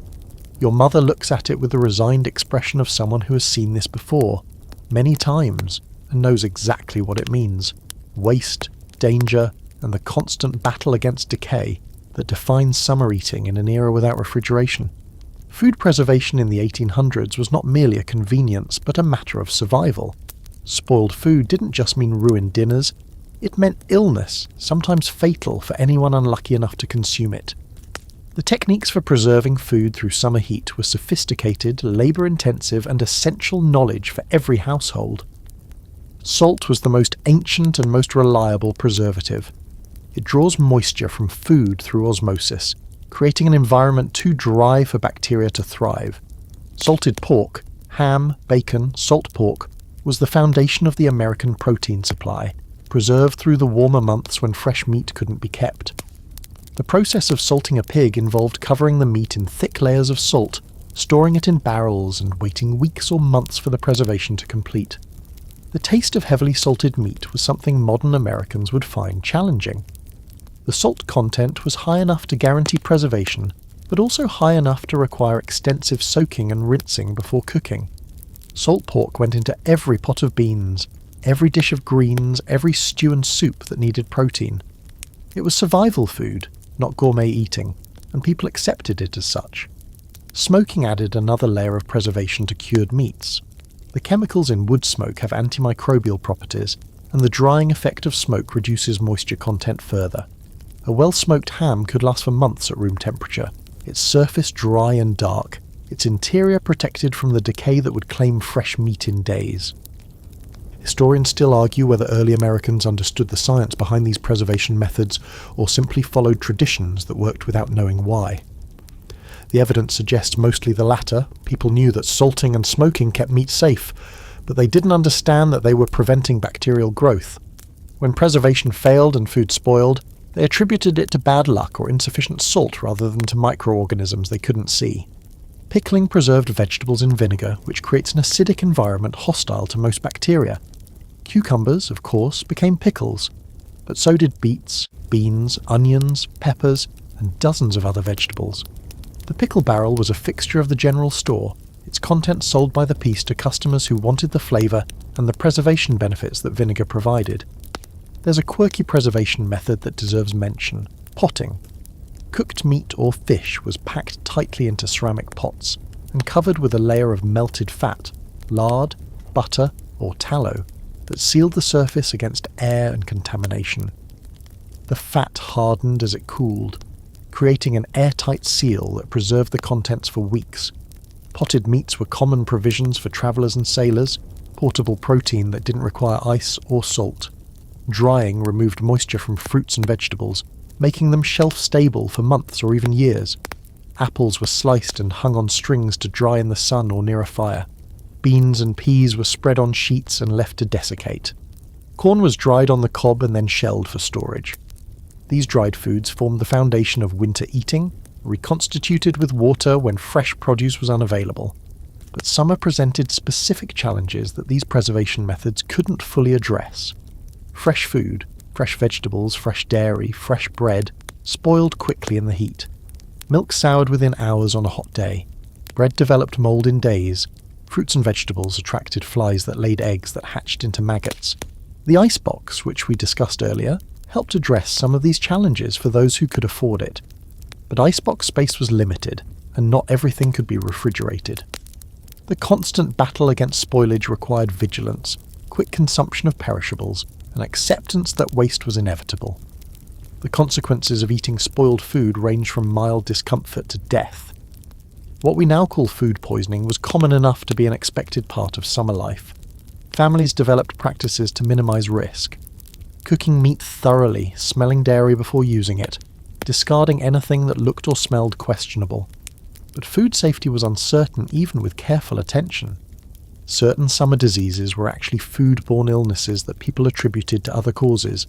Your mother looks at it with the resigned expression of someone who has seen this before, many times, and knows exactly what it means. Waste, danger, and the constant battle against decay that defines summer eating in an era without refrigeration. Food preservation in the 1800s was not merely a convenience, but a matter of survival. Spoiled food didn't just mean ruined dinners, it meant illness, sometimes fatal for anyone unlucky enough to consume it. The techniques for preserving food through summer heat were sophisticated, labour-intensive, and essential knowledge for every household. Salt was the most ancient and most reliable preservative. It draws moisture from food through osmosis, creating an environment too dry for bacteria to thrive. Salted pork, ham, bacon, salt pork, was the foundation of the American protein supply, preserved through the warmer months when fresh meat couldn't be kept. The process of salting a pig involved covering the meat in thick layers of salt, storing it in barrels, and waiting weeks or months for the preservation to complete. The taste of heavily salted meat was something modern Americans would find challenging. The salt content was high enough to guarantee preservation, but also high enough to require extensive soaking and rinsing before cooking. Salt pork went into every pot of beans, every dish of greens, every stew and soup that needed protein. It was survival food, not gourmet eating, and people accepted it as such. Smoking added another layer of preservation to cured meats. The chemicals in wood smoke have antimicrobial properties, and the drying effect of smoke reduces moisture content further. A well-smoked ham could last for months at room temperature, its surface dry and dark, its interior protected from the decay that would claim fresh meat in days. Historians still argue whether early Americans understood the science behind these preservation methods or simply followed traditions that worked without knowing why. The evidence suggests mostly the latter. People knew that salting and smoking kept meat safe, but they didn't understand that they were preventing bacterial growth. When preservation failed and food spoiled, they attributed it to bad luck or insufficient salt rather than to microorganisms they couldn't see. Pickling preserved vegetables in vinegar, which creates an acidic environment hostile to most bacteria. Cucumbers, of course, became pickles, but so did beets, beans, onions, peppers, and dozens of other vegetables. The pickle barrel was a fixture of the general store, its contents sold by the piece to customers who wanted the flavour and the preservation benefits that vinegar provided. There's a quirky preservation method that deserves mention: potting. Cooked meat or fish was packed tightly into ceramic pots and covered with a layer of melted fat, lard, butter, or tallow that sealed the surface against air and contamination. The fat hardened as it cooled, creating an airtight seal that preserved the contents for weeks. Potted meats were common provisions for travellers and sailors, portable protein that didn't require ice or salt. Drying removed moisture from fruits and vegetables, making them shelf-stable for months or even years. Apples were sliced and hung on strings to dry in the sun or near a fire. Beans and peas were spread on sheets and left to desiccate. Corn was dried on the cob and then shelled for storage. These dried foods formed the foundation of winter eating, reconstituted with water when fresh produce was unavailable. But summer presented specific challenges that these preservation methods couldn't fully address. Fresh food, fresh vegetables, fresh dairy, fresh bread, spoiled quickly in the heat. Milk soured within hours on a hot day. Bread developed mould in days. Fruits and vegetables attracted flies that laid eggs that hatched into maggots. The icebox, which we discussed earlier, helped address some of these challenges for those who could afford it. But icebox space was limited, and not everything could be refrigerated. The constant battle against spoilage required vigilance, quick consumption of perishables, and acceptance that waste was inevitable. The consequences of eating spoiled food ranged from mild discomfort to death. What we now call food poisoning was common enough to be an expected part of summer life. Families developed practices to minimize risk. Cooking meat thoroughly, smelling dairy before using it, discarding anything that looked or smelled questionable. But food safety was uncertain even with careful attention. Certain summer diseases were actually food-borne illnesses that people attributed to other causes.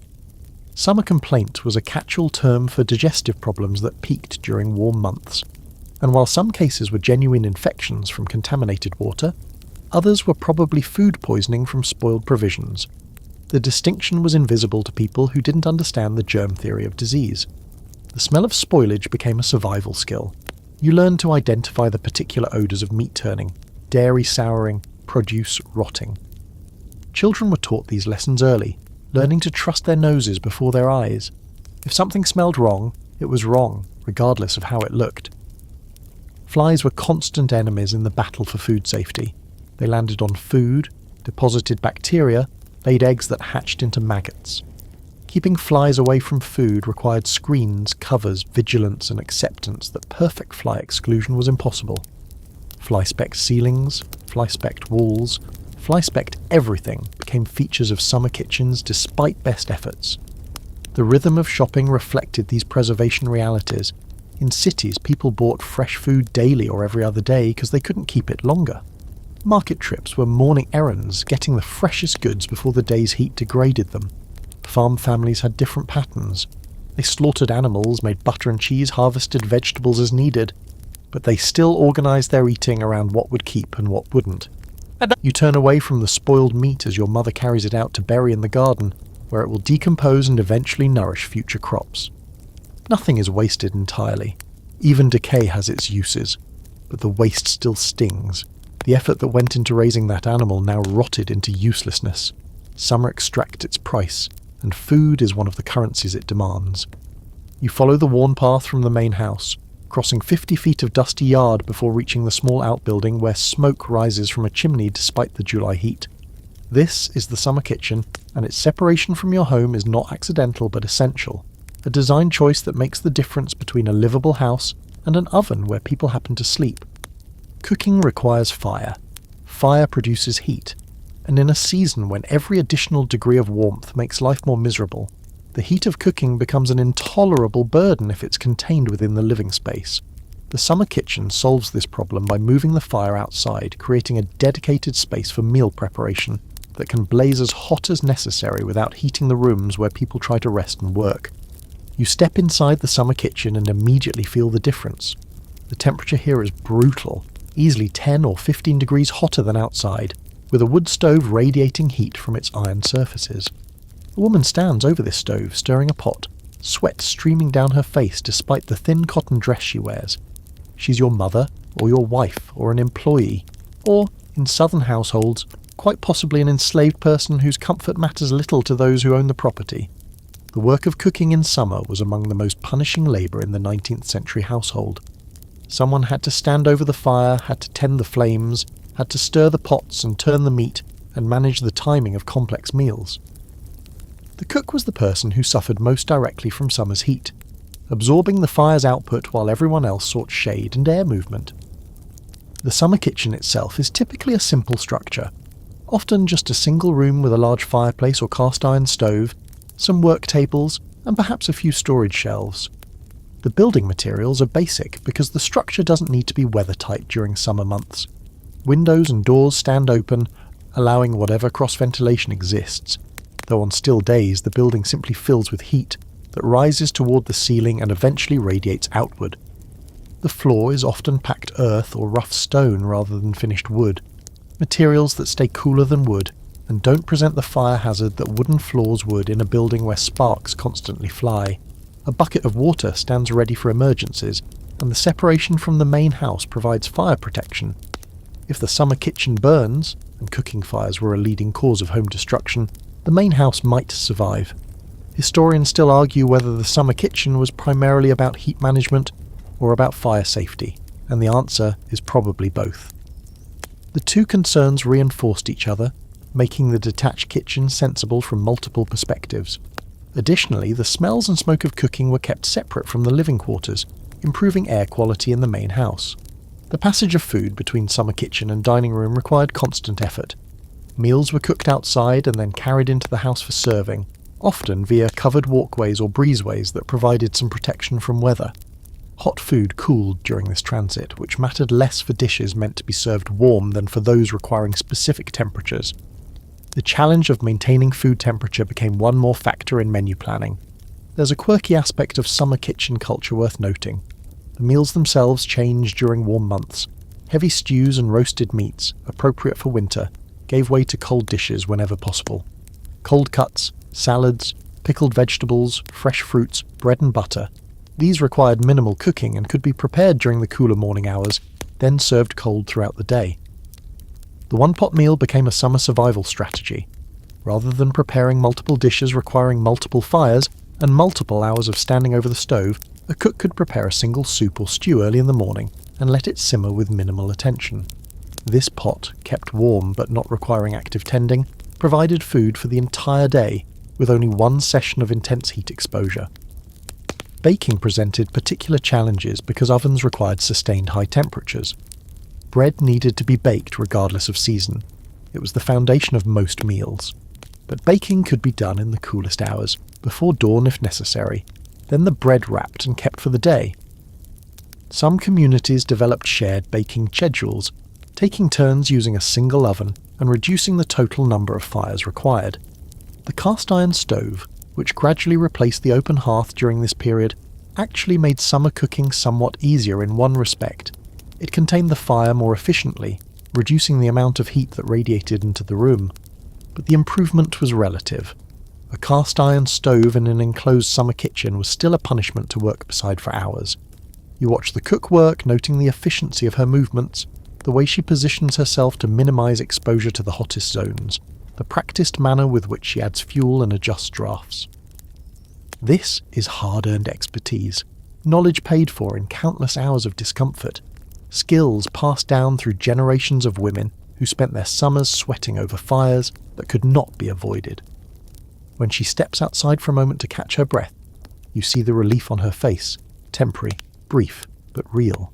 Summer complaint was a catch-all term for digestive problems that peaked during warm months. And while some cases were genuine infections from contaminated water, others were probably food poisoning from spoiled provisions. The distinction was invisible to people who didn't understand the germ theory of disease. The smell of spoilage became a survival skill. You learned to identify the particular odours of meat turning, dairy souring, produce rotting. Children were taught these lessons early, learning to trust their noses before their eyes. If something smelled wrong, it was wrong, regardless of how it looked. Flies were constant enemies in the battle for food safety. They landed on food, deposited bacteria, laid eggs that hatched into maggots. Keeping flies away from food required screens, covers, vigilance and acceptance that perfect fly exclusion was impossible. Fly-specked ceilings, fly-specked walls, fly-specked everything became features of summer kitchens despite best efforts. The rhythm of shopping reflected these preservation realities. In cities, people bought fresh food daily or every other day because they couldn't keep it longer. Market trips were morning errands, getting the freshest goods before the day's heat degraded them. Farm families had different patterns. They slaughtered animals, made butter and cheese, harvested vegetables as needed, but they still organised their eating around what would keep and what wouldn't. You turn away from the spoiled meat as your mother carries it out to bury in the garden, where it will decompose and eventually nourish future crops. Nothing is wasted entirely. Even decay has its uses, but the waste still stings. The effort that went into raising that animal now rotted into uselessness. Summer extracts its price, and food is one of the currencies it demands. You follow the worn path from the main house, crossing 50 feet of dusty yard before reaching the small outbuilding where smoke rises from a chimney despite the July heat. This is the summer kitchen, and its separation from your home is not accidental but essential, a design choice that makes the difference between a livable house and an oven where people happen to sleep. Cooking requires fire. Fire produces heat, and in a season when every additional degree of warmth makes life more miserable, the heat of cooking becomes an intolerable burden if it's contained within the living space. The summer kitchen solves this problem by moving the fire outside, creating a dedicated space for meal preparation that can blaze as hot as necessary without heating the rooms where people try to rest and work. You step inside the summer kitchen and immediately feel the difference. The temperature here is brutal, easily 10 or 15 degrees hotter than outside, with a wood stove radiating heat from its iron surfaces. A woman stands over this stove, stirring a pot, sweat streaming down her face despite the thin cotton dress she wears. She's your mother, or your wife, or an employee, or, in southern households, quite possibly an enslaved person whose comfort matters little to those who own the property. The work of cooking in summer was among the most punishing labour in the 19th century household. Someone had to stand over the fire, had to tend the flames, had to stir the pots and turn the meat, and manage the timing of complex meals. The cook was the person who suffered most directly from summer's heat, absorbing the fire's output while everyone else sought shade and air movement. The summer kitchen itself is typically a simple structure, often just a single room with a large fireplace or cast iron stove, some work tables, and perhaps a few storage shelves. The building materials are basic because the structure doesn't need to be weather-tight during summer months. Windows and doors stand open, allowing whatever cross-ventilation exists, though on still days the building simply fills with heat that rises toward the ceiling and eventually radiates outward. The floor is often packed earth or rough stone rather than finished wood, materials that stay cooler than wood and don't present the fire hazard that wooden floors would in a building where sparks constantly fly. A bucket of water stands ready for emergencies, and the separation from the main house provides fire protection. If the summer kitchen burns, and cooking fires were a leading cause of home destruction, the main house might survive. Historians still argue whether the summer kitchen was primarily about heat management or about fire safety, and the answer is probably both. The two concerns reinforced each other, making the detached kitchen sensible from multiple perspectives. Additionally, the smells and smoke of cooking were kept separate from the living quarters, improving air quality in the main house. The passage of food between summer kitchen and dining room required constant effort. Meals were cooked outside and then carried into the house for serving, often via covered walkways or breezeways that provided some protection from weather. Hot food cooled during this transit, which mattered less for dishes meant to be served warm than for those requiring specific temperatures. The challenge of maintaining food temperature became one more factor in menu planning. There's a quirky aspect of summer kitchen culture worth noting. The meals themselves change during warm months. Heavy stews and roasted meats, appropriate for winter, gave way to cold dishes whenever possible. Cold cuts, salads, pickled vegetables, fresh fruits, bread and butter. These required minimal cooking and could be prepared during the cooler morning hours, then served cold throughout the day. The one-pot meal became a summer survival strategy. Rather than preparing multiple dishes requiring multiple fires and multiple hours of standing over the stove, a cook could prepare a single soup or stew early in the morning and let it simmer with minimal attention. This pot, kept warm but not requiring active tending, provided food for the entire day, with only one session of intense heat exposure. Baking presented particular challenges because ovens required sustained high temperatures. Bread needed to be baked regardless of season. It was the foundation of most meals. But baking could be done in the coolest hours, before dawn if necessary, then the bread wrapped and kept for the day. Some communities developed shared baking schedules, taking turns using a single oven and reducing the total number of fires required. The cast iron stove, which gradually replaced the open hearth during this period, actually made summer cooking somewhat easier in one respect. It contained the fire more efficiently, reducing the amount of heat that radiated into the room. But the improvement was relative. A cast iron stove in an enclosed summer kitchen was still a punishment to work beside for hours. You watch the cook work, noting the efficiency of her movements, the way she positions herself to minimize exposure to the hottest zones, the practiced manner with which she adds fuel and adjusts drafts. This is hard-earned expertise, knowledge paid for in countless hours of discomfort, skills passed down through generations of women who spent their summers sweating over fires that could not be avoided. When she steps outside for a moment to catch her breath, you see the relief on her face, temporary, brief, but real.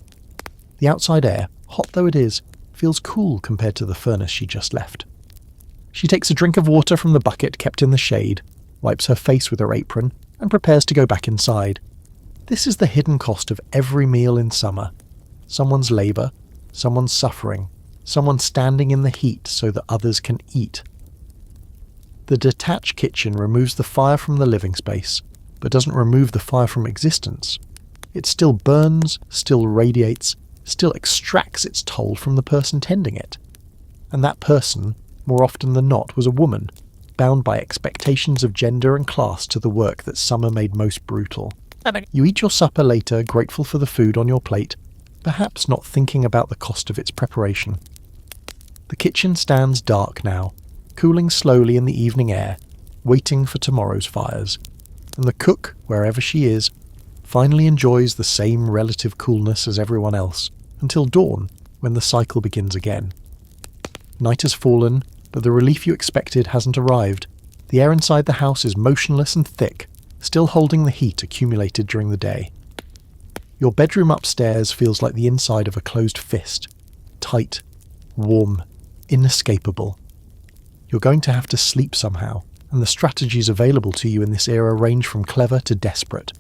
The outside air, hot though it is, feels cool compared to the furnace she just left. She takes a drink of water from the bucket kept in the shade, wipes her face with her apron, and prepares to go back inside. This is the hidden cost of every meal in summer. Someone's labour, someone's suffering, someone standing in the heat so that others can eat. The detached kitchen removes the fire from the living space, but doesn't remove the fire from existence. It still burns, still radiates, still extracts its toll from the person tending it. And that person, more often than not, was a woman, bound by expectations of gender and class to the work that summer made most brutal. You eat your supper later, grateful for the food on your plate, perhaps not thinking about the cost of its preparation. The kitchen stands dark now, cooling slowly in the evening air, waiting for tomorrow's fires, and the cook, wherever she is, finally enjoys the same relative coolness as everyone else, until dawn, when the cycle begins again. Night has fallen, but the relief you expected hasn't arrived. The air inside the house is motionless and thick, still holding the heat accumulated during the day. Your bedroom upstairs feels like the inside of a closed fist, tight, warm, inescapable. You're going to have to sleep somehow, and the strategies available to you in this era range from clever to desperate.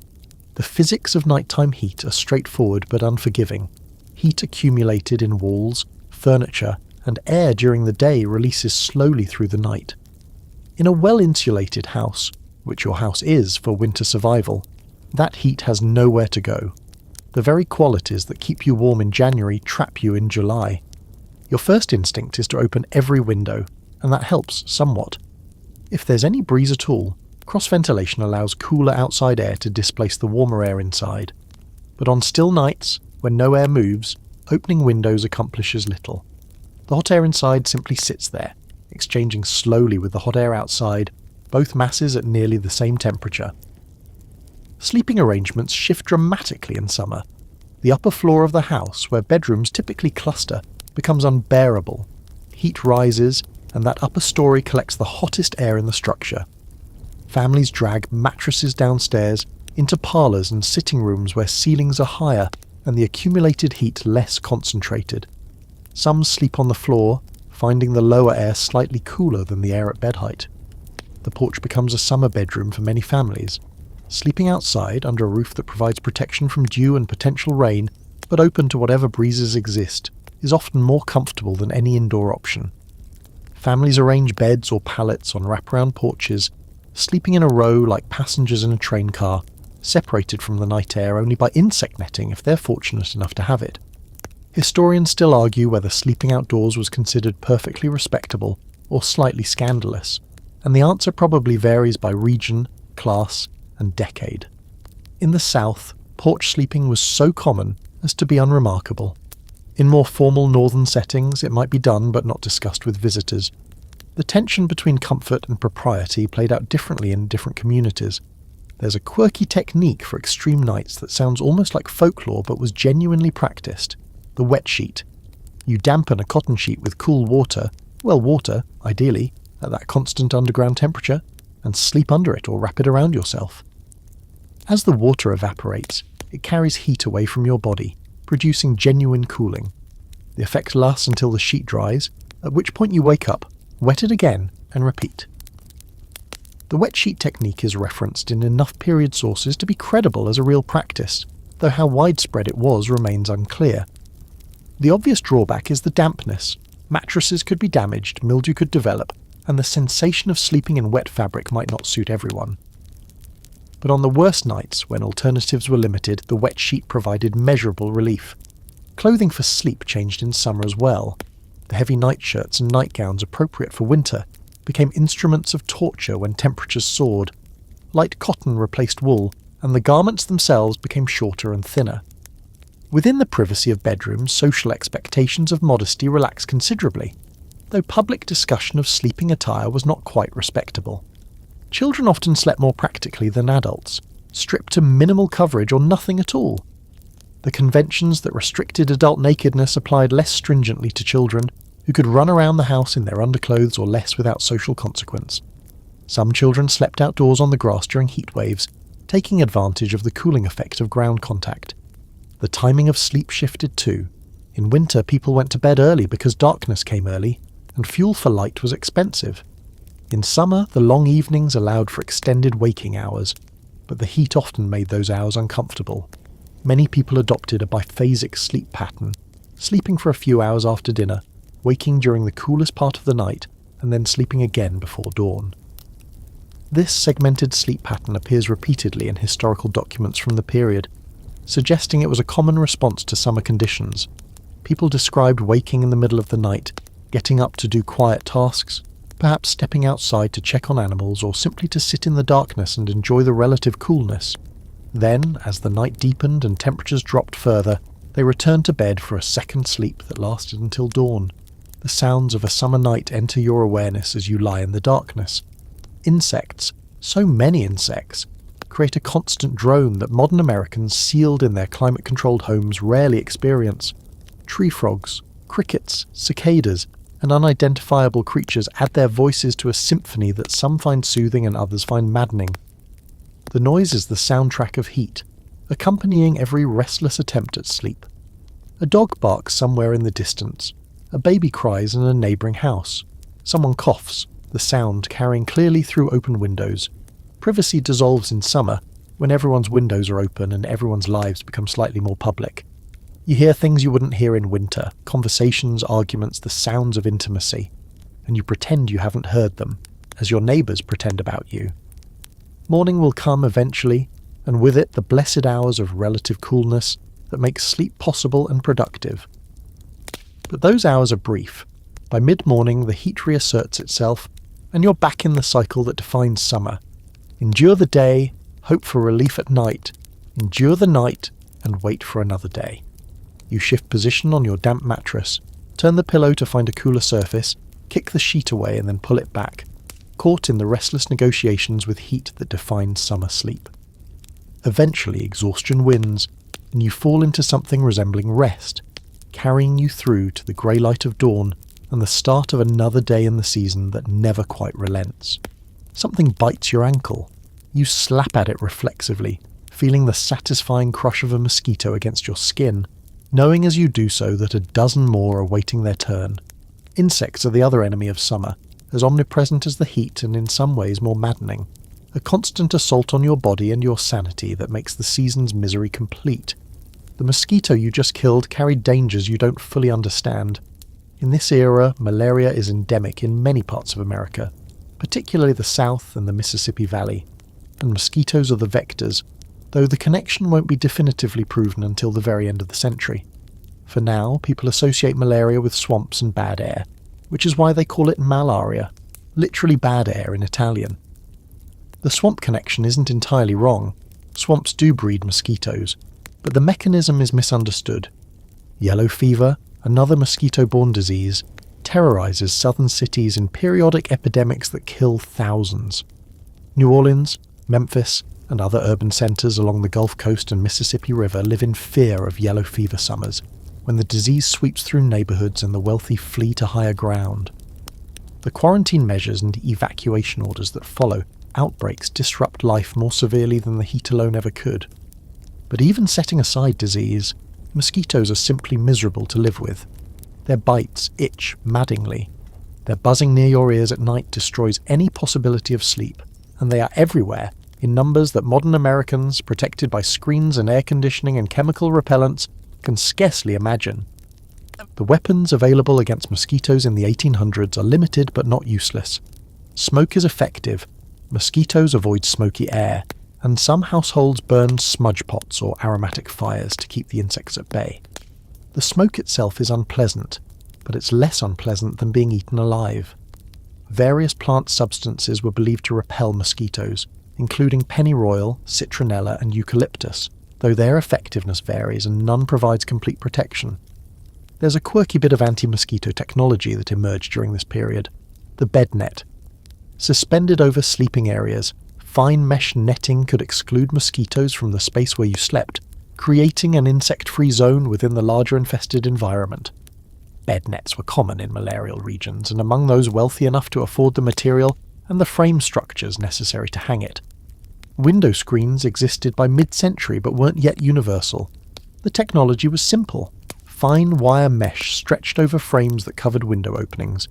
The physics of nighttime heat are straightforward but unforgiving. Heat accumulated in walls, furniture, and air during the day releases slowly through the night. In a well-insulated house, which your house is for winter survival, that heat has nowhere to go. The very qualities that keep you warm in January trap you in July. Your first instinct is to open every window, and that helps somewhat. If there's any breeze at all, cross-ventilation allows cooler outside air to displace the warmer air inside. But on still nights, when no air moves, opening windows accomplishes little. The hot air inside simply sits there, exchanging slowly with the hot air outside, both masses at nearly the same temperature. Sleeping arrangements shift dramatically in summer. The upper floor of the house, where bedrooms typically cluster, becomes unbearable. Heat rises, and that upper story collects the hottest air in the structure. Families drag mattresses downstairs into parlours and sitting rooms where ceilings are higher and the accumulated heat less concentrated. Some sleep on the floor, finding the lower air slightly cooler than the air at bed height. The porch becomes a summer bedroom for many families. Sleeping outside under a roof that provides protection from dew and potential rain, but open to whatever breezes exist, is often more comfortable than any indoor option. Families arrange beds or pallets on wraparound porches, sleeping in a row like passengers in a train car, separated from the night air only by insect netting if they're fortunate enough to have it. Historians still argue whether sleeping outdoors was considered perfectly respectable or slightly scandalous, and the answer probably varies by region, class, and decade. In the South, porch sleeping was so common as to be unremarkable. In more formal northern settings, it might be done but not discussed with visitors. The tension between comfort and propriety played out differently in different communities. There's a quirky technique for extreme nights that sounds almost like folklore but was genuinely practiced: the wet sheet. You dampen a cotton sheet with cool water, well water, ideally, at that constant underground temperature, and sleep under it or wrap it around yourself. As the water evaporates, it carries heat away from your body, producing genuine cooling. The effect lasts until the sheet dries, at which point you wake up, wet it again, and repeat. The wet sheet technique is referenced in enough period sources to be credible as a real practice, though how widespread it was remains unclear. The obvious drawback is the dampness. Mattresses could be damaged, mildew could develop, and the sensation of sleeping in wet fabric might not suit everyone. But on the worst nights, when alternatives were limited, the wet sheet provided measurable relief. Clothing for sleep changed in summer as well. The heavy nightshirts and nightgowns appropriate for winter became instruments of torture when temperatures soared. Light cotton replaced wool, and the garments themselves became shorter and thinner. Within the privacy of bedrooms, social expectations of modesty relaxed considerably, though public discussion of sleeping attire was not quite respectable. Children often slept more practically than adults, stripped to minimal coverage or nothing at all. The conventions that restricted adult nakedness applied less stringently to children, who could run around the house in their underclothes or less without social consequence. Some children slept outdoors on the grass during heat waves, taking advantage of the cooling effect of ground contact. The timing of sleep shifted too. In winter, people went to bed early because darkness came early, and fuel for light was expensive. In summer, the long evenings allowed for extended waking hours, but the heat often made those hours uncomfortable. Many people adopted a biphasic sleep pattern, sleeping for a few hours after dinner, waking during the coolest part of the night, and then sleeping again before dawn. This segmented sleep pattern appears repeatedly in historical documents from the period, suggesting it was a common response to summer conditions. People described waking in the middle of the night, getting up to do quiet tasks, perhaps stepping outside to check on animals or simply to sit in the darkness and enjoy the relative coolness. Then, as the night deepened and temperatures dropped further, they returned to bed for a second sleep that lasted until dawn. The sounds of a summer night enter your awareness as you lie in the darkness. Insects, so many insects, create a constant drone that modern Americans sealed in their climate-controlled homes rarely experience. Tree frogs, crickets, cicadas, and unidentifiable creatures add their voices to a symphony that some find soothing and others find maddening. The noise is the soundtrack of heat, accompanying every restless attempt at sleep. A dog barks somewhere in the distance. A baby cries in a neighbouring house. Someone coughs, the sound carrying clearly through open windows. Privacy dissolves in summer, when everyone's windows are open and everyone's lives become slightly more public. You hear things you wouldn't hear in winter, conversations, arguments, the sounds of intimacy, and you pretend you haven't heard them, as your neighbours pretend about you. Morning will come eventually, and with it the blessed hours of relative coolness that make sleep possible and productive. But those hours are brief. By mid-morning the heat reasserts itself, and you're back in the cycle that defines summer. Endure the day, hope for relief at night, endure the night, and wait for another day. You shift position on your damp mattress, turn the pillow to find a cooler surface, kick the sheet away and then pull it back, caught in the restless negotiations with heat that defines summer sleep. Eventually exhaustion wins, and you fall into something resembling rest, carrying you through to the grey light of dawn and the start of another day in the season that never quite relents. Something bites your ankle. You slap at it reflexively, feeling the satisfying crush of a mosquito against your skin, knowing as you do so that a dozen more are waiting their turn. Insects are the other enemy of summer, as omnipresent as the heat and in some ways more maddening. A constant assault on your body and your sanity that makes the season's misery complete. The mosquito you just killed carried dangers you don't fully understand. In this era, malaria is endemic in many parts of America, particularly the South and the Mississippi Valley, and mosquitoes are the vectors, though the connection won't be definitively proven until the very end of the century. For now, people associate malaria with swamps and bad air, which is why they call it malaria, literally bad air in Italian. The swamp connection isn't entirely wrong. Swamps do breed mosquitoes, but the mechanism is misunderstood. Yellow fever, another mosquito-borne disease, terrorizes southern cities in periodic epidemics that kill thousands. New Orleans, Memphis, and other urban centers along the Gulf Coast and Mississippi River live in fear of yellow fever summers, when the disease sweeps through neighborhoods and the wealthy flee to higher ground. The quarantine measures and evacuation orders that follow outbreaks disrupt life more severely than the heat alone ever could. But even setting aside disease, mosquitoes are simply miserable to live with. Their bites itch maddeningly. Their buzzing near your ears at night destroys any possibility of sleep, and they are everywhere, in numbers that modern Americans, protected by screens and air conditioning and chemical repellents, can scarcely imagine. The weapons available against mosquitoes in the 1800s are limited but not useless. Smoke is effective, mosquitoes avoid smoky air, and some households burn smudge pots or aromatic fires to keep the insects at bay. The smoke itself is unpleasant, but it's less unpleasant than being eaten alive. Various plant substances were believed to repel mosquitoes, including pennyroyal, citronella and eucalyptus, though their effectiveness varies and none provides complete protection. There's a quirky bit of anti-mosquito technology that emerged during this period: the bed net. Suspended over sleeping areas, fine mesh netting could exclude mosquitoes from the space where you slept, creating an insect-free zone within the larger infested environment. Bed nets were common in malarial regions, and among those wealthy enough to afford the material and the frame structures necessary to hang it. Window screens existed by mid-century but weren't yet universal. The technology was simple: fine wire mesh stretched over frames that covered window openings,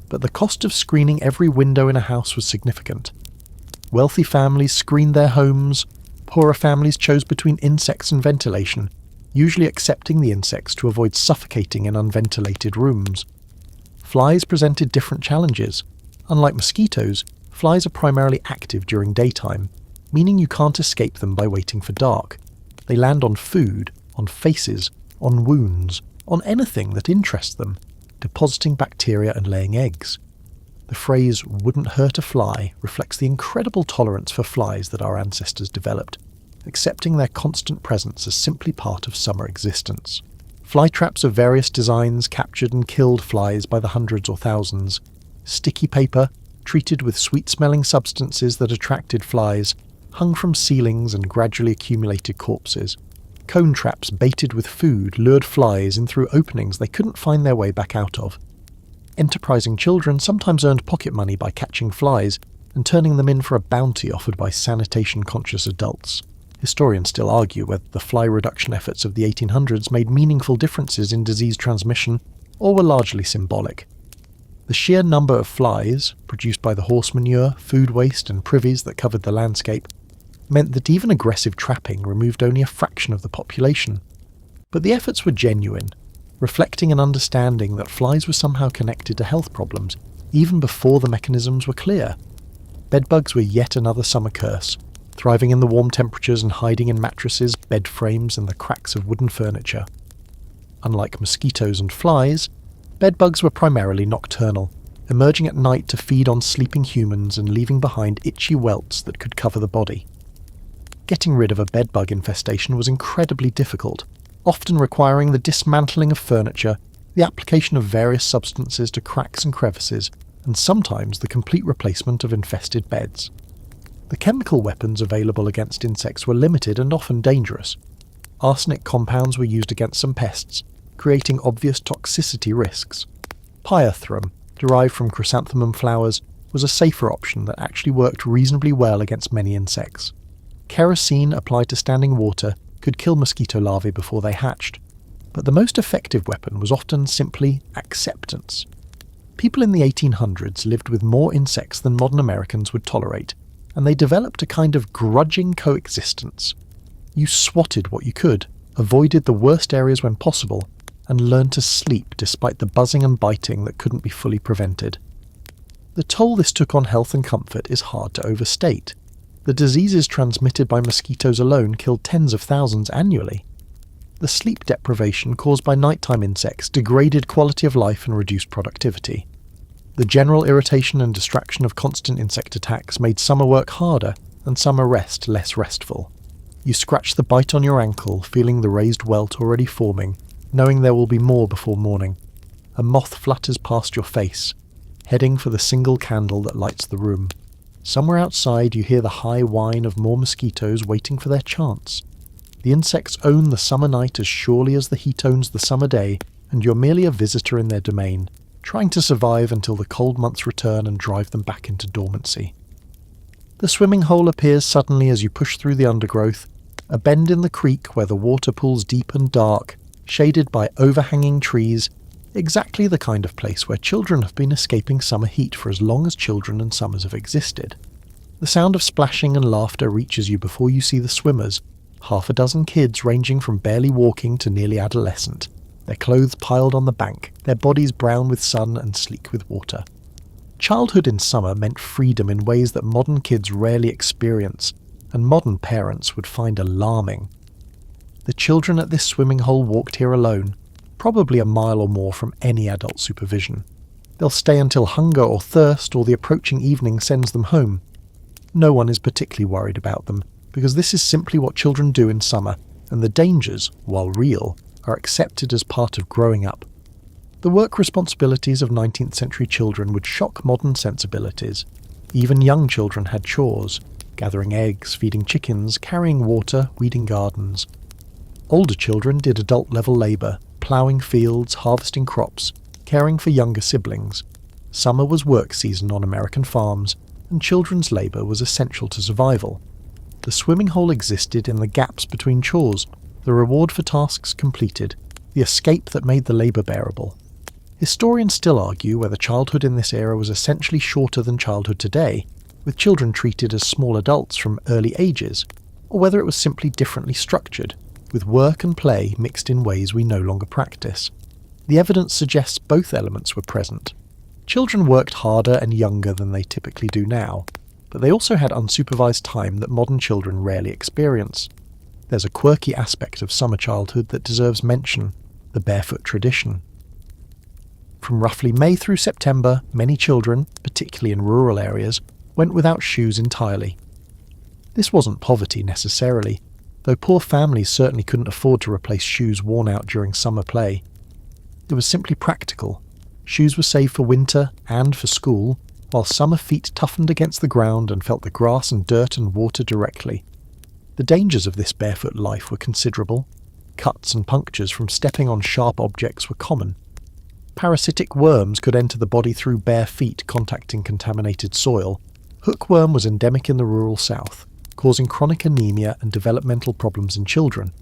but the cost of screening every window in a house was significant. Wealthy families screened their homes, poorer families chose between insects and ventilation, usually accepting the insects to avoid suffocating in unventilated rooms. Flies presented different challenges. Unlike mosquitoes, flies are primarily active during daytime, meaning you can't escape them by waiting for dark. They land on food, on faces, on wounds, on anything that interests them, depositing bacteria and laying eggs. The phrase "wouldn't hurt a fly" reflects the incredible tolerance for flies that our ancestors developed, accepting their constant presence as simply part of summer existence. Fly traps of various designs captured and killed flies by the hundreds or thousands. Sticky paper, treated with sweet-smelling substances that attracted flies, hung from ceilings and gradually accumulated corpses. Cone traps baited with food lured flies in through openings they couldn't find their way back out of. Enterprising children sometimes earned pocket money by catching flies and turning them in for a bounty offered by sanitation-conscious adults. Historians still argue whether the fly reduction efforts of the 1800s made meaningful differences in disease transmission or were largely symbolic. The sheer number of flies, produced by the horse manure, food waste and privies that covered the landscape, meant that even aggressive trapping removed only a fraction of the population. But the efforts were genuine, reflecting an understanding that flies were somehow connected to health problems, even before the mechanisms were clear. Bedbugs were yet another summer curse, thriving in the warm temperatures and hiding in mattresses, bed frames and the cracks of wooden furniture. Unlike mosquitoes and flies, bedbugs were primarily nocturnal, emerging at night to feed on sleeping humans and leaving behind itchy welts that could cover the body. Getting rid of a bedbug infestation was incredibly difficult, often requiring the dismantling of furniture, the application of various substances to cracks and crevices, and sometimes the complete replacement of infested beds. The chemical weapons available against insects were limited and often dangerous. Arsenic compounds were used against some pests, creating obvious toxicity risks. Pyrethrum, derived from chrysanthemum flowers, was a safer option that actually worked reasonably well against many insects. Kerosene applied to standing water could kill mosquito larvae before they hatched, but the most effective weapon was often simply acceptance. People in the 1800s lived with more insects than modern Americans would tolerate, and they developed a kind of grudging coexistence. You swatted what you could, avoided the worst areas when possible, and learned to sleep despite the buzzing and biting that couldn't be fully prevented. The toll this took on health and comfort is hard to overstate. The diseases transmitted by mosquitoes alone killed tens of thousands annually. The sleep deprivation caused by nighttime insects degraded quality of life and reduced productivity. The general irritation and distraction of constant insect attacks made summer work harder and summer rest less restful. You scratch the bite on your ankle, feeling the raised welt already forming, knowing there will be more before morning. A moth flutters past your face, heading for the single candle that lights the room. Somewhere outside you hear the high whine of more mosquitoes waiting for their chance. The insects own the summer night as surely as the heat owns the summer day, and you're merely a visitor in their domain, trying to survive until the cold months return and drive them back into dormancy. The swimming hole appears suddenly as you push through the undergrowth, a bend in the creek where the water pools deep and dark, shaded by overhanging trees, exactly the kind of place where children have been escaping summer heat for as long as children and summers have existed. The sound of splashing and laughter reaches you before you see the swimmers, half a dozen kids ranging from barely walking to nearly adolescent, their clothes piled on the bank, their bodies brown with sun and sleek with water. Childhood in summer meant freedom in ways that modern kids rarely experience, and modern parents would find alarming. The children at this swimming hole walked here alone, probably a mile or more from any adult supervision. They'll stay until hunger or thirst or the approaching evening sends them home. No one is particularly worried about them, because this is simply what children do in summer, and the dangers, while real, are accepted as part of growing up. The work responsibilities of 19th century children would shock modern sensibilities. Even young children had chores, gathering eggs, feeding chickens, carrying water, weeding gardens. Older children did adult-level labour, ploughing fields, harvesting crops, caring for younger siblings. Summer was work season on American farms, and children's labour was essential to survival. The swimming hole existed in the gaps between chores, the reward for tasks completed, the escape that made the labour bearable. Historians still argue whether childhood in this era was essentially shorter than childhood today, with children treated as small adults from early ages, or whether it was simply differently structured, with work and play mixed in ways we no longer practice. The evidence suggests both elements were present. Children worked harder and younger than they typically do now, but they also had unsupervised time that modern children rarely experience. There's a quirky aspect of summer childhood that deserves mention, the barefoot tradition. From roughly May through September, many children, particularly in rural areas, went without shoes entirely. This wasn't poverty necessarily, though poor families certainly couldn't afford to replace shoes worn out during summer play. It was simply practical. Shoes were saved for winter and for school, while summer feet toughened against the ground and felt the grass and dirt and water directly. The dangers of this barefoot life were considerable. Cuts and punctures from stepping on sharp objects were common. Parasitic worms could enter the body through bare feet contacting contaminated soil. Hookworm was endemic in the rural south, causing chronic anemia and developmental problems in children.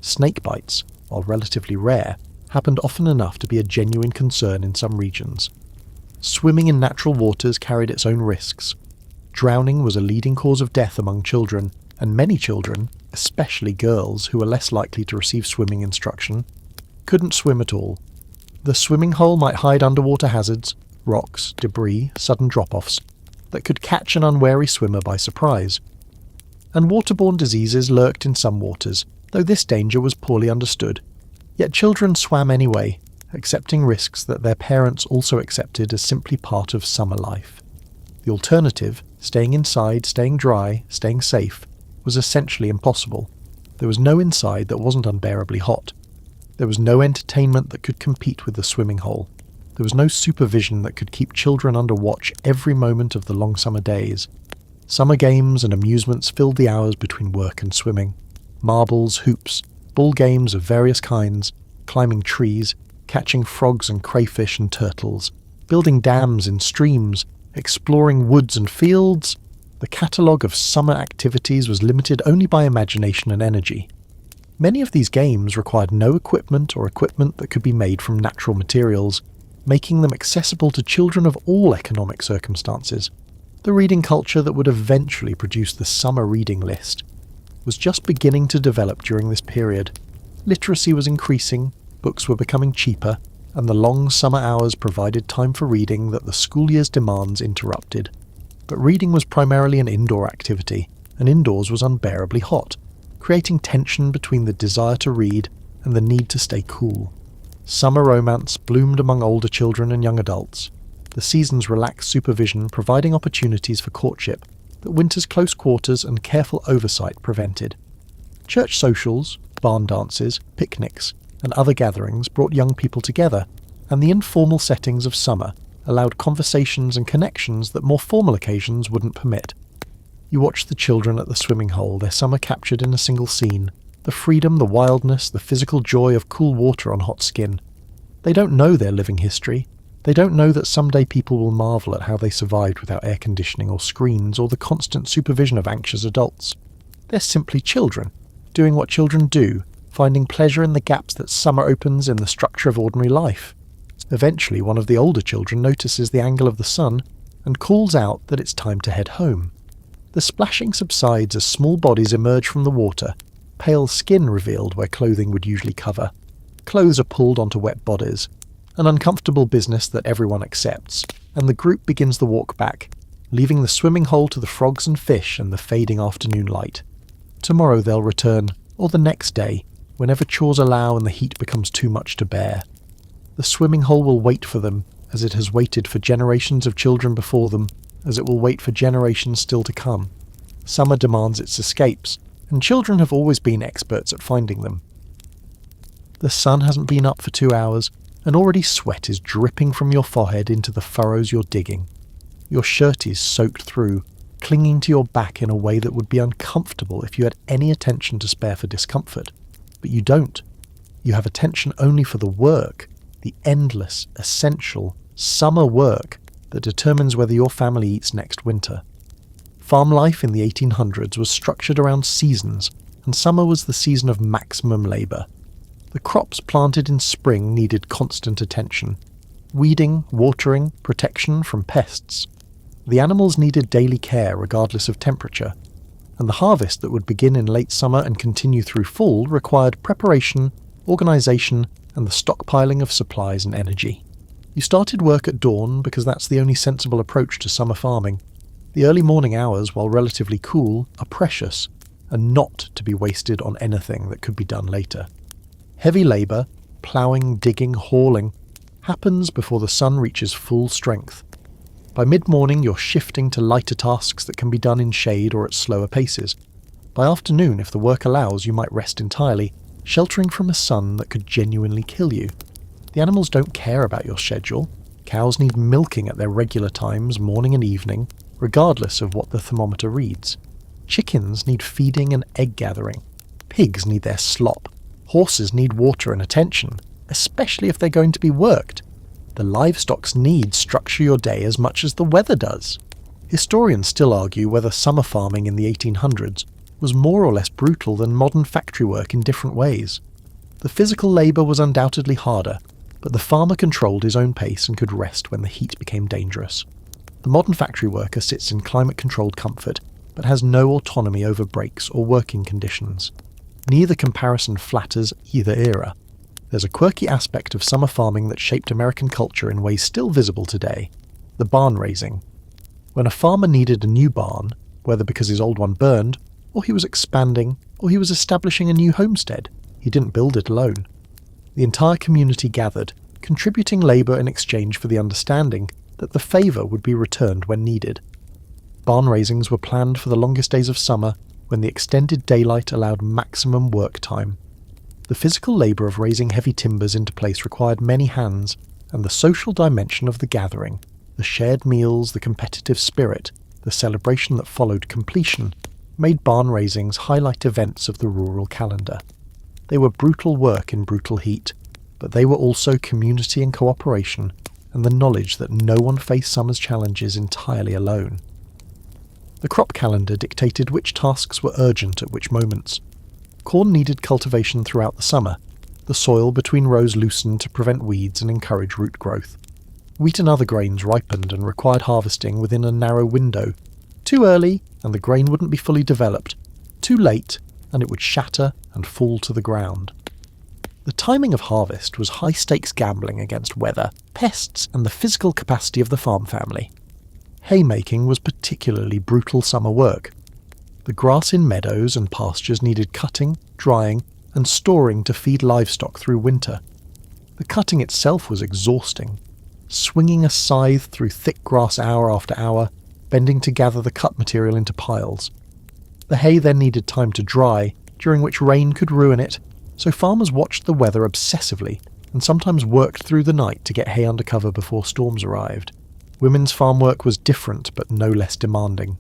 Snake bites, while relatively rare, happened often enough to be a genuine concern in some regions. Swimming in natural waters carried its own risks. Drowning was a leading cause of death among children, and many children, especially girls who were less likely to receive swimming instruction, couldn't swim at all. The swimming hole might hide underwater hazards, rocks, debris, sudden drop-offs, that could catch an unwary swimmer by surprise. And waterborne diseases lurked in some waters, though this danger was poorly understood. Yet children swam anyway, accepting risks that their parents also accepted as simply part of summer life. The alternative, staying inside, staying dry, staying safe, was essentially impossible. There was no inside that wasn't unbearably hot. There was no entertainment that could compete with the swimming hole. There was no supervision that could keep children under watch every moment of the long summer days. Summer games and amusements filled the hours between work and swimming. Marbles, hoops, ball games of various kinds, climbing trees, catching frogs and crayfish and turtles, building dams in streams, exploring woods and fields. The catalogue of summer activities was limited only by imagination and energy. Many of these games required no equipment or equipment that could be made from natural materials, making them accessible to children of all economic circumstances. The reading culture that would eventually produce the summer reading list was just beginning to develop during this period. Literacy was increasing, books were becoming cheaper, and the long summer hours provided time for reading that the school year's demands interrupted. But reading was primarily an indoor activity, and indoors was unbearably hot, creating tension between the desire to read and the need to stay cool. Summer romance bloomed among older children and young adults. The season's relaxed supervision providing opportunities for courtship that winter's close quarters and careful oversight prevented. Church socials, barn dances, picnics, and other gatherings brought young people together, and the informal settings of summer allowed conversations and connections that more formal occasions wouldn't permit. You watch the children at the swimming hole, their summer captured in a single scene, the freedom, the wildness, the physical joy of cool water on hot skin. They don't know their living history. They don't know that someday people will marvel at how they survived without air conditioning or screens or the constant supervision of anxious adults. They're simply children, doing what children do, finding pleasure in the gaps that summer opens in the structure of ordinary life. Eventually, one of the older children notices the angle of the sun and calls out that it's time to head home. The splashing subsides as small bodies emerge from the water, pale skin revealed where clothing would usually cover. Clothes are pulled onto wet bodies, an uncomfortable business that everyone accepts, and the group begins the walk back, leaving the swimming hole to the frogs and fish and the fading afternoon light. Tomorrow they'll return, or the next day, whenever chores allow and the heat becomes too much to bear. The swimming hole will wait for them, as it has waited for generations of children before them, as it will wait for generations still to come. Summer demands its escapes, and children have always been experts at finding them. The sun hasn't been up for 2 hours, and already sweat is dripping from your forehead into the furrows you're digging. Your shirt is soaked through, clinging to your back in a way that would be uncomfortable if you had any attention to spare for discomfort. But you don't. You have attention only for the work, the endless, essential, summer work that determines whether your family eats next winter. Farm life in the 1800s was structured around seasons, and summer was the season of maximum labour. The crops planted in spring needed constant attention. Weeding, watering, protection from pests. The animals needed daily care regardless of temperature, and the harvest that would begin in late summer and continue through fall required preparation, organisation, and the stockpiling of supplies and energy. You started work at dawn because that's the only sensible approach to summer farming. The early morning hours, while relatively cool, are precious, and not to be wasted on anything that could be done later. Heavy labour, ploughing, digging, hauling, happens before the sun reaches full strength. By mid-morning you're shifting to lighter tasks that can be done in shade or at slower paces. By afternoon, if the work allows, you might rest entirely, sheltering from a sun that could genuinely kill you. The animals don't care about your schedule. Cows need milking at their regular times, morning and evening, regardless of what the thermometer reads. Chickens need feeding and egg gathering. Pigs need their slop. Horses need water and attention, especially if they're going to be worked. The livestock's needs structure your day as much as the weather does. Historians still argue whether summer farming in the 1800s was more or less brutal than modern factory work in different ways. The physical labour was undoubtedly harder, but the farmer controlled his own pace and could rest when the heat became dangerous. The modern factory worker sits in climate-controlled comfort, but has no autonomy over breaks or working conditions. Neither comparison flatters either era. There's a quirky aspect of summer farming that shaped American culture in ways still visible today: the barn raising. When a farmer needed a new barn, whether because his old one burned, or he was expanding, or he was establishing a new homestead, he didn't build it alone. The entire community gathered, contributing labour in exchange for the understanding that the favour would be returned when needed. Barn raisings were planned for the longest days of summer, when the extended daylight allowed maximum work time. The physical labour of raising heavy timbers into place required many hands, and the social dimension of the gathering, the shared meals, the competitive spirit, the celebration that followed completion, made barn raisings highlight events of the rural calendar. They were brutal work in brutal heat, but they were also community and cooperation, and the knowledge that no one faced summer's challenges entirely alone. The crop calendar dictated which tasks were urgent at which moments. Corn needed cultivation throughout the summer. The soil between rows loosened to prevent weeds and encourage root growth. Wheat and other grains ripened and required harvesting within a narrow window. Too early, and the grain wouldn't be fully developed. Too late, and it would shatter and fall to the ground. The timing of harvest was high-stakes gambling against weather, pests, and the physical capacity of the farm family. Haymaking was particularly brutal summer work. The grass in meadows and pastures needed cutting, drying, and storing to feed livestock through winter. The cutting itself was exhausting. Swinging a scythe through thick grass hour after hour, bending to gather the cut material into piles. The hay then needed time to dry, during which rain could ruin it, so farmers watched the weather obsessively and sometimes worked through the night to get hay under cover before storms arrived. Women's farm work was different but no less demanding.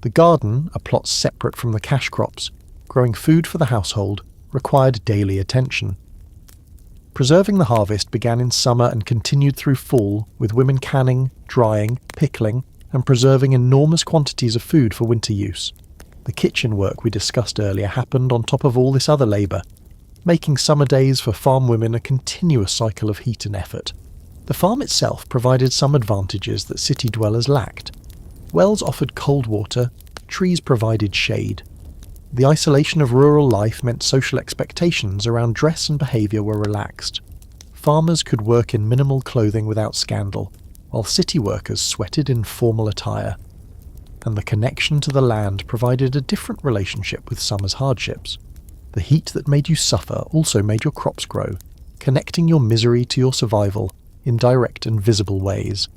The garden, a plot separate from the cash crops, growing food for the household, required daily attention. Preserving the harvest began in summer and continued through fall, with women canning, drying, pickling, and preserving enormous quantities of food for winter use. The kitchen work we discussed earlier happened on top of all this other labour, making summer days for farm women a continuous cycle of heat and effort. The farm itself provided some advantages that city dwellers lacked. Wells offered cold water, trees provided shade. The isolation of rural life meant social expectations around dress and behaviour were relaxed. Farmers could work in minimal clothing without scandal, while city workers sweated in formal attire. And the connection to the land provided a different relationship with summer's hardships. The heat that made you suffer also made your crops grow, connecting your misery to your survival in direct and visible ways.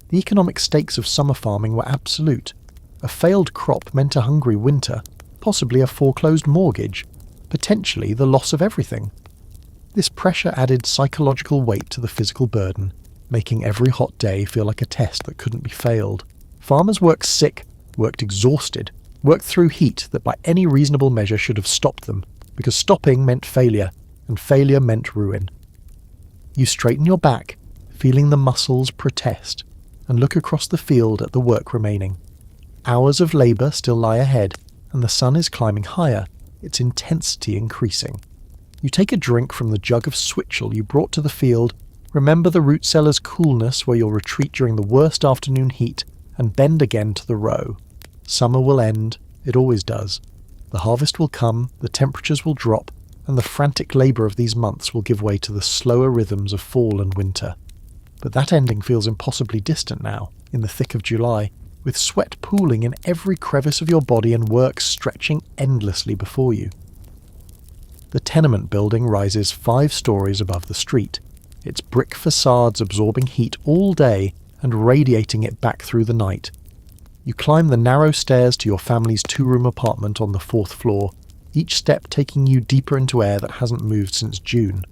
The economic stakes of summer farming were absolute. A failed crop meant a hungry winter, possibly a foreclosed mortgage, potentially the loss of everything. This pressure added psychological weight to the physical burden, making every hot day feel like a test that couldn't be failed. Farmers worked sick, worked exhausted, worked through heat that by any reasonable measure should have stopped them, because stopping meant failure, and failure meant ruin. You straighten your back, feeling the muscles protest, and look across the field at the work remaining. Hours of labour still lie ahead, and the sun is climbing higher, its intensity increasing. You take a drink from the jug of switchel you brought to the field, remember the root cellar's coolness where you'll retreat during the worst afternoon heat, and bend again to the row. Summer will end, it always does. The harvest will come, the temperatures will drop, and the frantic labour of these months will give way to the slower rhythms of fall and winter. But that ending feels impossibly distant now, in the thick of July, with sweat pooling in every crevice of your body and work stretching endlessly before you. The tenement building rises 5 stories above the street, its brick facades absorbing heat all day and radiating it back through the night. You climb the narrow stairs to your family's 2-room apartment on the 4th floor, each step taking you deeper into air that hasn't moved since June.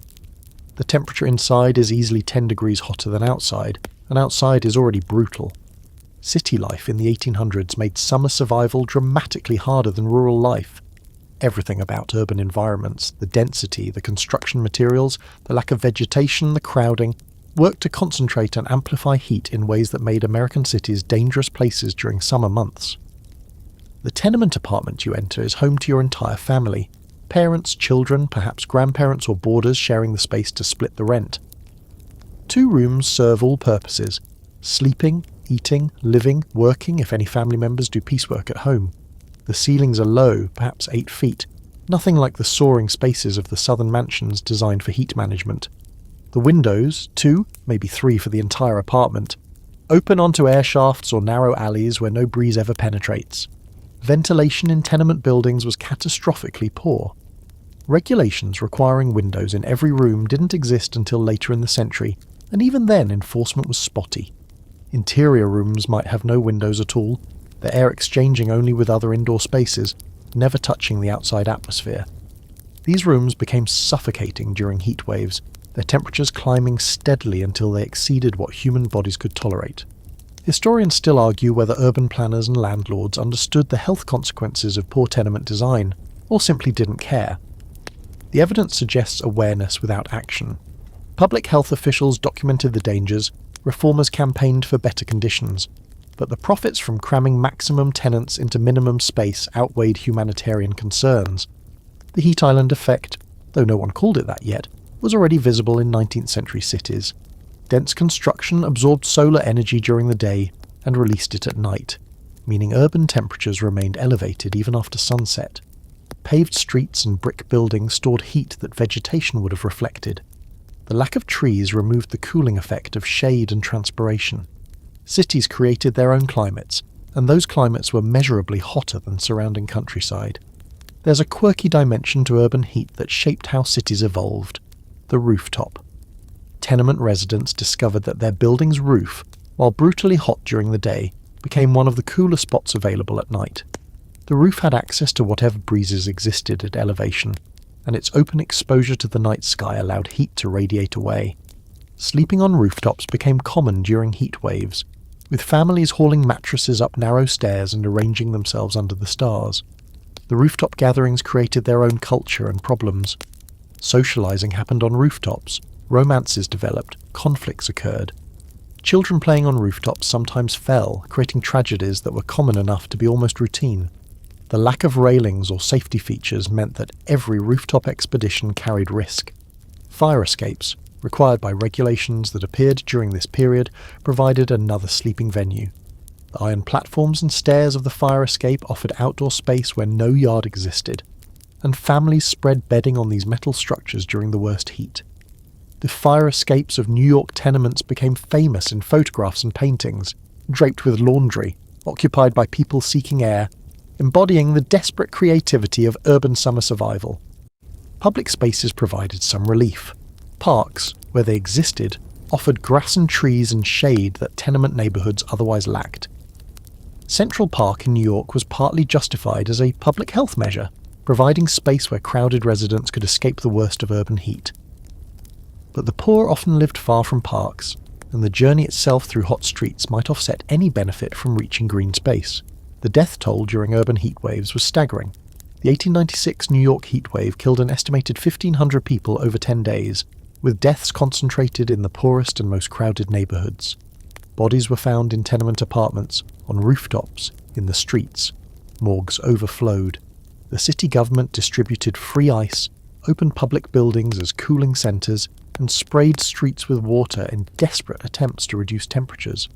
The temperature inside is easily 10 degrees hotter than outside, and outside is already brutal. City life in the 1800s made summer survival dramatically harder than rural life. Everything about urban environments, the density, the construction materials, the lack of vegetation, the crowding, worked to concentrate and amplify heat in ways that made American cities dangerous places during summer months. The tenement apartment you enter is home to your entire family. Parents, children, perhaps grandparents or boarders sharing the space to split the rent. 2 rooms serve all purposes: sleeping, eating, living, working if any family members do piecework at home. The ceilings are low, perhaps 8 feet, nothing like the soaring spaces of the southern mansions designed for heat management. The windows, 2, maybe 3 for the entire apartment, open onto air shafts or narrow alleys where no breeze ever penetrates. Ventilation in tenement buildings was catastrophically poor. Regulations requiring windows in every room didn't exist until later in the century, and even then enforcement was spotty. Interior rooms might have no windows at all, the air exchanging only with other indoor spaces, never touching the outside atmosphere. These rooms became suffocating during heat waves, their temperatures climbing steadily until they exceeded what human bodies could tolerate. Historians still argue whether urban planners and landlords understood the health consequences of poor tenement design, or simply didn't care. The evidence suggests awareness without action. Public health officials documented the dangers, reformers campaigned for better conditions, but the profits from cramming maximum tenants into minimum space outweighed humanitarian concerns. The heat island effect, though no one called it that yet, was already visible in 19th century cities. Dense construction absorbed solar energy during the day and released it at night, meaning urban temperatures remained elevated even after sunset. Paved streets and brick buildings stored heat that vegetation would have reflected. The lack of trees removed the cooling effect of shade and transpiration. Cities created their own climates, and those climates were measurably hotter than surrounding countryside. There's a quirky dimension to urban heat that shaped how cities evolved: the rooftop. Tenement residents discovered that their building's roof, while brutally hot during the day, became one of the cooler spots available at night. The roof had access to whatever breezes existed at elevation, and its open exposure to the night sky allowed heat to radiate away. Sleeping on rooftops became common during heat waves, with families hauling mattresses up narrow stairs and arranging themselves under the stars. The rooftop gatherings created their own culture and problems. Socializing happened on rooftops, romances developed, conflicts occurred. Children playing on rooftops sometimes fell, creating tragedies that were common enough to be almost routine. The lack of railings or safety features meant that every rooftop expedition carried risk. Fire escapes, required by regulations that appeared during this period, provided another sleeping venue. The iron platforms and stairs of the fire escape offered outdoor space where no yard existed, and families spread bedding on these metal structures during the worst heat. The fire escapes of New York tenements became famous in photographs and paintings, draped with laundry, occupied by people seeking air, embodying the desperate creativity of urban summer survival. Public spaces provided some relief. Parks, where they existed, offered grass and trees and shade that tenement neighborhoods otherwise lacked. Central Park in New York was partly justified as a public health measure, providing space where crowded residents could escape the worst of urban heat. But the poor often lived far from parks, and the journey itself through hot streets might offset any benefit from reaching green space. The death toll during urban heat waves was staggering. The 1896 New York heat wave killed an estimated 1,500 people over 10 days, with deaths concentrated in the poorest and most crowded neighborhoods. Bodies were found in tenement apartments, on rooftops, in the streets. Morgues overflowed. The city government distributed free ice, opened public buildings as cooling centres, and sprayed streets with water in desperate attempts to reduce temperatures.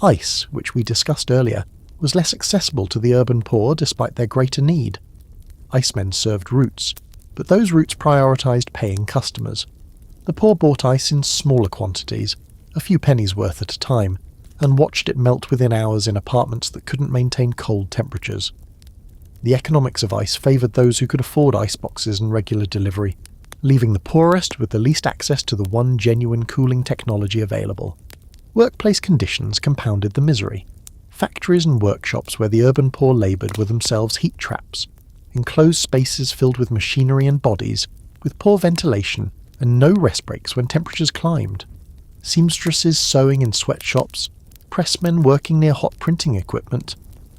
Ice, which we discussed earlier, was less accessible to the urban poor despite their greater need. Icemen served routes, but those routes prioritised paying customers. The poor bought ice in smaller quantities, a few pennies worth at a time, and watched it melt within hours in apartments that couldn't maintain cold temperatures. The economics of ice favoured those who could afford ice boxes and regular delivery, leaving the poorest with the least access to the one genuine cooling technology available. Workplace conditions compounded the misery. Factories and workshops where the urban poor laboured were themselves heat traps, enclosed spaces filled with machinery and bodies, with poor ventilation and no rest breaks when temperatures climbed. Seamstresses sewing in sweatshops, pressmen working near hot printing equipment,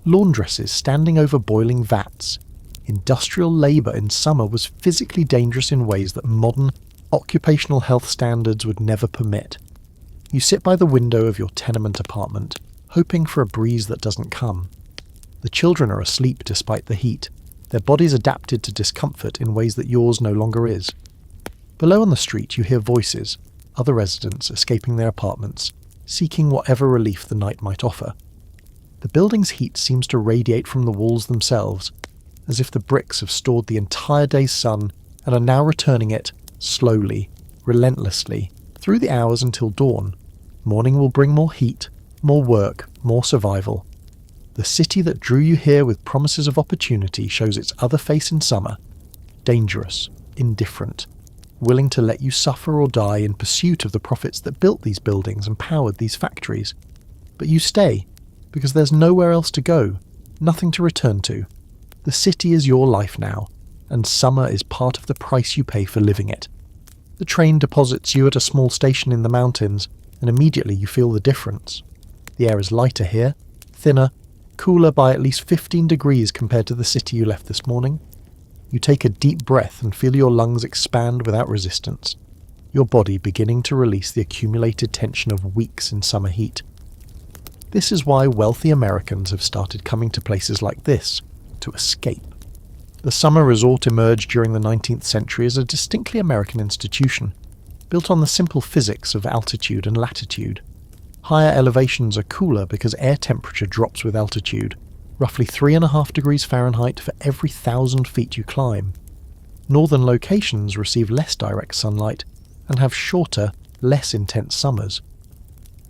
laundresses standing over boiling vats. Industrial labour in summer was physically dangerous in ways that modern, occupational health standards would never permit. You sit by the window of your tenement apartment, hoping for a breeze that doesn't come. The children are asleep despite the heat, their bodies adapted to discomfort in ways that yours no longer is. Below on the street you hear voices, other residents escaping their apartments, seeking whatever relief the night might offer. The building's heat seems to radiate from the walls themselves, as if the bricks have stored the entire day's sun and are now returning it, slowly, relentlessly, through the hours until dawn. Morning will bring more heat, more work, more survival. The city that drew you here with promises of opportunity shows its other face in summer. Dangerous, indifferent, willing to let you suffer or die in pursuit of the profits that built these buildings and powered these factories. But you stay, because there's nowhere else to go, nothing to return to. The city is your life now, and summer is part of the price you pay for living it. The train deposits you at a small station in the mountains, and immediately you feel the difference. The air is lighter here, thinner, cooler by at least 15 degrees compared to the city you left this morning. You take a deep breath and feel your lungs expand without resistance, your body beginning to release the accumulated tension of weeks in summer heat. This is why wealthy Americans have started coming to places like this, to escape. The summer resort emerged during the 19th century as a distinctly American institution, built on the simple physics of altitude and latitude. Higher elevations are cooler because air temperature drops with altitude, roughly 3.5 degrees Fahrenheit for every 1,000 feet you climb. Northern locations receive less direct sunlight and have shorter, less intense summers.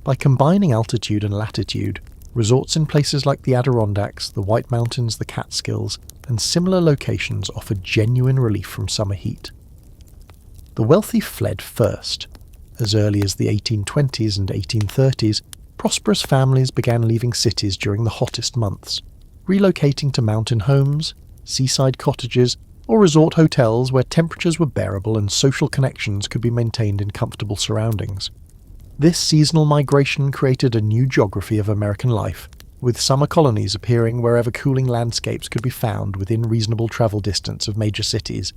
By combining altitude and latitude, resorts in places like the Adirondacks, the White Mountains, the Catskills, and similar locations offer genuine relief from summer heat. The wealthy fled first. As early as the 1820s and 1830s, prosperous families began leaving cities during the hottest months, relocating to mountain homes, seaside cottages, or resort hotels where temperatures were bearable and social connections could be maintained in comfortable surroundings. This seasonal migration created a new geography of American life, with summer colonies appearing wherever cooling landscapes could be found within reasonable travel distance of major cities.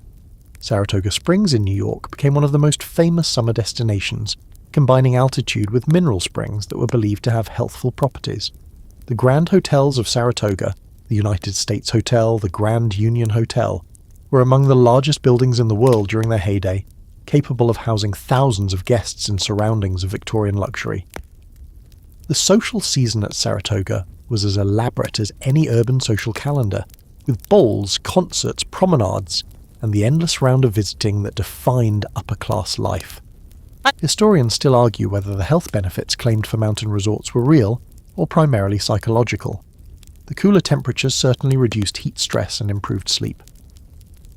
Saratoga Springs in New York became one of the most famous summer destinations, combining altitude with mineral springs that were believed to have healthful properties. The Grand Hotels of Saratoga, the United States Hotel, the Grand Union Hotel, were among the largest buildings in the world during their heyday, capable of housing thousands of guests in surroundings of Victorian luxury. The social season at Saratoga was as elaborate as any urban social calendar, with balls, concerts, promenades, and the endless round of visiting that defined upper-class life. Historians still argue whether the health benefits claimed for mountain resorts were real or primarily psychological. The cooler temperatures certainly reduced heat stress and improved sleep.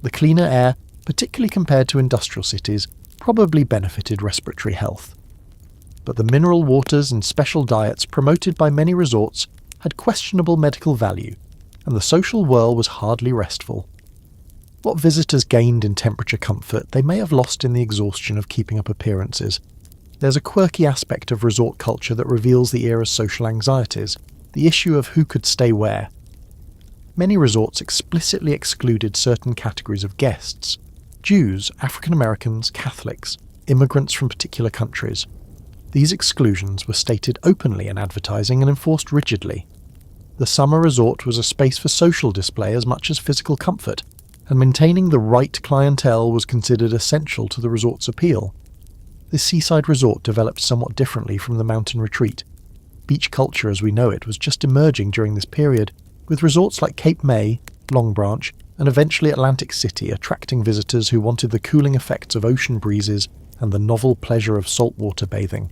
The cleaner air, particularly compared to industrial cities, probably benefited respiratory health. But the mineral waters and special diets promoted by many resorts had questionable medical value, and the social whirl was hardly restful. What visitors gained in temperature comfort they may have lost in the exhaustion of keeping up appearances. There's a quirky aspect of resort culture that reveals the era's social anxieties, the issue of who could stay where. Many resorts explicitly excluded certain categories of guests: Jews, African Americans, Catholics, immigrants from particular countries. These exclusions were stated openly in advertising and enforced rigidly. The summer resort was a space for social display as much as physical comfort, and maintaining the right clientele was considered essential to the resort's appeal. The seaside resort developed somewhat differently from the mountain retreat. Beach culture as we know it was just emerging during this period, with resorts like Cape May, Long Branch, and eventually Atlantic City attracting visitors who wanted the cooling effects of ocean breezes and the novel pleasure of saltwater bathing.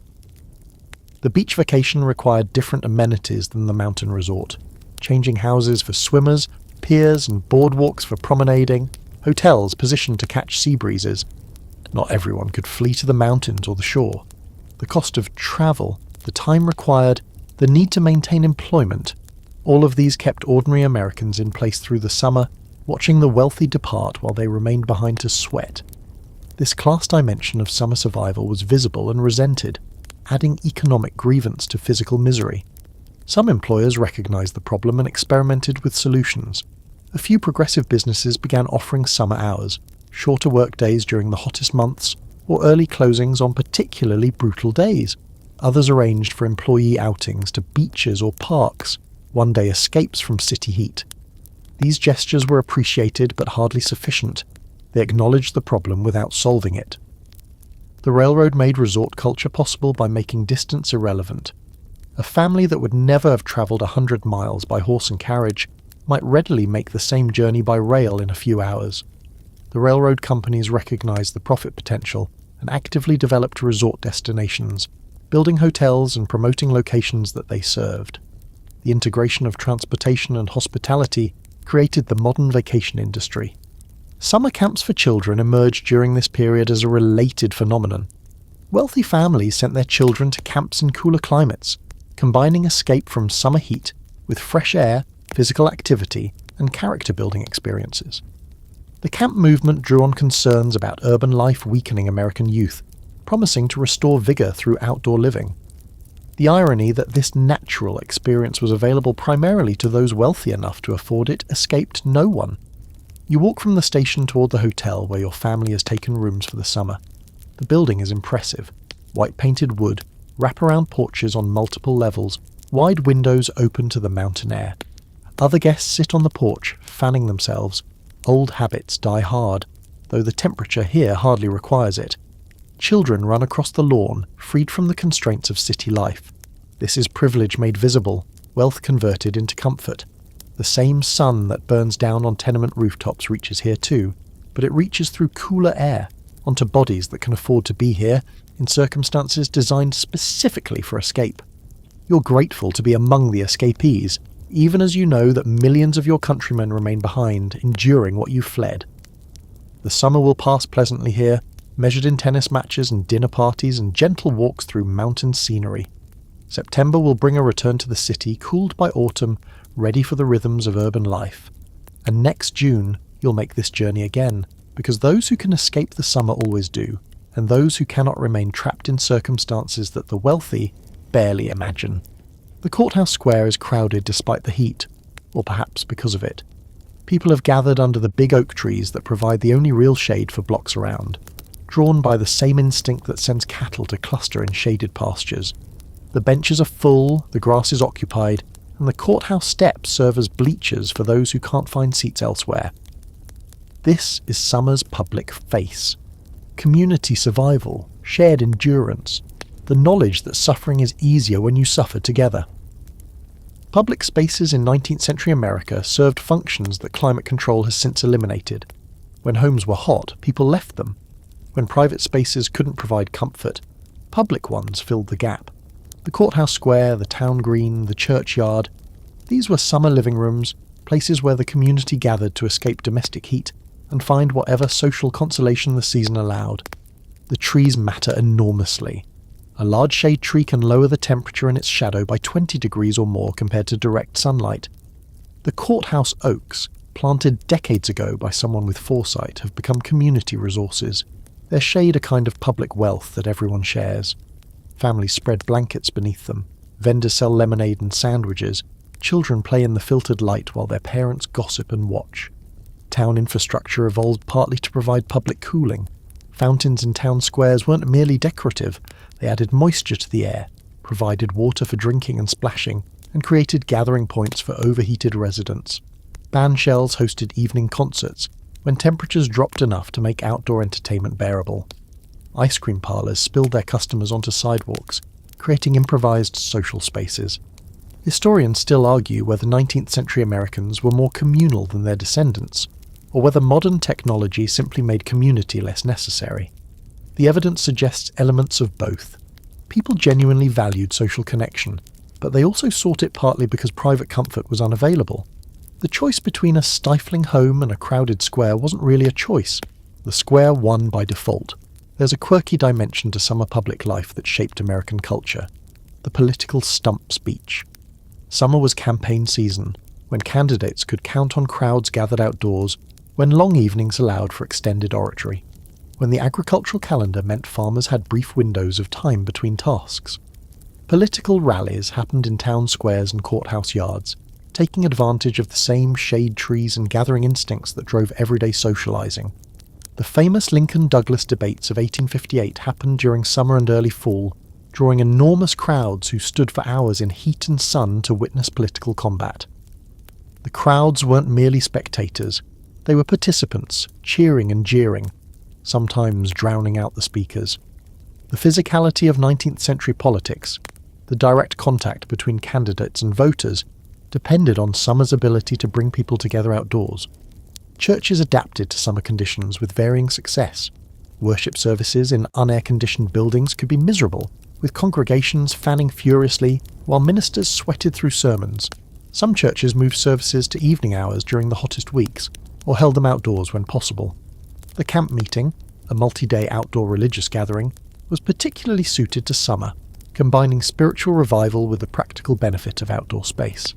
The beach vacation required different amenities than the mountain resort: changing houses for swimmers, piers and boardwalks for promenading, hotels positioned to catch sea breezes. Not everyone could flee to the mountains or the shore. The cost of travel, the time required, the need to maintain employment, all of these kept ordinary Americans in place through the summer, watching the wealthy depart while they remained behind to sweat. This class dimension of summer survival was visible and resented, adding economic grievance to physical misery. Some employers recognized the problem and experimented with solutions. A few progressive businesses began offering summer hours, shorter work days during the hottest months, or early closings on particularly brutal days. Others arranged for employee outings to beaches or parks, one-day escapes from city heat. These gestures were appreciated but hardly sufficient. They acknowledged the problem without solving it. The railroad made resort culture possible by making distance irrelevant. A family that would never have travelled 100 miles by horse and carriage might readily make the same journey by rail in a few hours. The railroad companies recognized the profit potential and actively developed resort destinations, building hotels and promoting locations that they served. The integration of transportation and hospitality created the modern vacation industry. Summer camps for children emerged during this period as a related phenomenon. Wealthy families sent their children to camps in cooler climates, combining escape from summer heat with fresh air, physical activity, and character-building experiences. The camp movement drew on concerns about urban life weakening American youth, promising to restore vigor through outdoor living. The irony that this natural experience was available primarily to those wealthy enough to afford it escaped no one. You walk from the station toward the hotel where your family has taken rooms for the summer. The building is impressive. White-painted wood, wraparound porches on multiple levels, wide windows open to the mountain air. Other guests sit on the porch, fanning themselves. Old habits die hard, though the temperature here hardly requires it. Children run across the lawn, freed from the constraints of city life. This is privilege made visible, wealth converted into comfort. The same sun that burns down on tenement rooftops reaches here too, but it reaches through cooler air, onto bodies that can afford to be here, in circumstances designed specifically for escape. You're grateful to be among the escapees, even as you know that millions of your countrymen remain behind, enduring what you fled. The summer will pass pleasantly here, measured in tennis matches and dinner parties and gentle walks through mountain scenery. September will bring a return to the city, cooled by autumn, ready for the rhythms of urban life. And next June, you'll make this journey again, because those who can escape the summer always do, and those who cannot remain trapped in circumstances that the wealthy barely imagine. The courthouse square is crowded despite the heat, or perhaps because of it. People have gathered under the big oak trees that provide the only real shade for blocks around, drawn by the same instinct that sends cattle to cluster in shaded pastures. The benches are full, the grass is occupied, and the courthouse steps serve as bleachers for those who can't find seats elsewhere. This is summer's public face. Community survival, shared endurance, the knowledge that suffering is easier when you suffer together. Public spaces in 19th century America served functions that climate control has since eliminated. When homes were hot, people left them. When private spaces couldn't provide comfort, public ones filled the gap. The courthouse square, the town green, the churchyard, these were summer living rooms, places where the community gathered to escape domestic heat and find whatever social consolation the season allowed. The trees matter enormously. A large shade tree can lower the temperature in its shadow by 20 degrees or more compared to direct sunlight. The courthouse oaks, planted decades ago by someone with foresight, have become community resources. Their shade a kind of public wealth that everyone shares. Families spread blankets beneath them. Vendors sell lemonade and sandwiches. Children play in the filtered light while their parents gossip and watch. Town infrastructure evolved partly to provide public cooling. Fountains in town squares weren't merely decorative. They added moisture to the air, provided water for drinking and splashing, and created gathering points for overheated residents. Bandshells hosted evening concerts, when temperatures dropped enough to make outdoor entertainment bearable. Ice cream parlours spilled their customers onto sidewalks, creating improvised social spaces. Historians still argue whether 19th century Americans were more communal than their descendants, or whether modern technology simply made community less necessary. The evidence suggests elements of both. People genuinely valued social connection, but they also sought it partly because private comfort was unavailable. The choice between a stifling home and a crowded square wasn't really a choice. The square won by default. There's a quirky dimension to summer public life that shaped American culture: the political stump speech. Summer was campaign season, when candidates could count on crowds gathered outdoors, when long evenings allowed for extended oratory, when the agricultural calendar meant farmers had brief windows of time between tasks. Political rallies happened in town squares and courthouse yards, taking advantage of the same shade trees and gathering instincts that drove everyday socializing. The famous Lincoln-Douglas debates of 1858 happened during summer and early fall, drawing enormous crowds who stood for hours in heat and sun to witness political combat. The crowds weren't merely spectators, they were participants, cheering and jeering, sometimes drowning out the speakers. The physicality of 19th century politics, the direct contact between candidates and voters, depended on summer's ability to bring people together outdoors. Churches adapted to summer conditions with varying success. Worship services in unair-conditioned buildings could be miserable, with congregations fanning furiously while ministers sweated through sermons. Some churches moved services to evening hours during the hottest weeks, or held them outdoors when possible. The camp meeting, a multi-day outdoor religious gathering, was particularly suited to summer, combining spiritual revival with the practical benefit of outdoor space.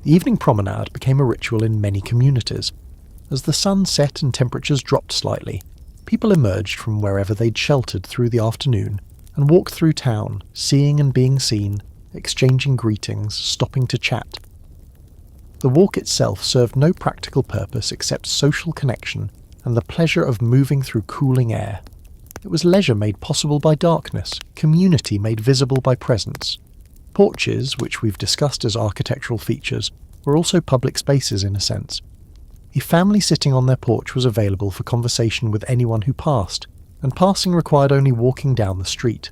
The evening promenade became a ritual in many communities. As the sun set and temperatures dropped slightly, people emerged from wherever they'd sheltered through the afternoon and walked through town, seeing and being seen, exchanging greetings, stopping to chat. The walk itself served no practical purpose except social connection and the pleasure of moving through cooling air. It was leisure made possible by darkness, community made visible by presence. Porches, which we've discussed as architectural features, were also public spaces in a sense. A family sitting on their porch was available for conversation with anyone who passed, and passing required only walking down the street.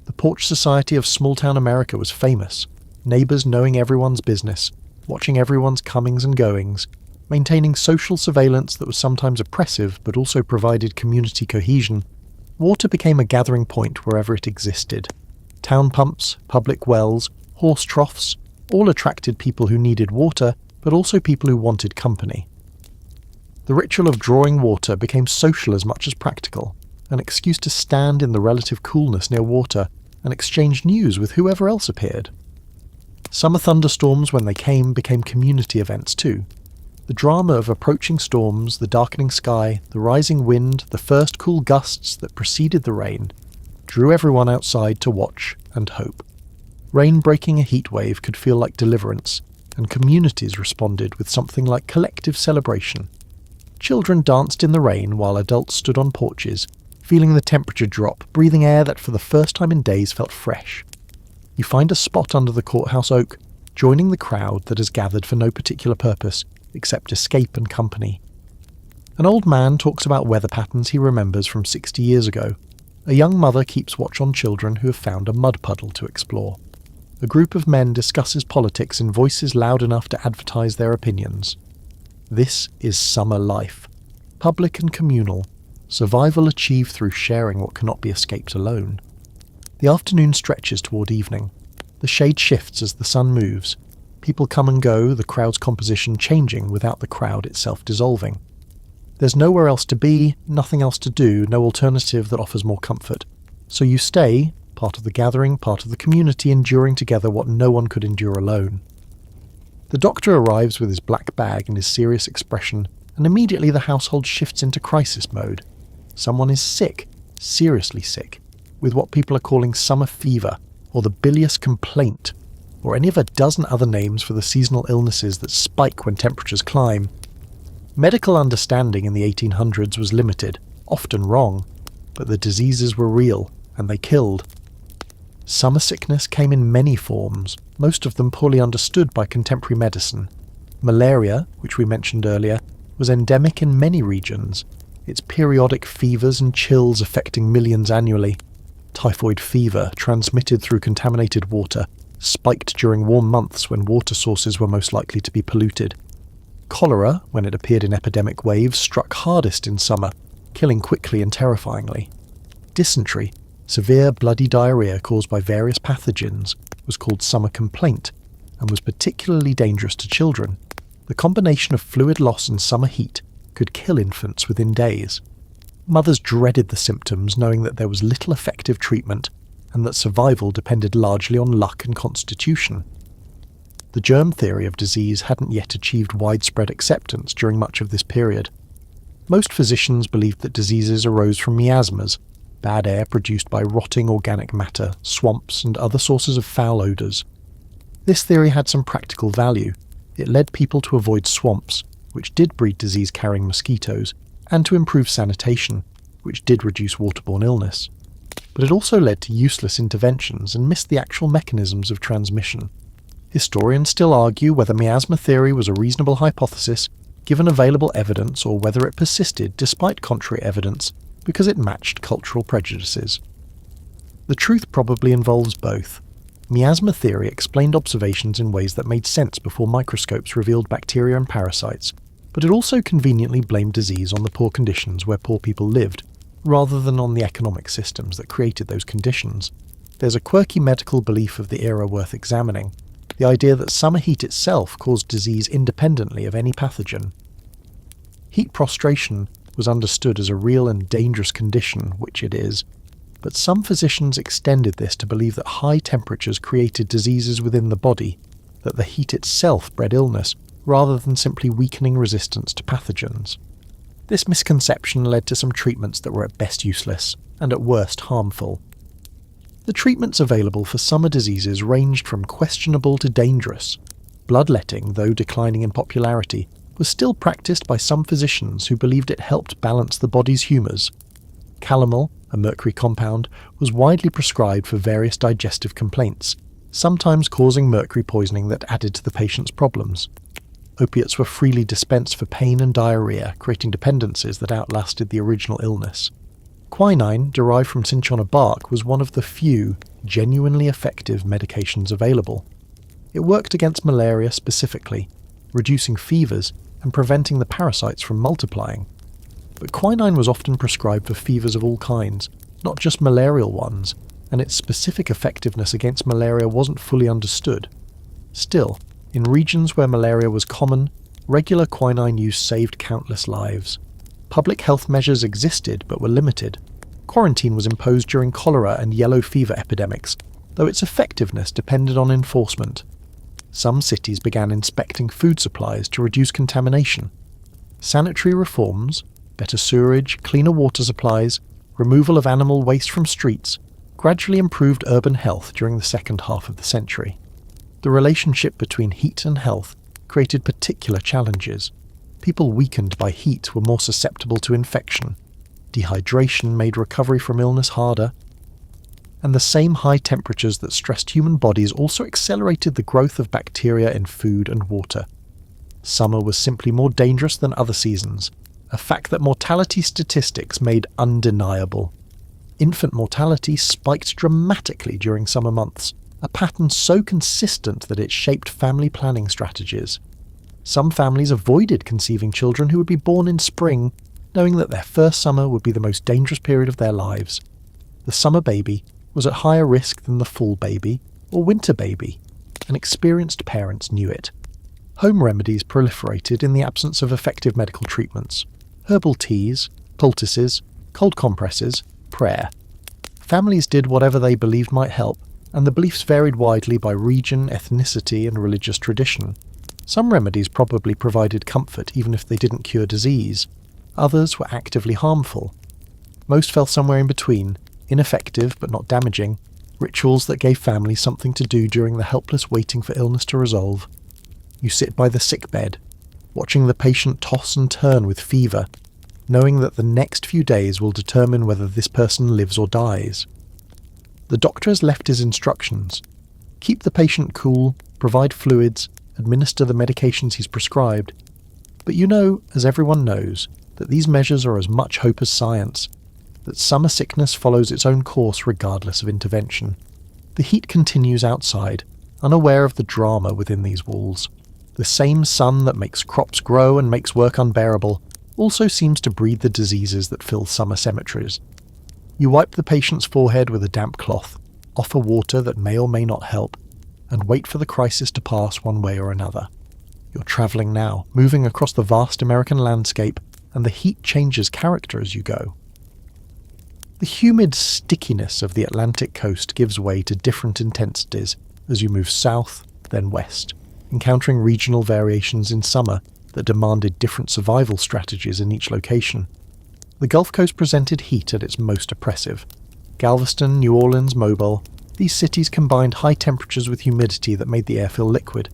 The porch society of small-town America was famous, neighbours knowing everyone's business, watching everyone's comings and goings, maintaining social surveillance that was sometimes oppressive but also provided community cohesion. Water became a gathering point wherever it existed. Town pumps, public wells, horse troughs, all attracted people who needed water, but also people who wanted company. The ritual of drawing water became social as much as practical, an excuse to stand in the relative coolness near water and exchange news with whoever else appeared. Summer thunderstorms, when they came, became community events too. The drama of approaching storms, the darkening sky, the rising wind, the first cool gusts that preceded the rain, drew everyone outside to watch and hope. Rain breaking a heat wave could feel like deliverance, and communities responded with something like collective celebration. Children danced in the rain while adults stood on porches, feeling the temperature drop, breathing air that for the first time in days felt fresh. You find a spot under the courthouse oak, joining the crowd that has gathered for no particular purpose except escape and company. An old man talks about weather patterns he remembers from 60 years ago. A young mother keeps watch on children who have found a mud puddle to explore. A group of men discusses politics in voices loud enough to advertise their opinions. This is summer life. Public and communal. Survival achieved through sharing what cannot be escaped alone. The afternoon stretches toward evening. The shade shifts as the sun moves. People come and go, the crowd's composition changing without the crowd itself dissolving. There's nowhere else to be, nothing else to do, no alternative that offers more comfort. So you stay, part of the gathering, part of the community, enduring together what no one could endure alone. The doctor arrives with his black bag and his serious expression, and immediately the household shifts into crisis mode. Someone is sick, seriously sick, with what people are calling summer fever, or the bilious complaint, or any of a dozen other names for the seasonal illnesses that spike when temperatures climb. Medical understanding in the 1800s was limited, often wrong, but the diseases were real, and they killed. Summer sickness came in many forms, most of them poorly understood by contemporary medicine. Malaria, which we mentioned earlier, was endemic in many regions, its periodic fevers and chills affecting millions annually. Typhoid fever, transmitted through contaminated water, spiked during warm months when water sources were most likely to be polluted. Cholera, when it appeared in epidemic waves, struck hardest in summer, killing quickly and terrifyingly. Dysentery, severe bloody diarrhea caused by various pathogens, was called summer complaint, and was particularly dangerous to children. The combination of fluid loss and summer heat could kill infants within days. Mothers dreaded the symptoms, knowing that there was little effective treatment, and that survival depended largely on luck and constitution. The germ theory of disease hadn't yet achieved widespread acceptance during much of this period. Most physicians believed that diseases arose from miasmas, bad air produced by rotting organic matter, swamps, and other sources of foul odours. This theory had some practical value. It led people to avoid swamps, which did breed disease-carrying mosquitoes, and to improve sanitation, which did reduce waterborne illness. But it also led to useless interventions and missed the actual mechanisms of transmission. Historians still argue whether miasma theory was a reasonable hypothesis, given available evidence, or whether it persisted despite contrary evidence, because it matched cultural prejudices. The truth probably involves both. Miasma theory explained observations in ways that made sense before microscopes revealed bacteria and parasites, but it also conveniently blamed disease on the poor conditions where poor people lived, rather than on the economic systems that created those conditions. There's a quirky medical belief of the era worth examining: the idea that summer heat itself caused disease independently of any pathogen. Heat prostration was understood as a real and dangerous condition, which it is, but some physicians extended this to believe that high temperatures created diseases within the body, that the heat itself bred illness, rather than simply weakening resistance to pathogens. This misconception led to some treatments that were at best useless, and at worst harmful. The treatments available for summer diseases ranged from questionable to dangerous. Bloodletting, though declining in popularity, was still practiced by some physicians who believed it helped balance the body's humours. Calomel, a mercury compound, was widely prescribed for various digestive complaints, sometimes causing mercury poisoning that added to the patient's problems. Opiates were freely dispensed for pain and diarrhea, creating dependencies that outlasted the original illness. Quinine, derived from cinchona bark, was one of the few genuinely effective medications available. It worked against malaria specifically, reducing fevers and preventing the parasites from multiplying. But quinine was often prescribed for fevers of all kinds, not just malarial ones, and its specific effectiveness against malaria wasn't fully understood. Still, in regions where malaria was common, regular quinine use saved countless lives. Public health measures existed but were limited. Quarantine was imposed during cholera and yellow fever epidemics, though its effectiveness depended on enforcement. Some cities began inspecting food supplies to reduce contamination. Sanitary reforms, better sewerage, cleaner water supplies, removal of animal waste from streets, gradually improved urban health during the second half of the century. The relationship between heat and health created particular challenges. People weakened by heat were more susceptible to infection. Dehydration made recovery from illness harder. And the same high temperatures that stressed human bodies also accelerated the growth of bacteria in food and water. Summer was simply more dangerous than other seasons, a fact that mortality statistics made undeniable. Infant mortality spiked dramatically during summer months, a pattern so consistent that it shaped family planning strategies. Some families avoided conceiving children who would be born in spring, knowing that their first summer would be the most dangerous period of their lives. The summer baby was at higher risk than the fall baby or winter baby, and experienced parents knew it. Home remedies proliferated in the absence of effective medical treatments. Herbal teas, poultices, cold compresses, prayer. Families did whatever they believed might help, and the beliefs varied widely by region, ethnicity, and religious tradition. Some remedies probably provided comfort even if they didn't cure disease. Others were actively harmful. Most fell somewhere in between, ineffective but not damaging, rituals that gave families something to do during the helpless waiting for illness to resolve. You sit by the sick bed, watching the patient toss and turn with fever, knowing that the next few days will determine whether this person lives or dies. The doctor has left his instructions. Keep the patient cool, provide fluids, administer the medications he's prescribed. But you know, as everyone knows, that these measures are as much hope as science, that summer sickness follows its own course regardless of intervention. The heat continues outside, unaware of the drama within these walls. The same sun that makes crops grow and makes work unbearable also seems to breed the diseases that fill summer cemeteries. You wipe the patient's forehead with a damp cloth, offer water that may or may not help, and wait for the crisis to pass one way or another. You're travelling now, moving across the vast American landscape, and the heat changes character as you go. The humid stickiness of the Atlantic coast gives way to different intensities as you move south, then west, encountering regional variations in summer that demanded different survival strategies in each location. The Gulf Coast presented heat at its most oppressive. Galveston, New Orleans, Mobile, these cities combined high temperatures with humidity that made the air feel liquid.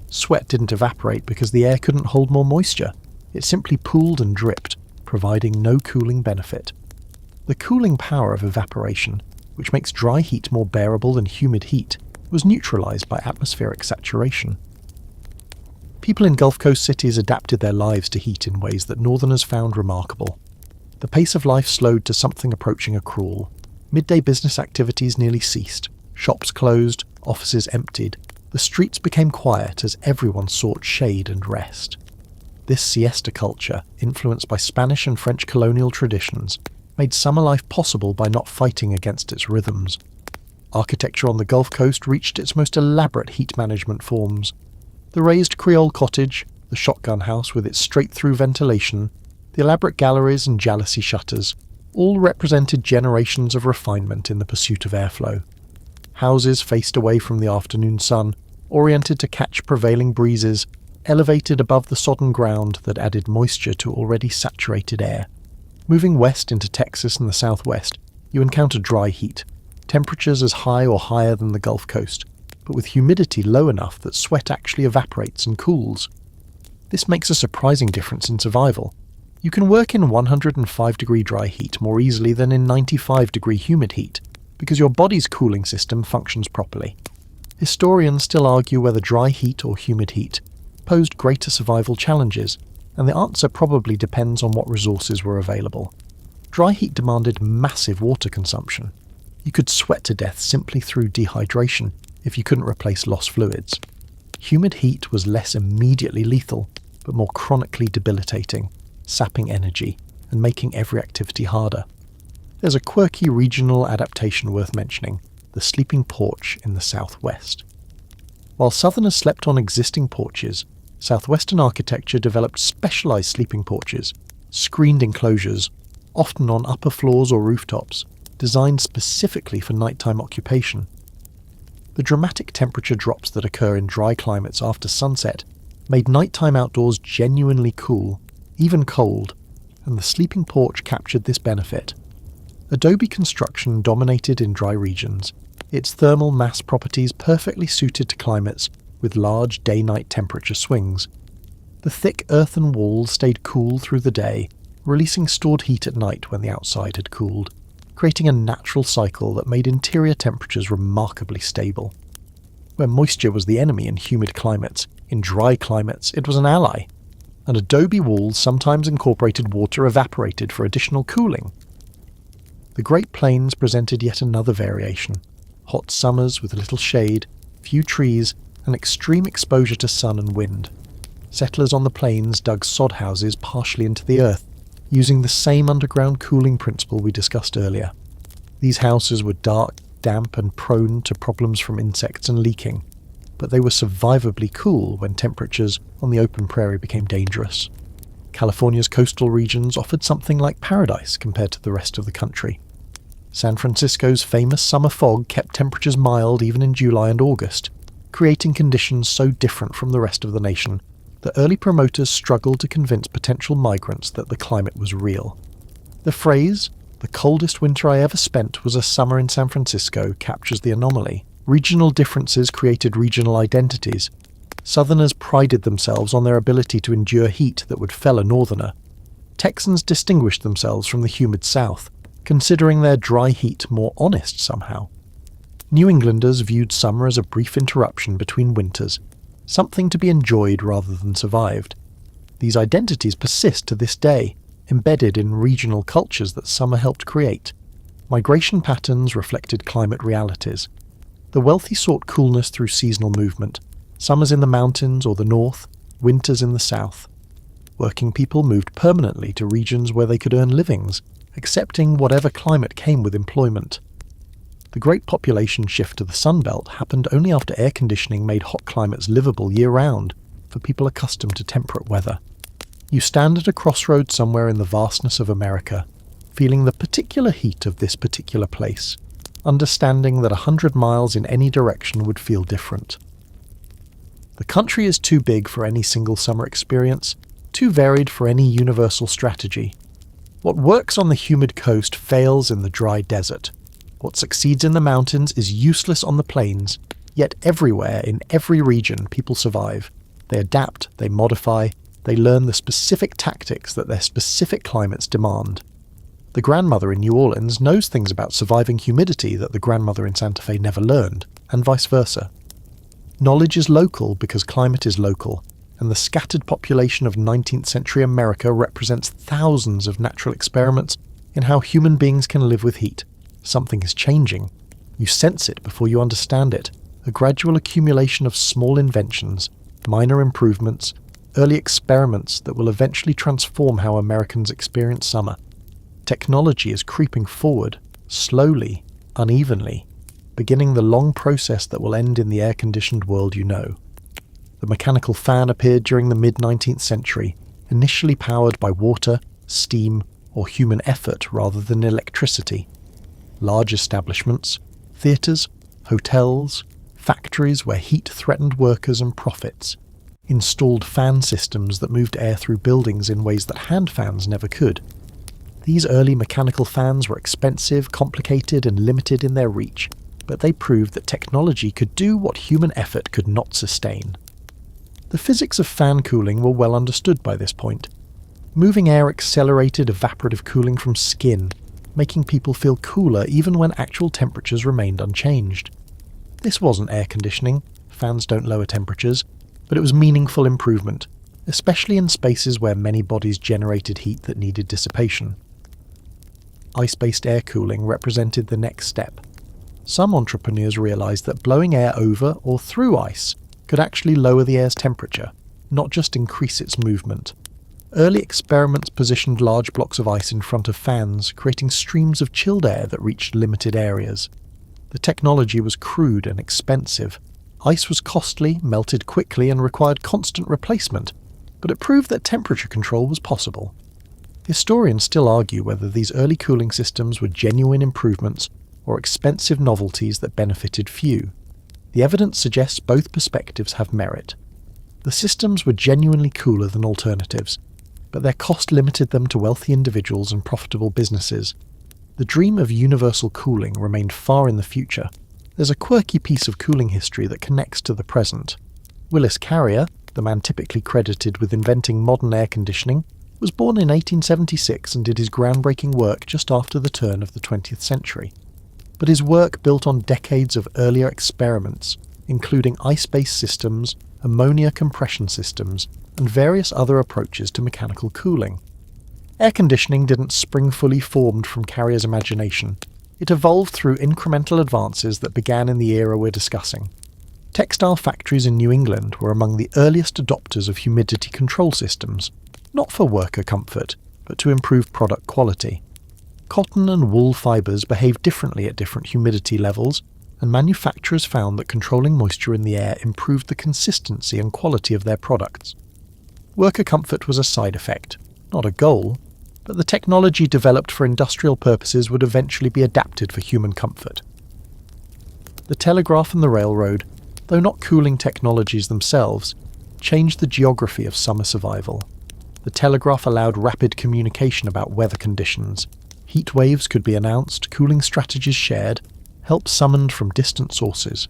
Sweat didn't evaporate because the air couldn't hold more moisture. It simply pooled and dripped, providing no cooling benefit. The cooling power of evaporation, which makes dry heat more bearable than humid heat, was neutralized by atmospheric saturation. People in Gulf Coast cities adapted their lives to heat in ways that northerners found remarkable. The pace of life slowed to something approaching a crawl. Midday business activities nearly ceased. Shops closed, offices emptied. The streets became quiet as everyone sought shade and rest. This siesta culture, influenced by Spanish and French colonial traditions, made summer life possible by not fighting against its rhythms. Architecture on the Gulf Coast reached its most elaborate heat management forms. The raised Creole cottage, the shotgun house with its straight-through ventilation, the elaborate galleries and jalousie shutters, all represented generations of refinement in the pursuit of airflow. Houses faced away from the afternoon sun, oriented to catch prevailing breezes, elevated above the sodden ground that added moisture to already saturated air. Moving west into Texas and the southwest, you encounter dry heat, temperatures as high or higher than the Gulf Coast, but with humidity low enough that sweat actually evaporates and cools. This makes a surprising difference in survival. You can work in 105-degree dry heat more easily than in 95-degree humid heat, because your body's cooling system functions properly. Historians still argue whether dry heat or humid heat posed greater survival challenges, and the answer probably depends on what resources were available. Dry heat demanded massive water consumption. You could sweat to death simply through dehydration if you couldn't replace lost fluids. Humid heat was less immediately lethal, but more chronically debilitating, sapping energy and making every activity harder. There's a quirky regional adaptation worth mentioning, the sleeping porch in the southwest. While southerners slept on existing porches, southwestern architecture developed specialized sleeping porches, screened enclosures, often on upper floors or rooftops, designed specifically for nighttime occupation. The dramatic temperature drops that occur in dry climates after sunset made nighttime outdoors genuinely cool, even cold, and the sleeping porch captured this benefit. Adobe construction dominated in dry regions, its thermal mass properties perfectly suited to climates with large day-night temperature swings. The thick earthen walls stayed cool through the day, releasing stored heat at night when the outside had cooled, creating a natural cycle that made interior temperatures remarkably stable. Where moisture was the enemy in humid climates, in dry climates it was an ally, and adobe walls sometimes incorporated water evaporated for additional cooling. The Great Plains presented yet another variation: hot summers with little shade, few trees, and extreme exposure to sun and wind. Settlers on the plains dug sod houses partially into the earth, using the same underground cooling principle we discussed earlier. These houses were dark, damp, and prone to problems from insects and leaking, but they were survivably cool when temperatures on the open prairie became dangerous. California's coastal regions offered something like paradise compared to the rest of the country. San Francisco's famous summer fog kept temperatures mild even in July and August, creating conditions so different from the rest of the nation that early promoters struggled to convince potential migrants that the climate was real. The phrase, "the coldest winter I ever spent was a summer in San Francisco," captures the anomaly. Regional differences created regional identities. Southerners prided themselves on their ability to endure heat that would fell a northerner. Texans distinguished themselves from the humid South, considering their dry heat more honest somehow. New Englanders viewed summer as a brief interruption between winters, something to be enjoyed rather than survived. These identities persist to this day, embedded in regional cultures that summer helped create. Migration patterns reflected climate realities. The wealthy sought coolness through seasonal movement, summers in the mountains or the north, winters in the south. Working people moved permanently to regions where they could earn livings, accepting whatever climate came with employment. The great population shift to the Sun Belt happened only after air conditioning made hot climates livable year-round for people accustomed to temperate weather. You stand at a crossroads somewhere in the vastness of America, feeling the particular heat of this particular place, understanding that 100 miles in any direction would feel different. The country is too big for any single summer experience, too varied for any universal strategy. What works on the humid coast fails in the dry desert. What succeeds in the mountains is useless on the plains, yet everywhere in every region people survive. They adapt, they modify, they learn the specific tactics that their specific climates demand. The grandmother in New Orleans knows things about surviving humidity that the grandmother in Santa Fe never learned, and vice versa. Knowledge is local because climate is local, and the scattered population of 19th century America represents thousands of natural experiments in how human beings can live with heat. Something is changing. You sense it before you understand it. A gradual accumulation of small inventions, minor improvements, early experiments that will eventually transform how Americans experience summer. Technology is creeping forward, slowly, unevenly, beginning the long process that will end in the air-conditioned world you know. The mechanical fan appeared during the mid-19th century, initially powered by water, steam, or human effort rather than electricity. Large establishments, theatres, hotels, factories where heat threatened workers and profits, installed fan systems that moved air through buildings in ways that hand fans never could. These early mechanical fans were expensive, complicated, and limited in their reach, but they proved that technology could do what human effort could not sustain. The physics of fan cooling were well understood by this point. Moving air accelerated evaporative cooling from skin, making people feel cooler even when actual temperatures remained unchanged. This wasn't air conditioning, fans don't lower temperatures, but it was meaningful improvement, especially in spaces where many bodies generated heat that needed dissipation. Ice-based air cooling represented the next step. Some entrepreneurs realized that blowing air over or through ice could actually lower the air's temperature, not just increase its movement. Early experiments positioned large blocks of ice in front of fans, creating streams of chilled air that reached limited areas. The technology was crude and expensive. Ice was costly, melted quickly, and required constant replacement, but it proved that temperature control was possible. Historians still argue whether these early cooling systems were genuine improvements or expensive novelties that benefited few. The evidence suggests both perspectives have merit. The systems were genuinely cooler than alternatives, but their cost limited them to wealthy individuals and profitable businesses. The dream of universal cooling remained far in the future. There's a quirky piece of cooling history that connects to the present. Willis Carrier, the man typically credited with inventing modern air conditioning, was born in 1876 and did his groundbreaking work just after the turn of the 20th century. But his work built on decades of earlier experiments, including ice-based systems, ammonia compression systems, and various other approaches to mechanical cooling. Air conditioning didn't spring fully formed from Carrier's imagination. It evolved through incremental advances that began in the era we're discussing. Textile factories in New England were among the earliest adopters of humidity control systems, not for worker comfort, but to improve product quality. Cotton and wool fibres behave differently at different humidity levels, and manufacturers found that controlling moisture in the air improved the consistency and quality of their products. Worker comfort was a side effect, not a goal, but the technology developed for industrial purposes would eventually be adapted for human comfort. The telegraph and the railroad, though not cooling technologies themselves, changed the geography of summer survival. The telegraph allowed rapid communication about weather conditions. Heat waves could be announced, cooling strategies shared, help summoned from distant sources.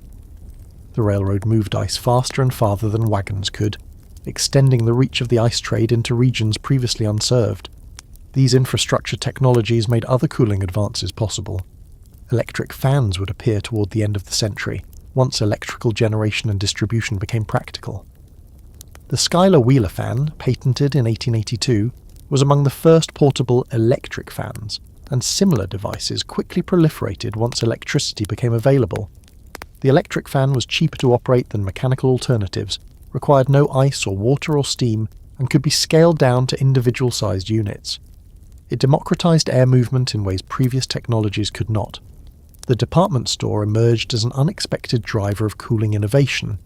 The railroad moved ice faster and farther than wagons could, extending the reach of the ice trade into regions previously unserved. These infrastructure technologies made other cooling advances possible. Electric fans would appear toward the end of the century, once electrical generation and distribution became practical. The Schuyler Wheeler fan, patented in 1882, was among the first portable electric fans, and similar devices quickly proliferated once electricity became available. The electric fan was cheaper to operate than mechanical alternatives, required no ice or water or steam, and could be scaled down to individual-sized units. It democratized air movement in ways previous technologies could not. The department store emerged as an unexpected driver of cooling innovation.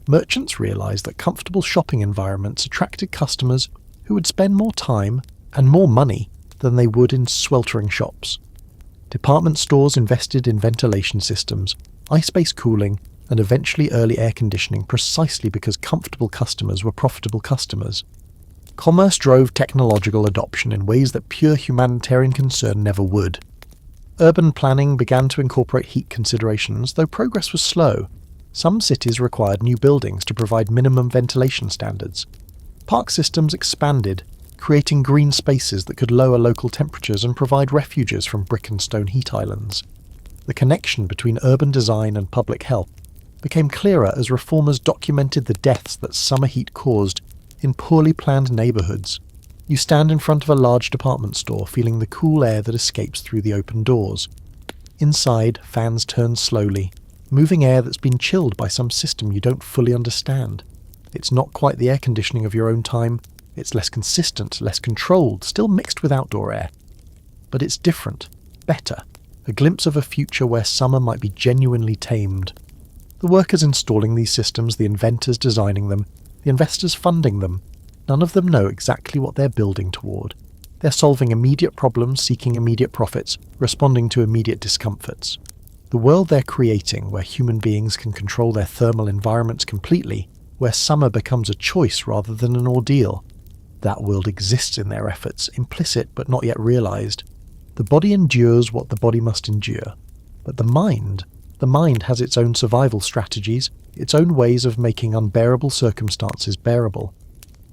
Merchants realized that comfortable shopping environments attracted customers who would spend more time and more money than they would in sweltering shops. Department stores invested in ventilation systems, ice-based cooling, and eventually early air conditioning precisely because comfortable customers were profitable customers. Commerce drove technological adoption in ways that pure humanitarian concern never would. Urban planning began to incorporate heat considerations, though progress was slow. Some cities required new buildings to provide minimum ventilation standards. Park systems expanded, creating green spaces that could lower local temperatures and provide refuges from brick and stone heat islands. The connection between urban design and public health became clearer as reformers documented the deaths that summer heat caused in poorly planned neighborhoods. You stand in front of a large department store feeling the cool air that escapes through the open doors. Inside, fans turn slowly, moving air that's been chilled by some system you don't fully understand. It's not quite the air conditioning of your own time. It's less consistent, less controlled, still mixed with outdoor air. But it's different, better, a glimpse of a future where summer might be genuinely tamed. The workers installing these systems, the inventors designing them, the investors funding them, none of them know exactly what they're building toward. They're solving immediate problems, seeking immediate profits, responding to immediate discomforts. The world they're creating, where human beings can control their thermal environments completely, where summer becomes a choice rather than an ordeal, that world exists in their efforts, implicit but not yet realized. The body endures what the body must endure. But the mind has its own survival strategies, its own ways of making unbearable circumstances bearable.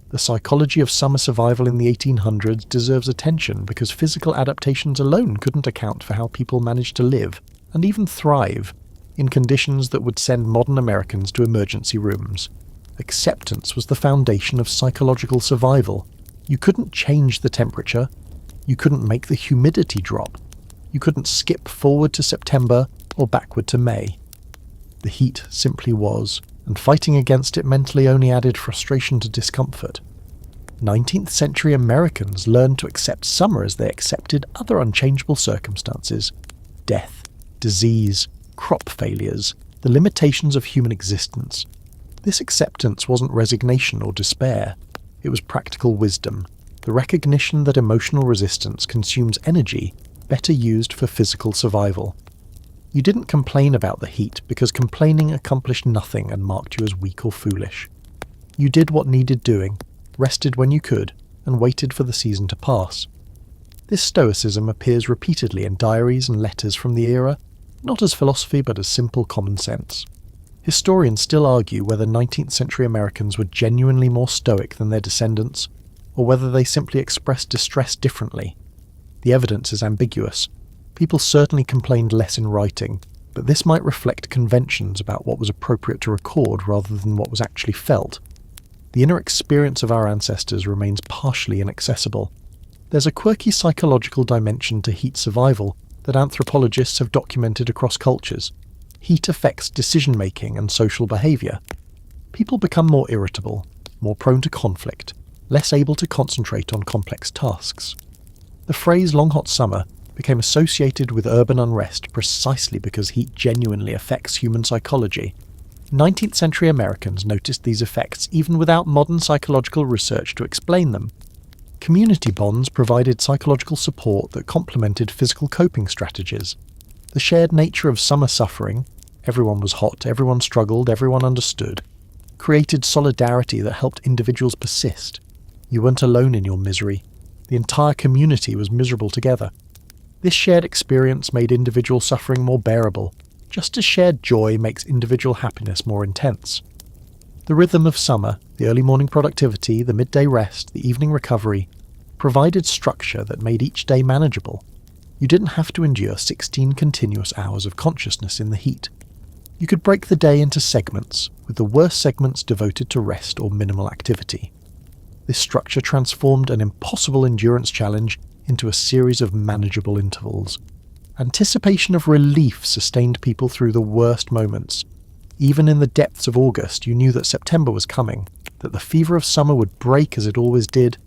The psychology of summer survival in the 1800s deserves attention because physical adaptations alone couldn't account for how people managed to live, and even thrive, in conditions that would send modern Americans to emergency rooms. Acceptance was the foundation of psychological survival. You couldn't change the temperature. You couldn't make the humidity drop. You couldn't skip forward to September or backward to May. The heat simply was, and fighting against it mentally only added frustration to discomfort. 19th century Americans learned to accept summer as they accepted other unchangeable circumstances: death, disease, crop failures, the limitations of human existence. This acceptance wasn't resignation or despair. It was practical wisdom, the recognition that emotional resistance consumes energy better used for physical survival. You didn't complain about the heat because complaining accomplished nothing and marked you as weak or foolish. You did what needed doing, rested when you could, and waited for the season to pass. This stoicism appears repeatedly in diaries and letters from the era, not as philosophy but as simple common sense. Historians still argue whether 19th century Americans were genuinely more stoic than their descendants, or whether they simply expressed distress differently. The evidence is ambiguous. People certainly complained less in writing, but this might reflect conventions about what was appropriate to record rather than what was actually felt. The inner experience of our ancestors remains partially inaccessible. There's a quirky psychological dimension to heat survival that anthropologists have documented across cultures. Heat affects decision-making and social behaviour. People become more irritable, more prone to conflict, less able to concentrate on complex tasks. The phrase "long hot summer" became associated with urban unrest precisely because heat genuinely affects human psychology. 19th century Americans noticed these effects even without modern psychological research to explain them. Community bonds provided psychological support that complemented physical coping strategies. The shared nature of summer suffering — everyone was hot, everyone struggled, everyone understood — created solidarity that helped individuals persist. You weren't alone in your misery. The entire community was miserable together. This shared experience made individual suffering more bearable, just as shared joy makes individual happiness more intense. The rhythm of summer, the early morning productivity, the midday rest, the evening recovery, provided structure that made each day manageable. You didn't have to endure 16 continuous hours of consciousness in the heat. You could break the day into segments, with the worst segments devoted to rest or minimal activity. This structure transformed an impossible endurance challenge into a series of manageable intervals. Anticipation of relief sustained people through the worst moments. Even in the depths of August, you knew that September was coming, that the fever of summer would break as it always did,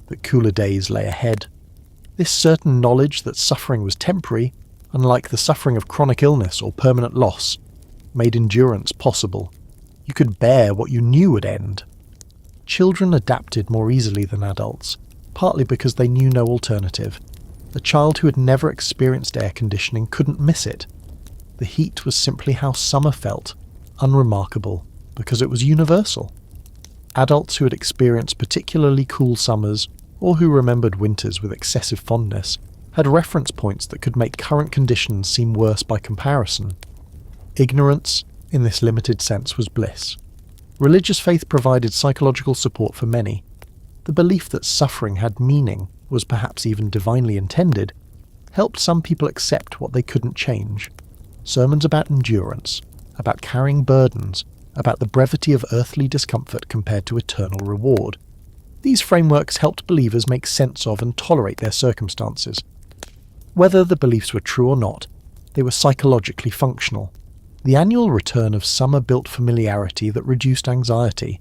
that cooler days lay ahead. This certain knowledge that suffering was temporary, unlike the suffering of chronic illness or permanent loss, made endurance possible. You could bear what you knew would end. Children adapted more easily than adults, partly because they knew no alternative. A child who had never experienced air conditioning couldn't miss it. The heat was simply how summer felt, unremarkable, because it was universal. Adults who had experienced particularly cool summers, or who remembered winters with excessive fondness, had reference points that could make current conditions seem worse by comparison. Ignorance, in this limited sense, was bliss. Religious faith provided psychological support for many. The belief that suffering had meaning, was perhaps even divinely intended, helped some people accept what they couldn't change. Sermons about endurance, about carrying burdens, about the brevity of earthly discomfort compared to eternal reward. These frameworks helped believers make sense of and tolerate their circumstances. Whether the beliefs were true or not, they were psychologically functional. The annual return of summer built familiarity that reduced anxiety.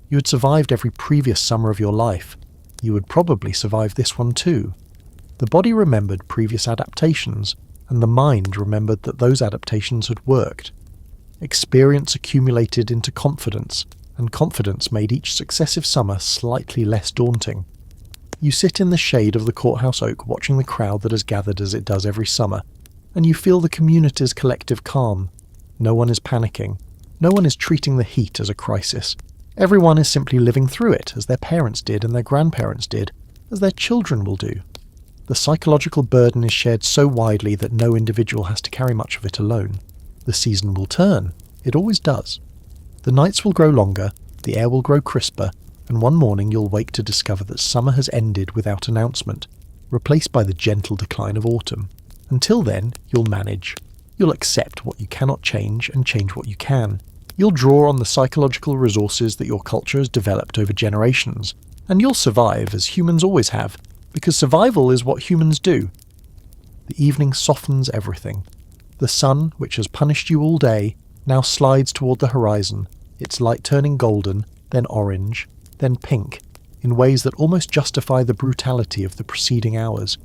You had survived every previous summer of your life. You would probably survive this one too. The body remembered previous adaptations, and the mind remembered that those adaptations had worked. Experience accumulated into confidence, and confidence made each successive summer slightly less daunting. You sit in the shade of the courthouse oak watching the crowd that has gathered as it does every summer, and you feel the community's collective calm. No one is panicking. No one is treating the heat as a crisis. Everyone is simply living through it, as their parents did and their grandparents did, as their children will do. The psychological burden is shared so widely that no individual has to carry much of it alone. The season will turn. It always does. The nights will grow longer, the air will grow crisper, and one morning you'll wake to discover that summer has ended without announcement, replaced by the gentle decline of autumn. Until then, you'll manage. You'll accept what you cannot change and change what you can. You'll draw on the psychological resources that your culture has developed over generations, and you'll survive as humans always have, because survival is what humans do. The evening softens everything. The sun, which has punished you all day, now slides toward the horizon, its light turning golden, then orange, then pink, in ways that almost justify the brutality of the preceding hours.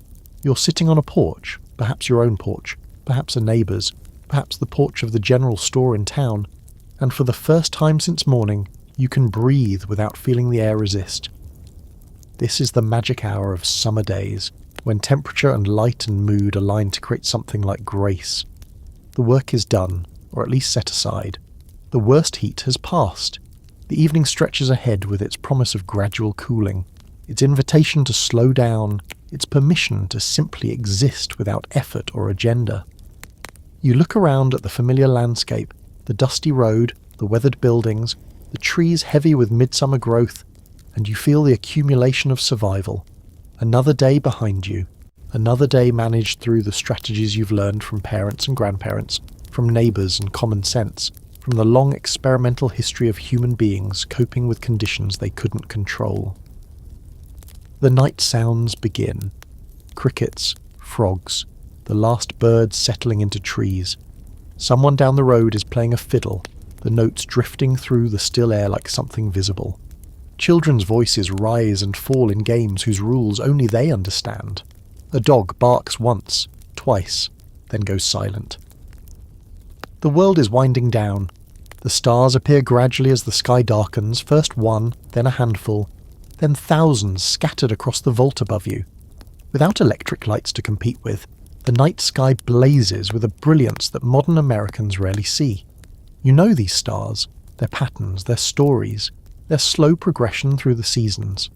You're sitting on a porch, perhaps your own porch, perhaps a neighbour's, perhaps the porch of the general store in town, and for the first time since morning, you can breathe without feeling the air resist. This is the magic hour of summer days, when temperature and light and mood align to create something like grace. The work is done, or at least set aside. The worst heat has passed. The evening stretches ahead with its promise of gradual cooling, its invitation to slow down, its permission to simply exist without effort or agenda. You look around at the familiar landscape, The dusty road, the weathered buildings, the trees heavy with midsummer growth, and you feel the accumulation of survival. Another day behind you. Another day managed through the strategies you've learned from parents and grandparents, from neighbours and common sense, from the long experimental history of human beings coping with conditions they couldn't control. The night sounds begin. Crickets, frogs, the last birds settling into trees. Someone down the road is playing a fiddle, the notes drifting through the still air like something visible. Children's voices rise and fall in games whose rules only they understand. A dog barks once, twice, then goes silent. The world is winding down. The stars appear gradually as the sky darkens, first one, then a handful, then thousands scattered across the vault above you. Without electric lights to compete with, the night sky blazes with a brilliance that modern Americans rarely see. You know these stars, their patterns, their stories, their slow progression through the seasons.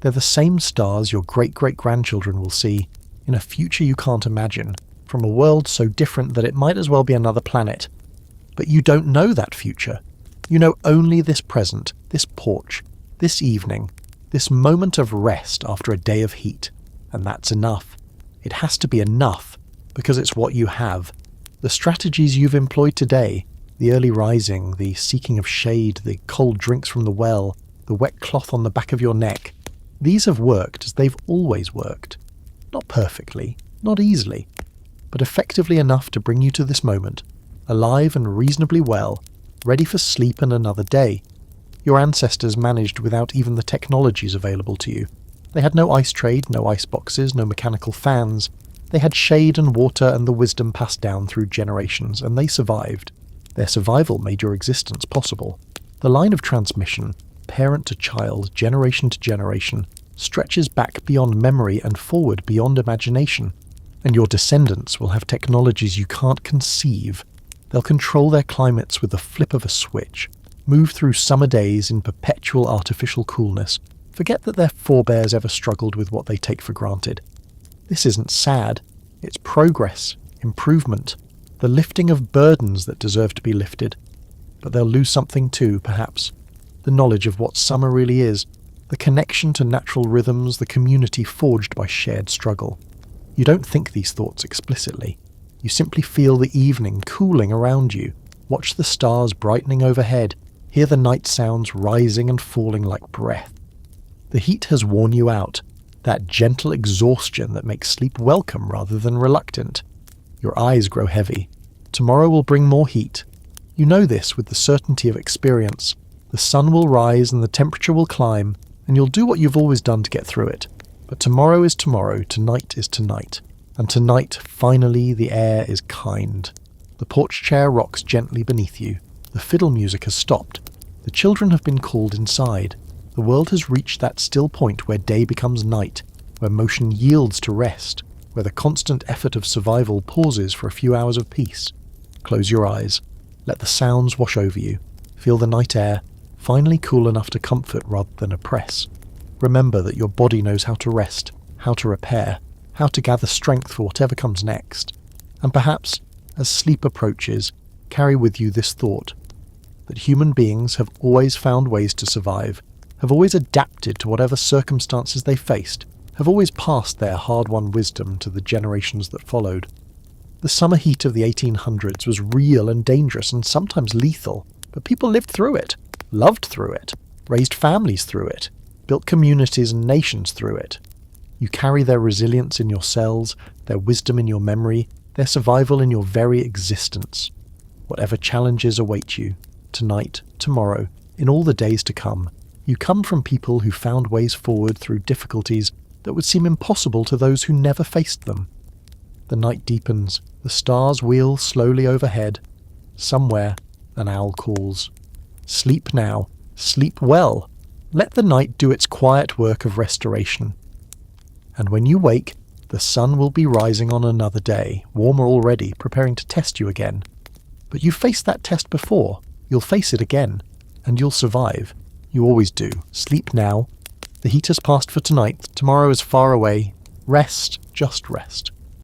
They're the same stars your great-great-grandchildren will see, in a future you can't imagine, from a world so different that it might as well be another planet. But you don't know that future. You know only this present, this porch, this evening, this moment of rest after a day of heat. And that's enough. It has to be enough, because it's what you have. The strategies you've employed today, the early rising, the seeking of shade, the cold drinks from the well, the wet cloth on the back of your neck, these have worked as they've always worked. Not perfectly, not easily, but effectively enough to bring you to this moment, alive and reasonably well, ready for sleep and another day. Your ancestors managed without even the technologies available to you. They had no ice trade, no ice boxes, no mechanical fans. They had shade and water and the wisdom passed down through generations, and they survived. Their survival made your existence possible. The line of transmission, parent to child, generation to generation, stretches back beyond memory and forward beyond imagination. And your descendants will have technologies you can't conceive. They'll control their climates with the flip of a switch, move through summer days in perpetual artificial coolness, forget that their forebears ever struggled with what they take for granted. This isn't sad. It's progress, improvement, the lifting of burdens that deserve to be lifted. But they'll lose something too, perhaps. The knowledge of what summer really is, the connection to natural rhythms, the community forged by shared struggle. You don't think these thoughts explicitly. You simply feel the evening cooling around you, watch the stars brightening overhead, hear the night sounds rising and falling like breath. The heat has worn you out, that gentle exhaustion that makes sleep welcome rather than reluctant. Your eyes grow heavy. Tomorrow will bring more heat. You know this with the certainty of experience. The sun will rise and the temperature will climb, and you'll do what you've always done to get through it. But tomorrow is tomorrow, tonight is tonight. And tonight, finally, the air is kind. The porch chair rocks gently beneath you. The fiddle music has stopped. The children have been called inside. The world has reached that still point where day becomes night, where motion yields to rest, where the constant effort of survival pauses for a few hours of peace. Close your eyes. Let the sounds wash over you. Feel the night air, finally cool enough to comfort rather than oppress. Remember that your body knows how to rest, how to repair, how to gather strength for whatever comes next. And perhaps, as sleep approaches, carry with you this thought, that human beings have always found ways to survive, have always adapted to whatever circumstances they faced, have always passed their hard-won wisdom to the generations that followed. The summer heat of the 1800s was real and dangerous and sometimes lethal, but people lived through it, loved through it, raised families through it, built communities and nations through it. You carry their resilience in your cells, their wisdom in your memory, their survival in your very existence. Whatever challenges await you, tonight, tomorrow, in all the days to come, you come from people who found ways forward through difficulties that would seem impossible to those who never faced them. The night deepens, the stars wheel slowly overhead. Somewhere, an owl calls. Sleep now, sleep well. Let the night do its quiet work of restoration. And when you wake, the sun will be rising on another day, warmer already, preparing to test you again. But you faced that test before, you'll face it again, and you'll survive. You always do. Sleep now. The heat has passed for tonight. Tomorrow is far away. Rest, just rest.